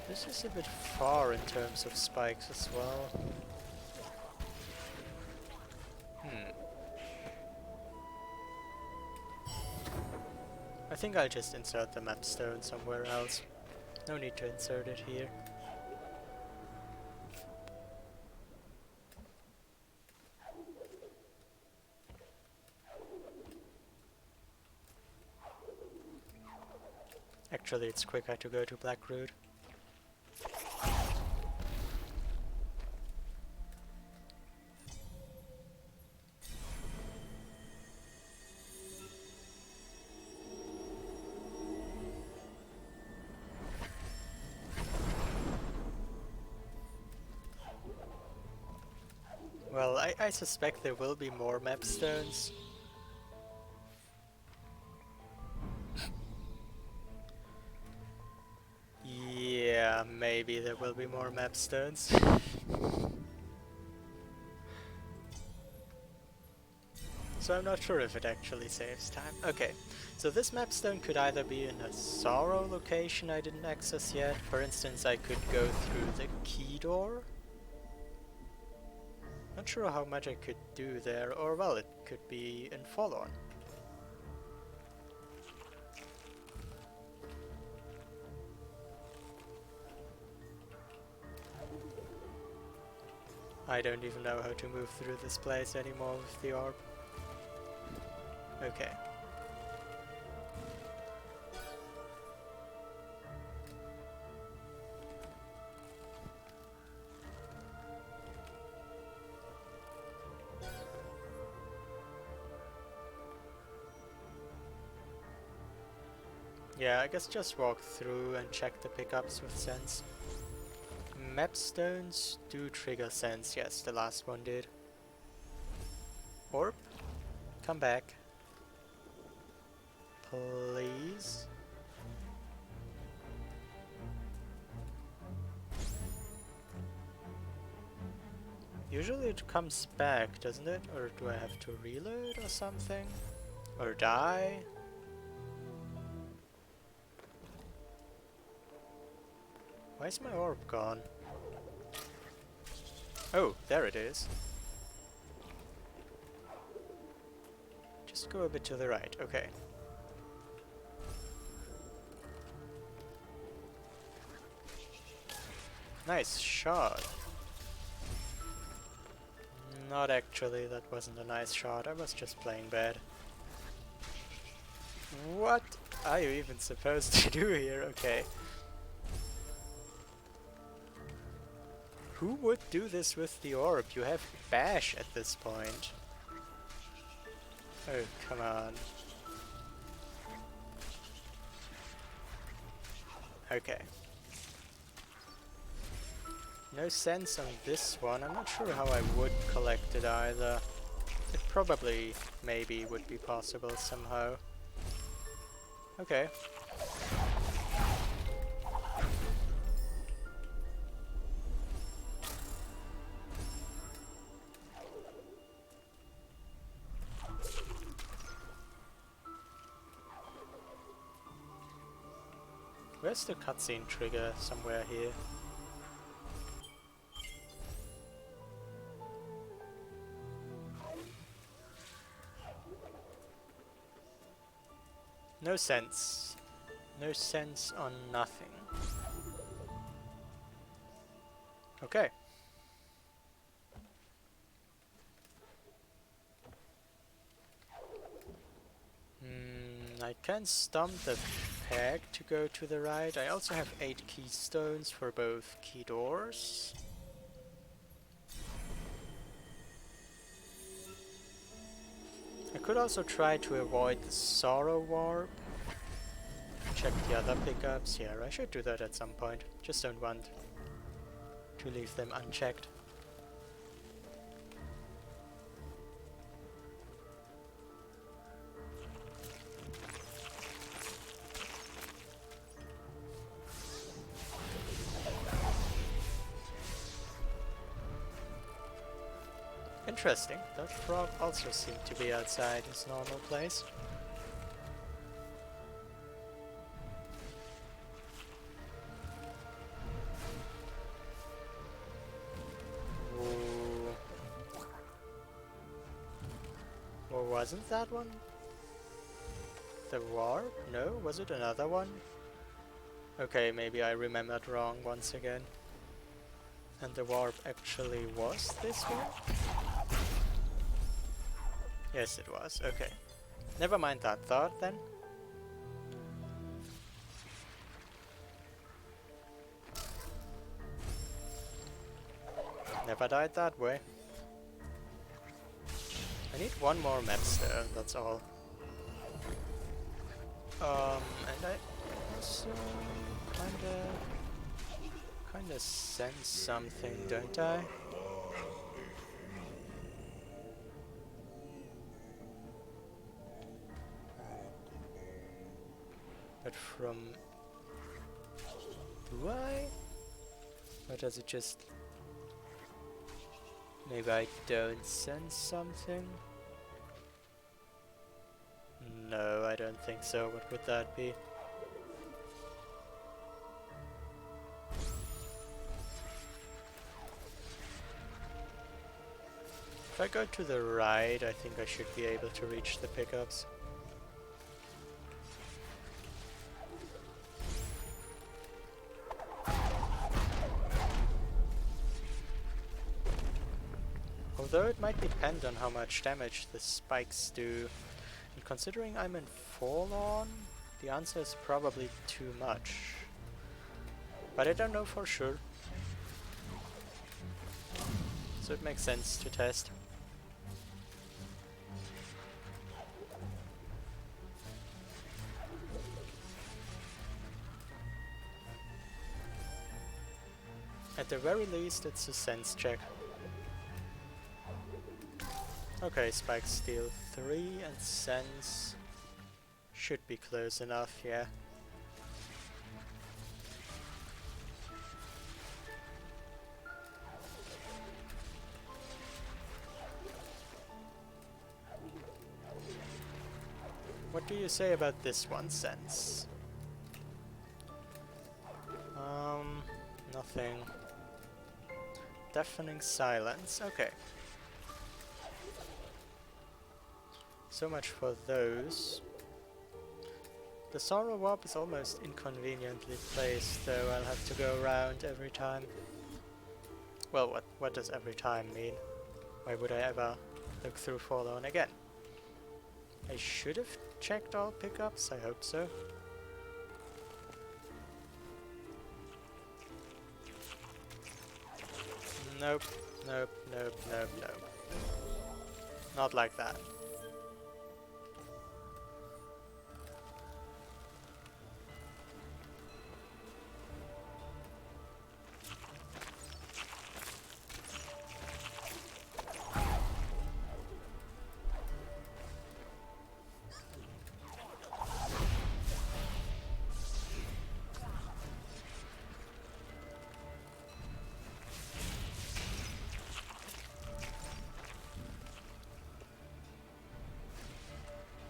This is a bit far in terms of spikes as well. I think I'll just insert the map stone somewhere else. No need to insert it here. Actually, it's quicker to go to Blackroot. Well, I suspect there will be more map stones. Yeah, maybe there will be more map stones. So I'm not sure if it actually saves time. Okay, so this map stone could either be in a Sorrow location I didn't access yet. For instance, I could go through the key door. Not sure how much I could do there, or well, it could be in Forlorn. I don't even know how to move through this place anymore with the orb. Okay. Yeah, I guess just walk through and check the pickups with sense. Map stones do trigger sense, yes, the last one did. Orb, come back. Please. Usually it comes back, doesn't it? Or do I have to reload or something? Or die? Why is my orb gone? Oh, there it is. Just go a bit to the right, okay. Nice shot. Not actually, that wasn't a nice shot, I was just playing bad. What are you even supposed to do here? Okay. Who would do this with the orb? You have Bash at this point. Oh, come on. Okay. No sense on this one. I'm not sure how I would collect it either. It probably, maybe, would be possible somehow. Okay. Where's the cutscene trigger? Somewhere here. No sense. No sense on nothing. Okay. I can stomp the peg to go to the right. I also have 8 keystones for both key doors. I could also try to avoid the Sorrow Warp. Check the other pickups here. I should do that at some point. Just don't want to leave them unchecked. Interesting. That frog also seemed to be outside his normal place. Ooh. Or wasn't that one? The warp? No? Was it another one? Okay, maybe I remembered wrong once again. And the warp actually was this one? Yes, it was. Okay. Never mind that thought then. Never died that way. I need one more map stone, that's all. And I also kinda sense something, don't I? But from... do I? Or does it just... maybe I don't sense something? No, I don't think so. What would that be? If I go to the right, I think I should be able to reach the pickups. Although it might depend on how much damage the spikes do. And considering I'm in Forlorn, the answer is probably too much. But I don't know for sure. So it makes sense to test. At the very least, it's a sense check. Okay, spikes steal 3 and sense should be close enough, yeah. What do you say about this one, sense? Nothing. Deafening silence, okay. So much for those. The Sorrow Warp is almost inconveniently placed, though I'll have to go around every time. Well, what does every time mean? Why would I ever look through Forlorn again? I should have checked all pickups, I hope so. Nope, nope, nope, nope, nope. Not like that.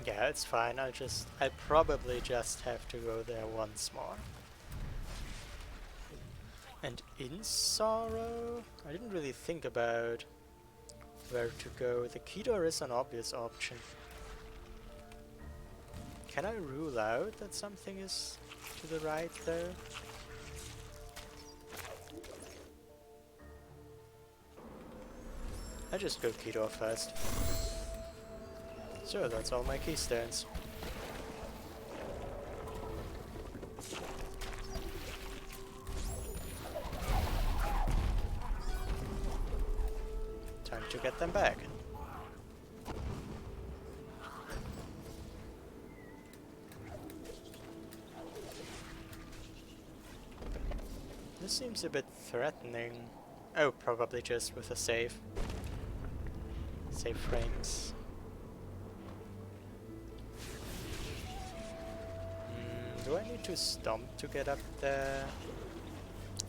Yeah, it's fine. I probably just have to go there once more. And in Sorrow, I didn't really think about where to go. The key door is an obvious option. Can I rule out that something is to the right there? I just go key door first. So that's all my keystones. Time to get them back. This seems a bit threatening. Oh, probably just with a save. Save frames. Do I need to stomp to get up there?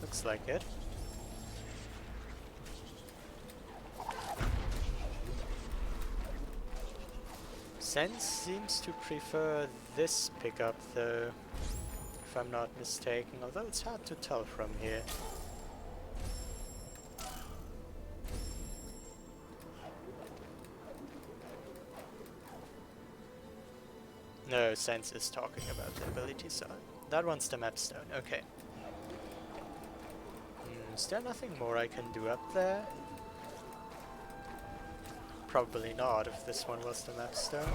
Looks like it. Sense seems to prefer this pickup though, if I'm not mistaken, although it's hard to tell from here. No, Sense is talking about the ability side. That one's the map stone, okay. Is there nothing more I can do up there? Probably not if this one was the map stone.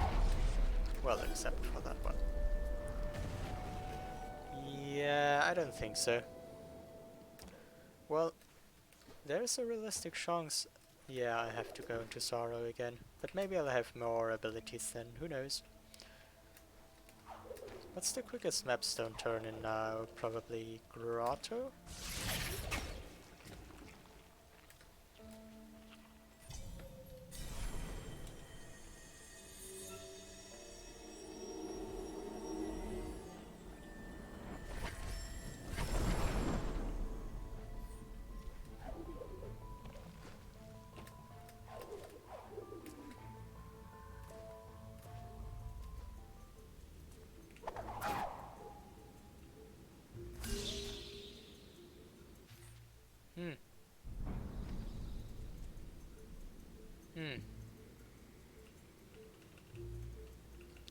Well, except for that one. Yeah, I don't think so. Well, there's a realistic chance. Yeah, I have to go into Sorrow again. But maybe I'll have more abilities then, who knows. What's the quickest mapstone turn in now? Probably Grotto?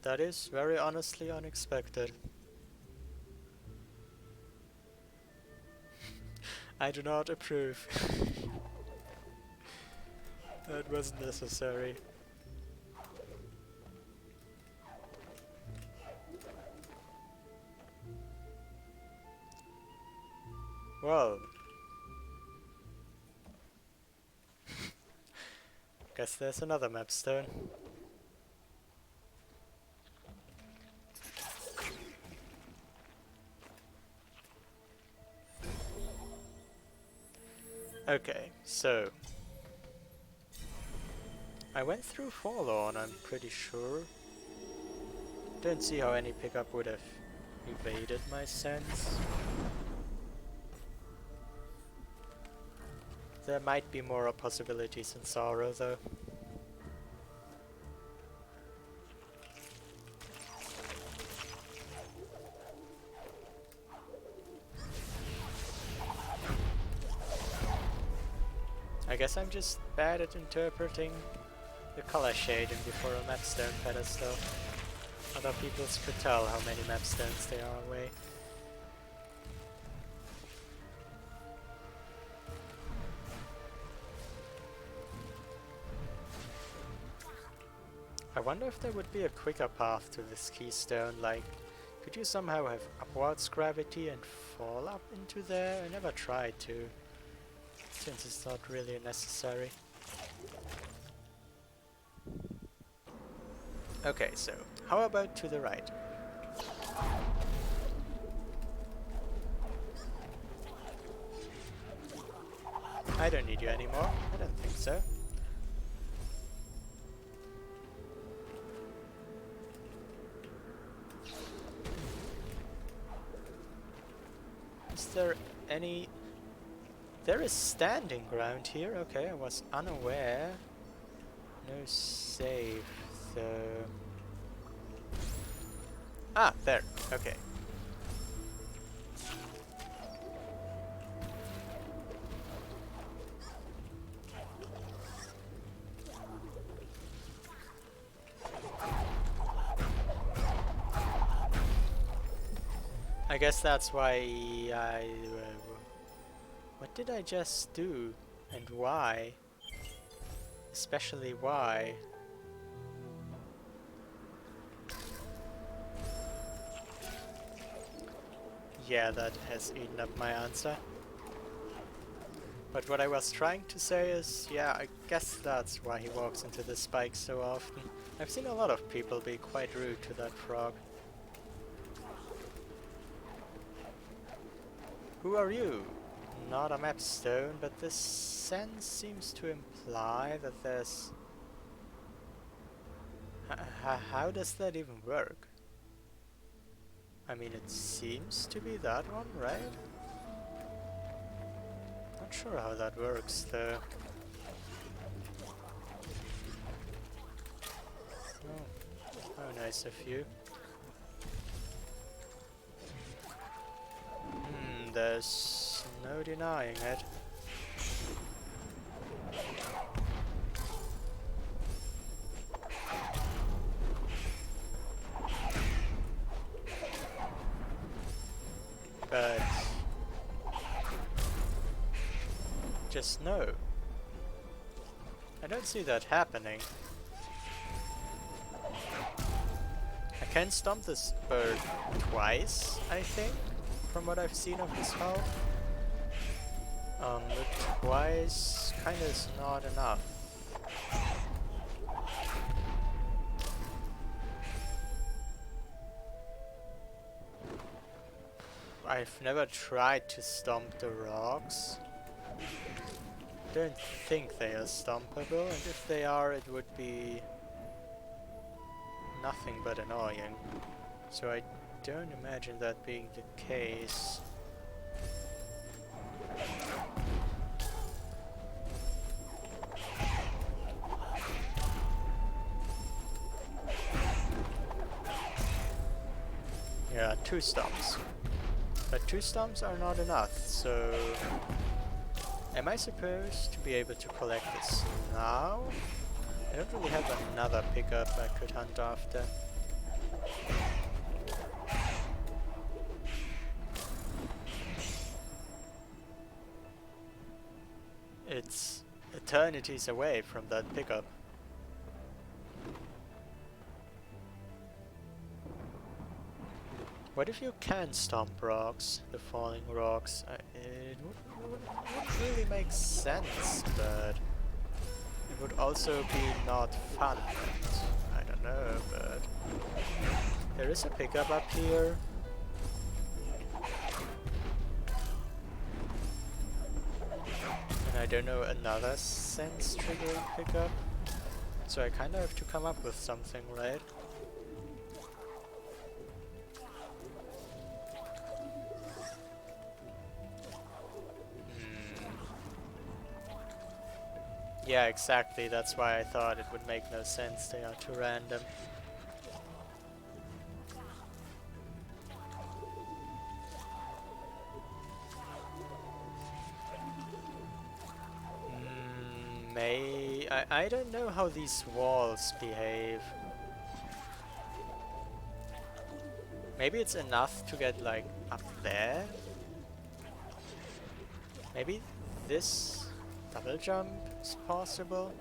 That is very honestly unexpected. I do not approve. That wasn't necessary. Well, guess there's another map stone. Okay, so I went through Forlorn, I'm pretty sure. Don't see how any pickup would have evaded my sense. There might be more possibilities in Sorrow though. I guess I'm just bad at interpreting the color shading before a mapstone pedestal. Other peoples could tell how many mapstones there are away. I wonder if there would be a quicker path to this keystone, like, could you somehow have upwards gravity and fall up into there? I never tried to, since it's not really necessary. Okay, so, how about to the right? I don't need you anymore, I don't think so. Is there any... There is standing ground here, okay, I was unaware. No save, though. Ah, there, okay. I guess that's why I... what did I just do? And why? Especially why? Yeah, that has eaten up my answer. But what I was trying to say is, yeah, I guess that's why he walks into the spikes so often. I've seen a lot of people be quite rude to that frog. Who are you? Not a mapstone, but this sense seems to imply that there's... how does that even work? I mean, it seems to be that one, right? Not sure how that works, though. Oh, how nice of you. There's no denying it. But just no. I don't see that happening. I can stomp this bird twice, I think, from what I've seen of this hull. But twice kinda is not enough. I've never tried to stomp the rocks. Don't think they are stompable, and if they are, it would be nothing but annoying. So I don't imagine that being the case. Yeah, 2 stomps. But 2 stomps are not enough, so... Am I supposed to be able to collect this now? I don't really have another pickup I could hunt after. It eternities away from that pickup. What if you can stomp rocks, the falling rocks? It would really make sense, but it would also be not fun. I don't know, but there is a pickup up here. And I don't know another sense triggering pickup. So I kinda have to come up with something, right? Yeah, exactly. That's why I thought it would make no sense. They are too random. I don't know how these walls behave. Maybe it's enough to get like up there? Maybe this double jump is possible?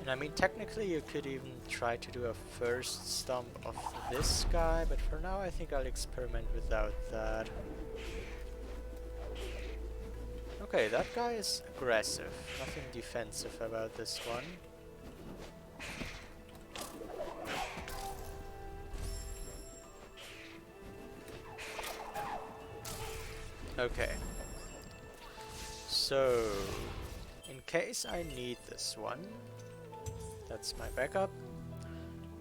And I mean, technically you could even try to do a first stomp of this guy, but for now I think I'll experiment without that. Okay, that guy is aggressive. Nothing defensive about this one. Okay. So, in case I need this one, that's my backup.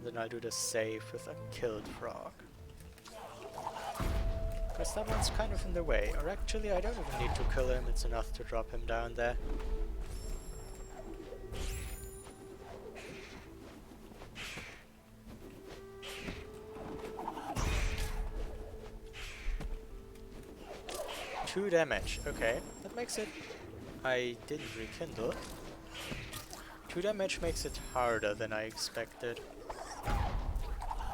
Then I'll do the save with a killed frog. Because that one's kind of in the way. Or actually, I don't even need to kill him, it's enough to drop him down there. Two damage, okay. That makes it... I didn't rekindle. 2 damage makes it harder than I expected.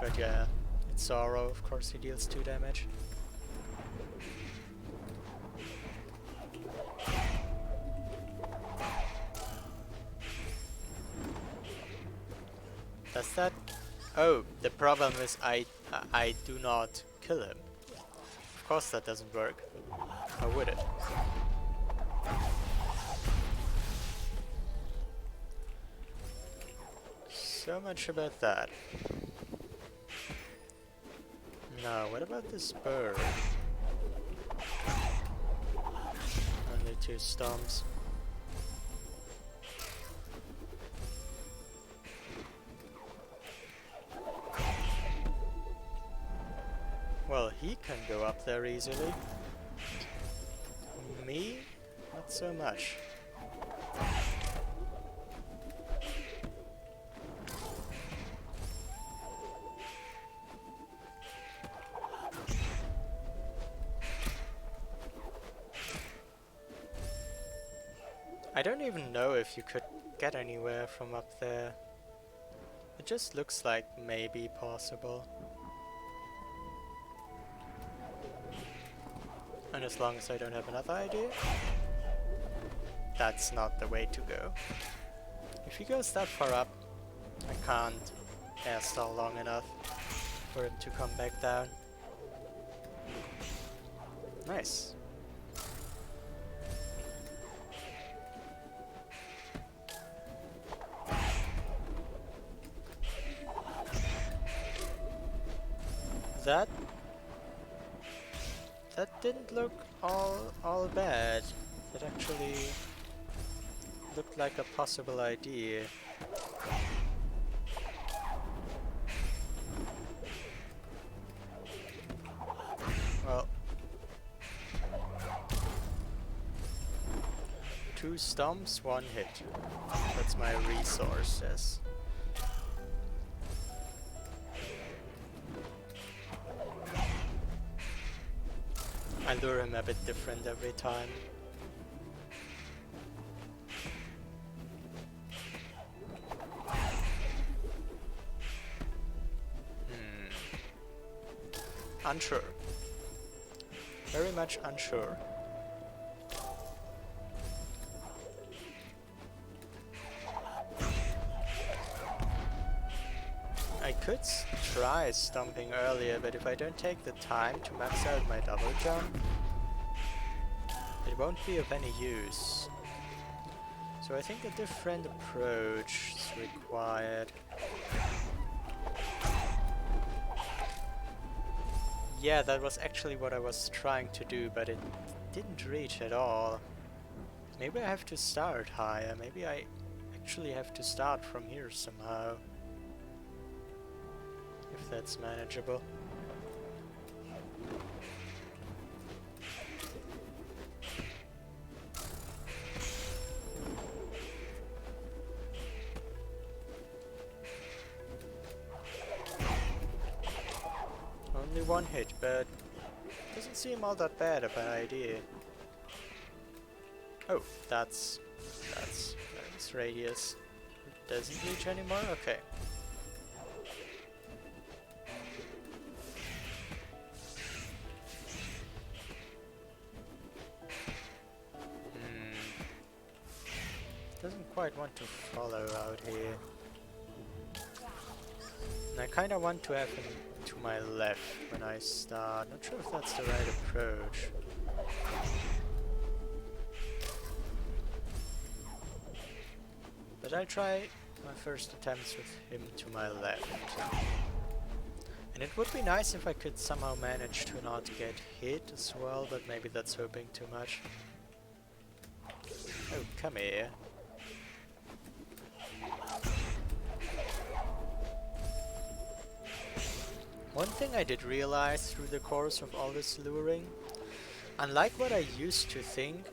But yeah, it's Sorrow, of course he deals 2 damage. Does that... Oh, the problem is I do not kill him. Of course that doesn't work. How would it? So much about that. Now, what about this bird? Only 2 stomps. Well, he can go up there easily. Me? Not so much. I don't even know if you could get anywhere from up there. It just looks like maybe possible. And as long as I don't have another idea, that's not the way to go. If he goes that far up, I can't air stall long enough for him to come back down. Nice. That didn't look all bad. It actually looked like a possible idea. Well, 2 stomps, 1 hit. That's my resources. I lure him a bit different every time. Unsure. Very much unsure. I could try stomping earlier, but if I don't take the time to max out my double jump, it won't be of any use. So I think a different approach is required. Yeah, that was actually what I was trying to do, but it didn't reach at all. Maybe I have to start higher. Maybe I actually have to start from here somehow. If that's manageable. Only one hit, but doesn't seem all that bad of an idea. Oh, that's radius. It doesn't reach anymore? Okay. Doesn't quite want to follow out here. And I kinda want to have him to my left when I start. Not sure if that's the right approach. But I'll try my first attempts with him to my left. And it would be nice if I could somehow manage to not get hit as well, but maybe that's hoping too much. Oh, come here. One thing I did realize through the course of all this luring, unlike what I used to think,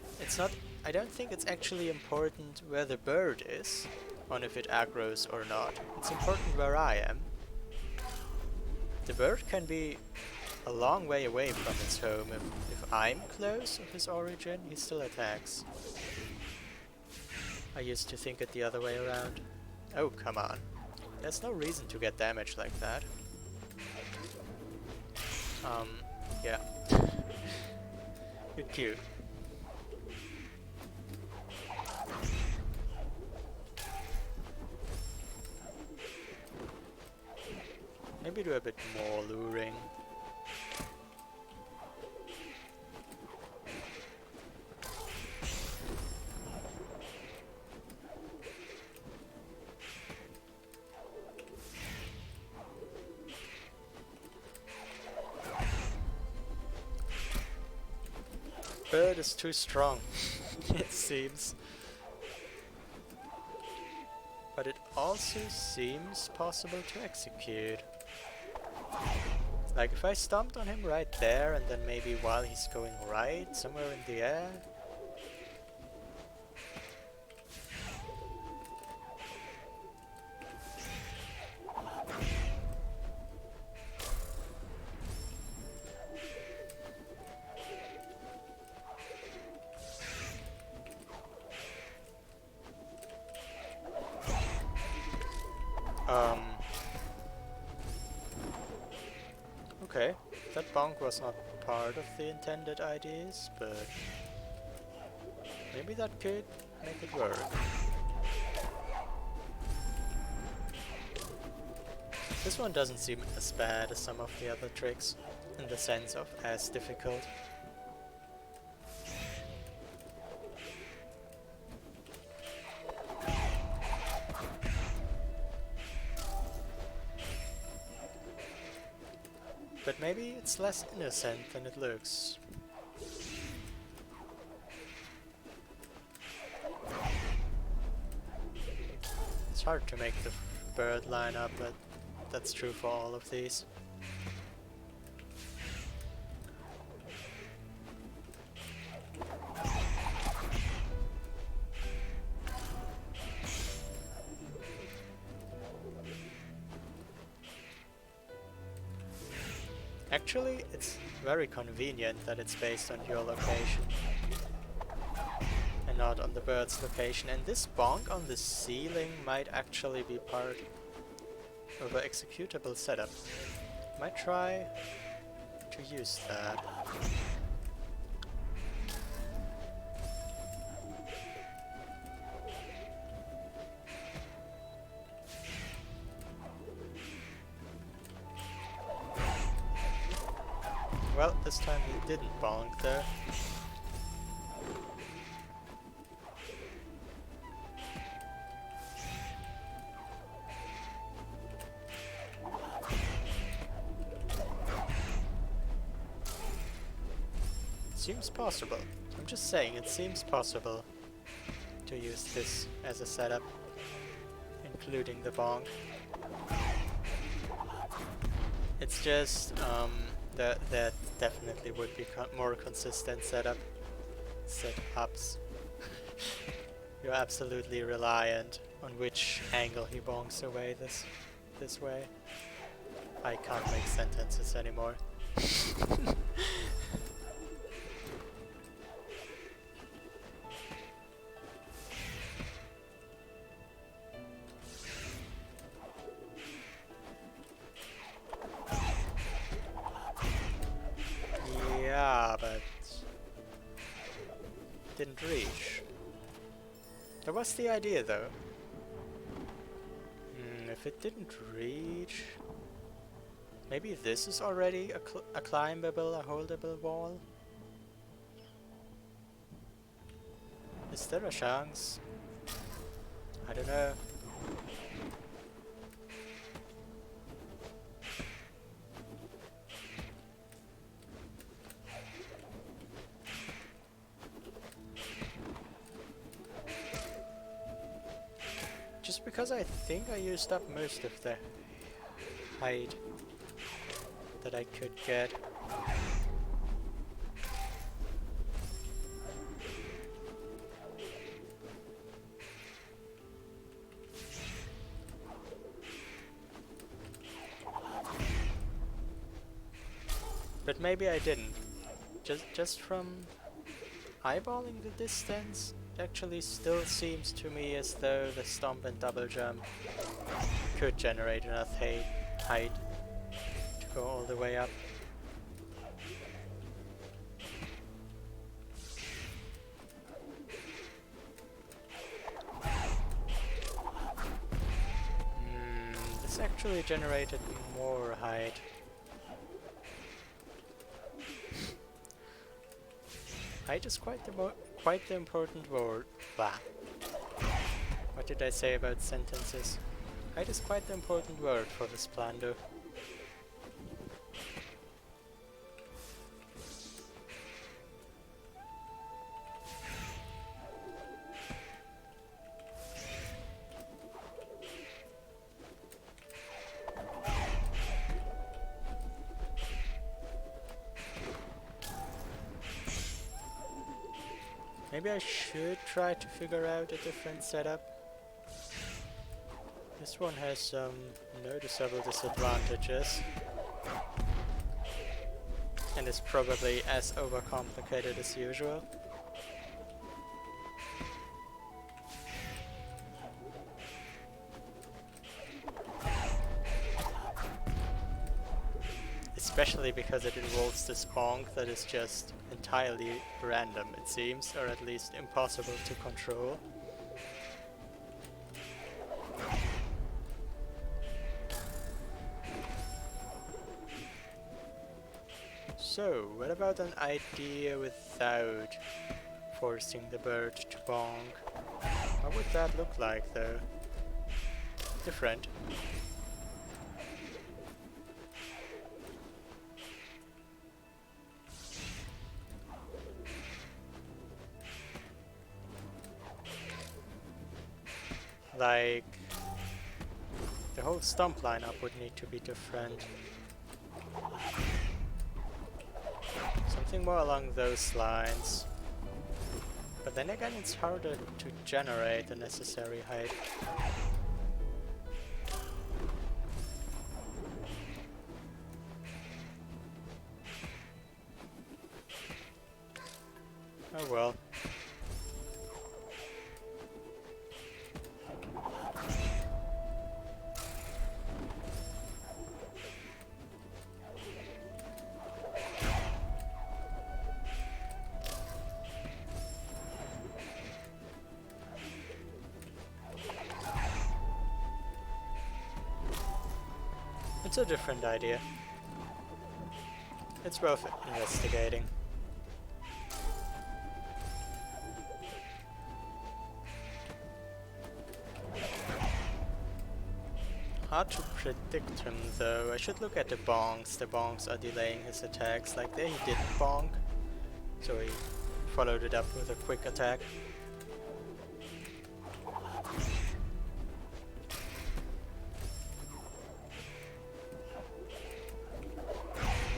I don't think it's actually important where the bird is, on if it aggroes or not. It's important where I am. The bird can be a long way away from its home. If I'm close of his origin, he still attacks. I used to think it the other way around. Oh, come on. There's no reason to get damaged like that. Yeah. You're cute. Maybe do a bit more luring. Bird is too strong, it seems. But it also seems possible to execute. Like if I stomped on him right there and then maybe while he's going right, somewhere in the air. Okay, that bonk was not part of the intended ideas, but maybe that could make it work. This one doesn't seem as bad as some of the other tricks, in the sense of as difficult. But maybe it's less innocent than it looks. It's hard to make the bird line up, but that's true for all of these. Actually, it's very convenient that it's based on your location and not on the bird's location. And this bonk on the ceiling might actually be part of an executable setup. Might try to use that. Well, this time he didn't bonk though. Seems possible. I'm just saying, it seems possible to use this as a setup, including the bonk. It's just that definitely would be more consistent setups. You're absolutely reliant on which angle he bonks away this way. I can't make sentences anymore. Yeah, but didn't reach. That was the idea though. If it didn't reach, maybe this is already a climbable, a holdable wall? Is there a chance? I don't know. Just because I think I used up most of the hide that I could get. But maybe I didn't. Just from eyeballing the distance, it actually still seems to me as though the stomp and double jump could generate enough height to go all the way up. This actually generated more height. Height is quite the important word. Blah. What did I say about sentences? Height is quite the important word for this plan, though. Maybe I should try to figure out a different setup. This one has some noticeable disadvantages. And is probably as overcomplicated as usual. Especially because it involves this bonk that is just entirely random, it seems, or at least impossible to control. So, what about an idea without forcing the bird to bonk? How would that look like, though? Different. Like, the whole stomp lineup would need to be different. Something more along those lines. But then again, it's harder to generate the necessary height. Oh well. It's a different idea. It's worth investigating. Hard to predict him though. I should look at the bonks. The bonks are delaying his attacks. Like there he didn't bonk, so he followed it up with a quick attack.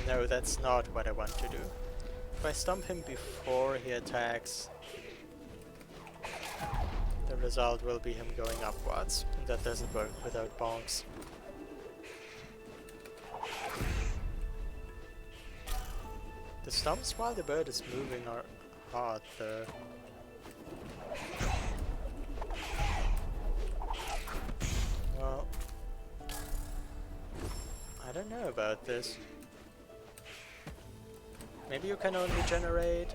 No, that's not what I want to do. If I stomp him before he attacks, the result will be him going upwards, and that doesn't work without bonks. The stomps while the bird is moving are hard though. Well, I don't know about this. Maybe you can only generate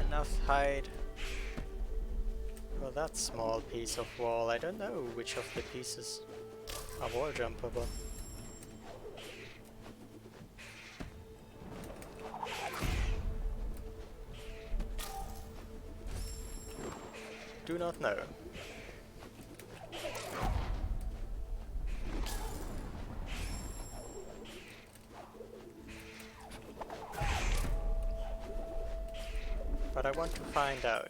enough height for that small piece of wall. I don't know which of the pieces are wall jumpable. Do not know. But I want to find out.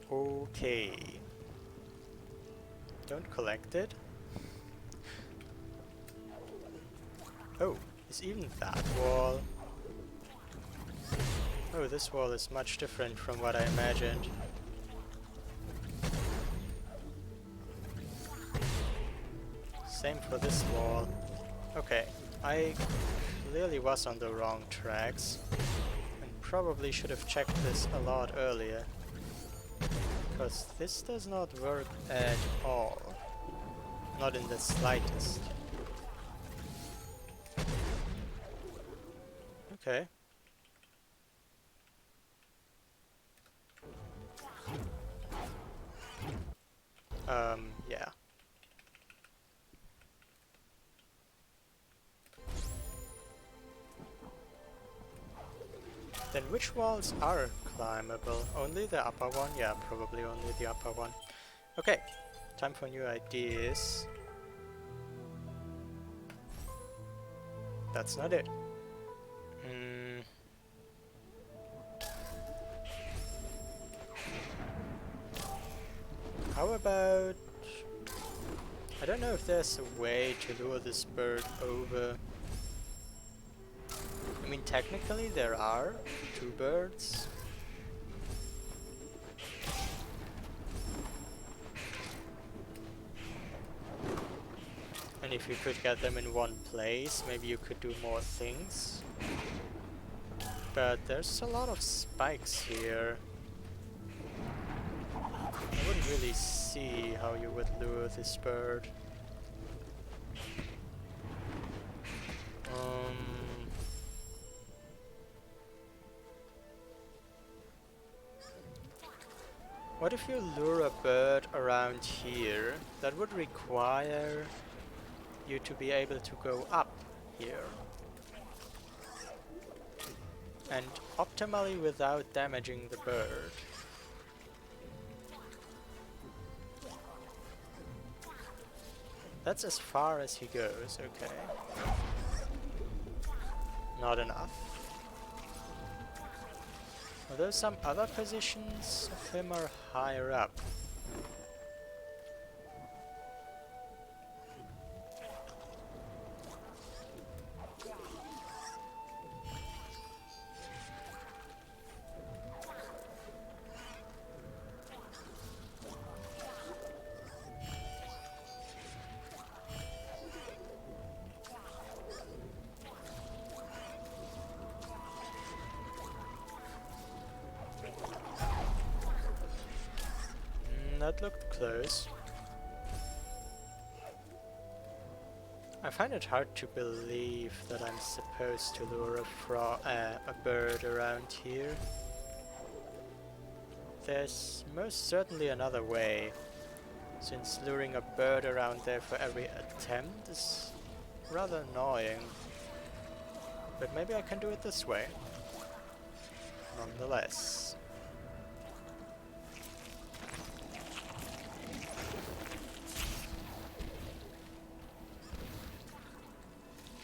Okay. Don't collect it. Oh, is even that wall? Oh, this wall is much different from what I imagined. Same for this wall. Okay, I clearly was on the wrong tracks and probably should have checked this a lot earlier. Because this does not work at all. Not in the slightest. Okay. Yeah. Then which walls are climbable? Only the upper one? Yeah, probably only the upper one. Okay, time for new ideas. That's not it. How about... I don't know if there's a way to lure this bird over. I mean, technically there are two birds. And if you could get them in one place, maybe you could do more things. But there's a lot of spikes here. I wouldn't really see how you would lure this bird. What if you lure a bird around here? That would require you to be able to go up here. And optimally without damaging the bird. That's as far as he goes, okay. Not enough. Although some other positions of him are higher up. that looked close. I find it hard to believe that I'm supposed to lure a bird around here. There's most certainly another way, since luring a bird around there for every attempt is rather annoying. But maybe I can do it this way, nonetheless.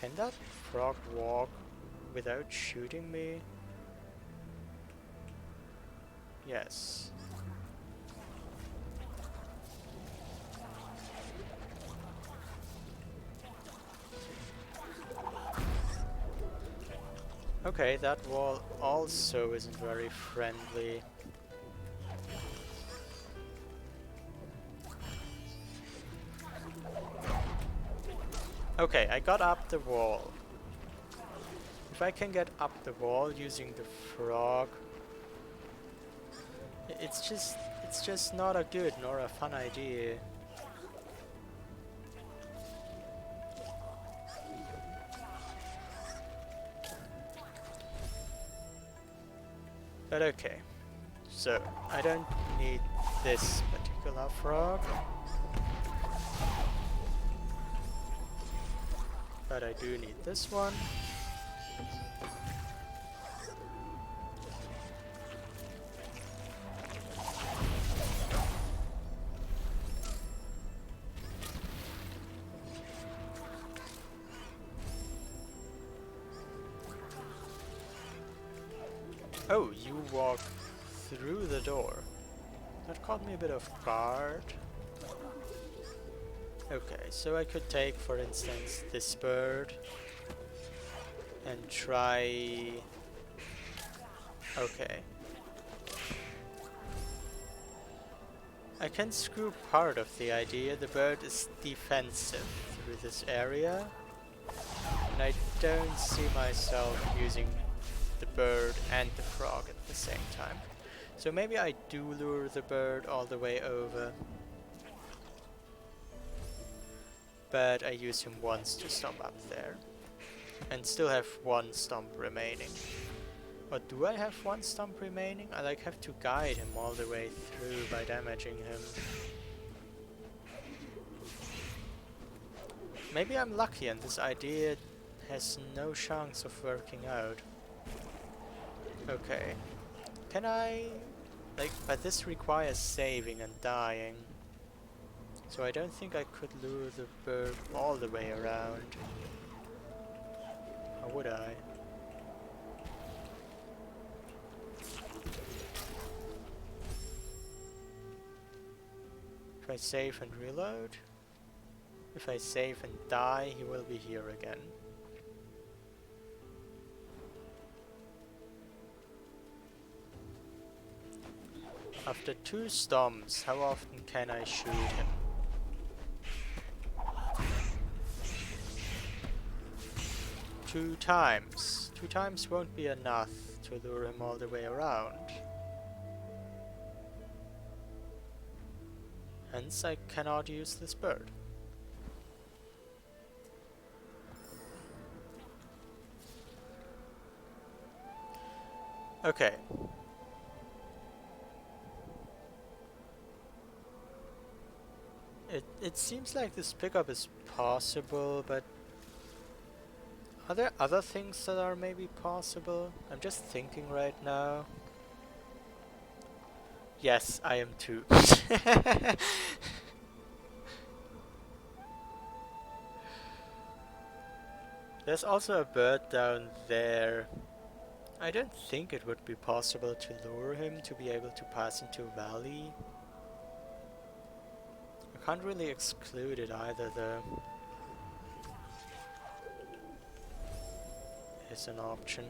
Can that frog walk without shooting me? Yes. Okay, that wall also isn't very friendly. Okay, I got up the wall. If I can get up the wall using the frog, it's just not a good nor a fun idea. But okay, so I don't need this particular frog, but I do need this one. Oh, you walk through the door. That caught me a bit off guard. Okay, so I could take, for instance, this bird and try... Okay. I can screw part of the idea. The bird is defensive through this area, and I don't see myself using the bird and the frog at the same time. So maybe I do lure the bird all the way over, but I use him once to stomp up there, and still have one stomp remaining. Or do I have one stomp remaining? I like have to guide him all the way through by damaging him. Maybe I'm lucky and this idea has no chance of working out. Okay. Can I... but this requires saving and dying. So I don't think I could lure the bird all the way around. Or would I? If I save and reload? If I save and die, he will be here again. After 2 stomps, how often can I shoot him? 2 times. 2 times won't be enough to lure him all the way around. Hence I cannot use this bird. Okay. It seems like this pickup is possible, but are there other things that are maybe possible? I'm just thinking right now. Yes, I am too. There's also a bird down there. I don't think it would be possible to lure him to be able to pass into a valley. I can't really exclude it either though. It's an option.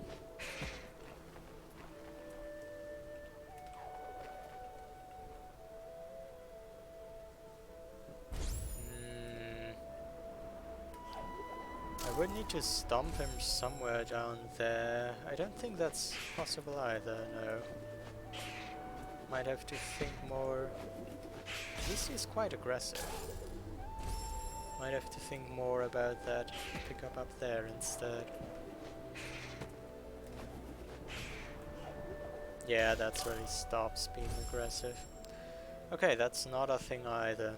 I would need to stomp him somewhere down there. I don't think that's possible either, no. Might have to think more. This is quite aggressive. Might have to think more about that. Pick up there instead. Yeah, that's where he stops being aggressive. Okay, that's not a thing either.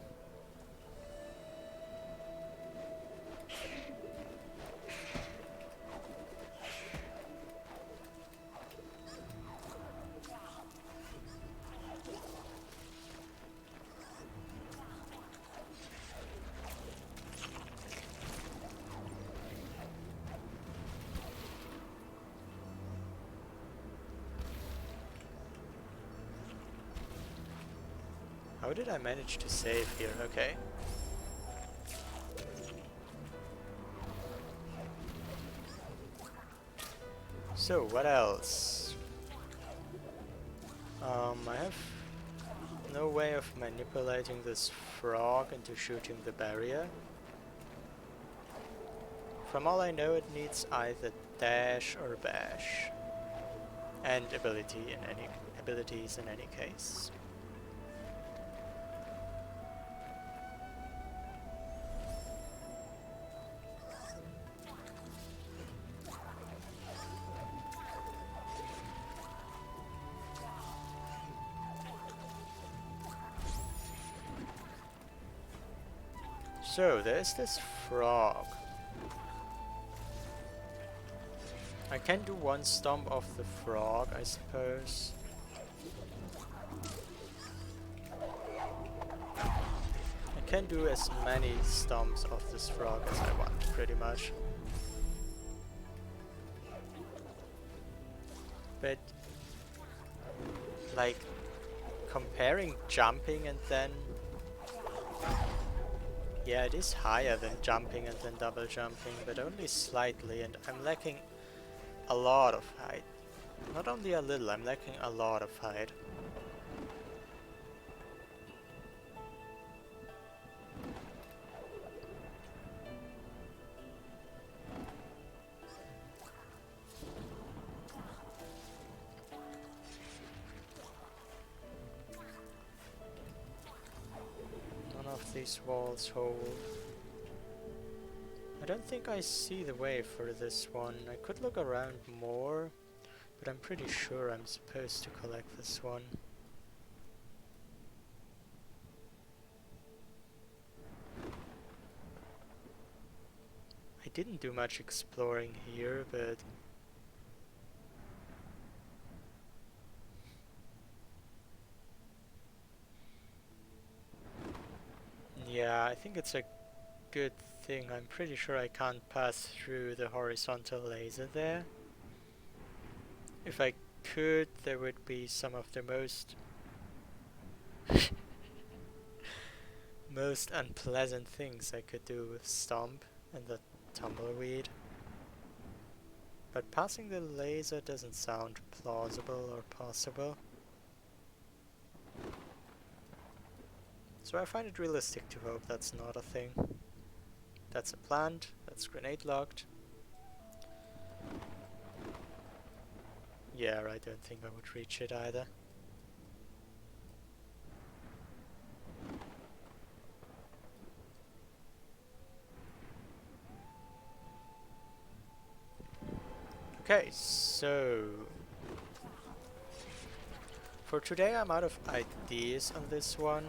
How did I manage to save here? Okay. So, what else? I have no way of manipulating this frog into shooting the barrier. From all I know, it needs either dash or bash. And abilities in any case. So, there's this frog. I can do one stomp of the frog, I suppose. I can do as many stomps of this frog as I want, pretty much. But, like, comparing jumping and then... Yeah, it is higher than jumping and then double jumping, but only slightly, and I'm lacking a lot of height. Not only a little, I'm lacking a lot of height. None of these walls hold. I don't think I see the way for this one. I could look around more, but I'm pretty sure I'm supposed to collect this one. I didn't do much exploring here, but... Yeah, I think it's a good thing. I'm pretty sure I can't pass through the horizontal laser there. If I could, there would be some of the most most unpleasant things I could do with Stomp and the Tumbleweed. But passing the laser doesn't sound plausible or possible. So I find it realistic to hope that's not a thing. That's a plant, that's grenade locked. Yeah, I don't think I would reach it either. Okay, so... for today I'm out of ideas on this one.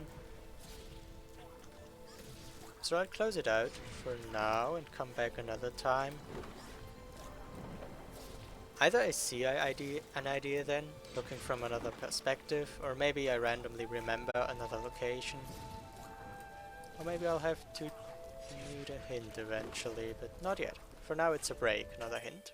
So I'll close it out for now and come back another time. Either I see an idea then, looking from another perspective, or maybe I randomly remember another location. Or maybe I'll have to need a hint eventually, but not yet. For now it's a break, not a hint.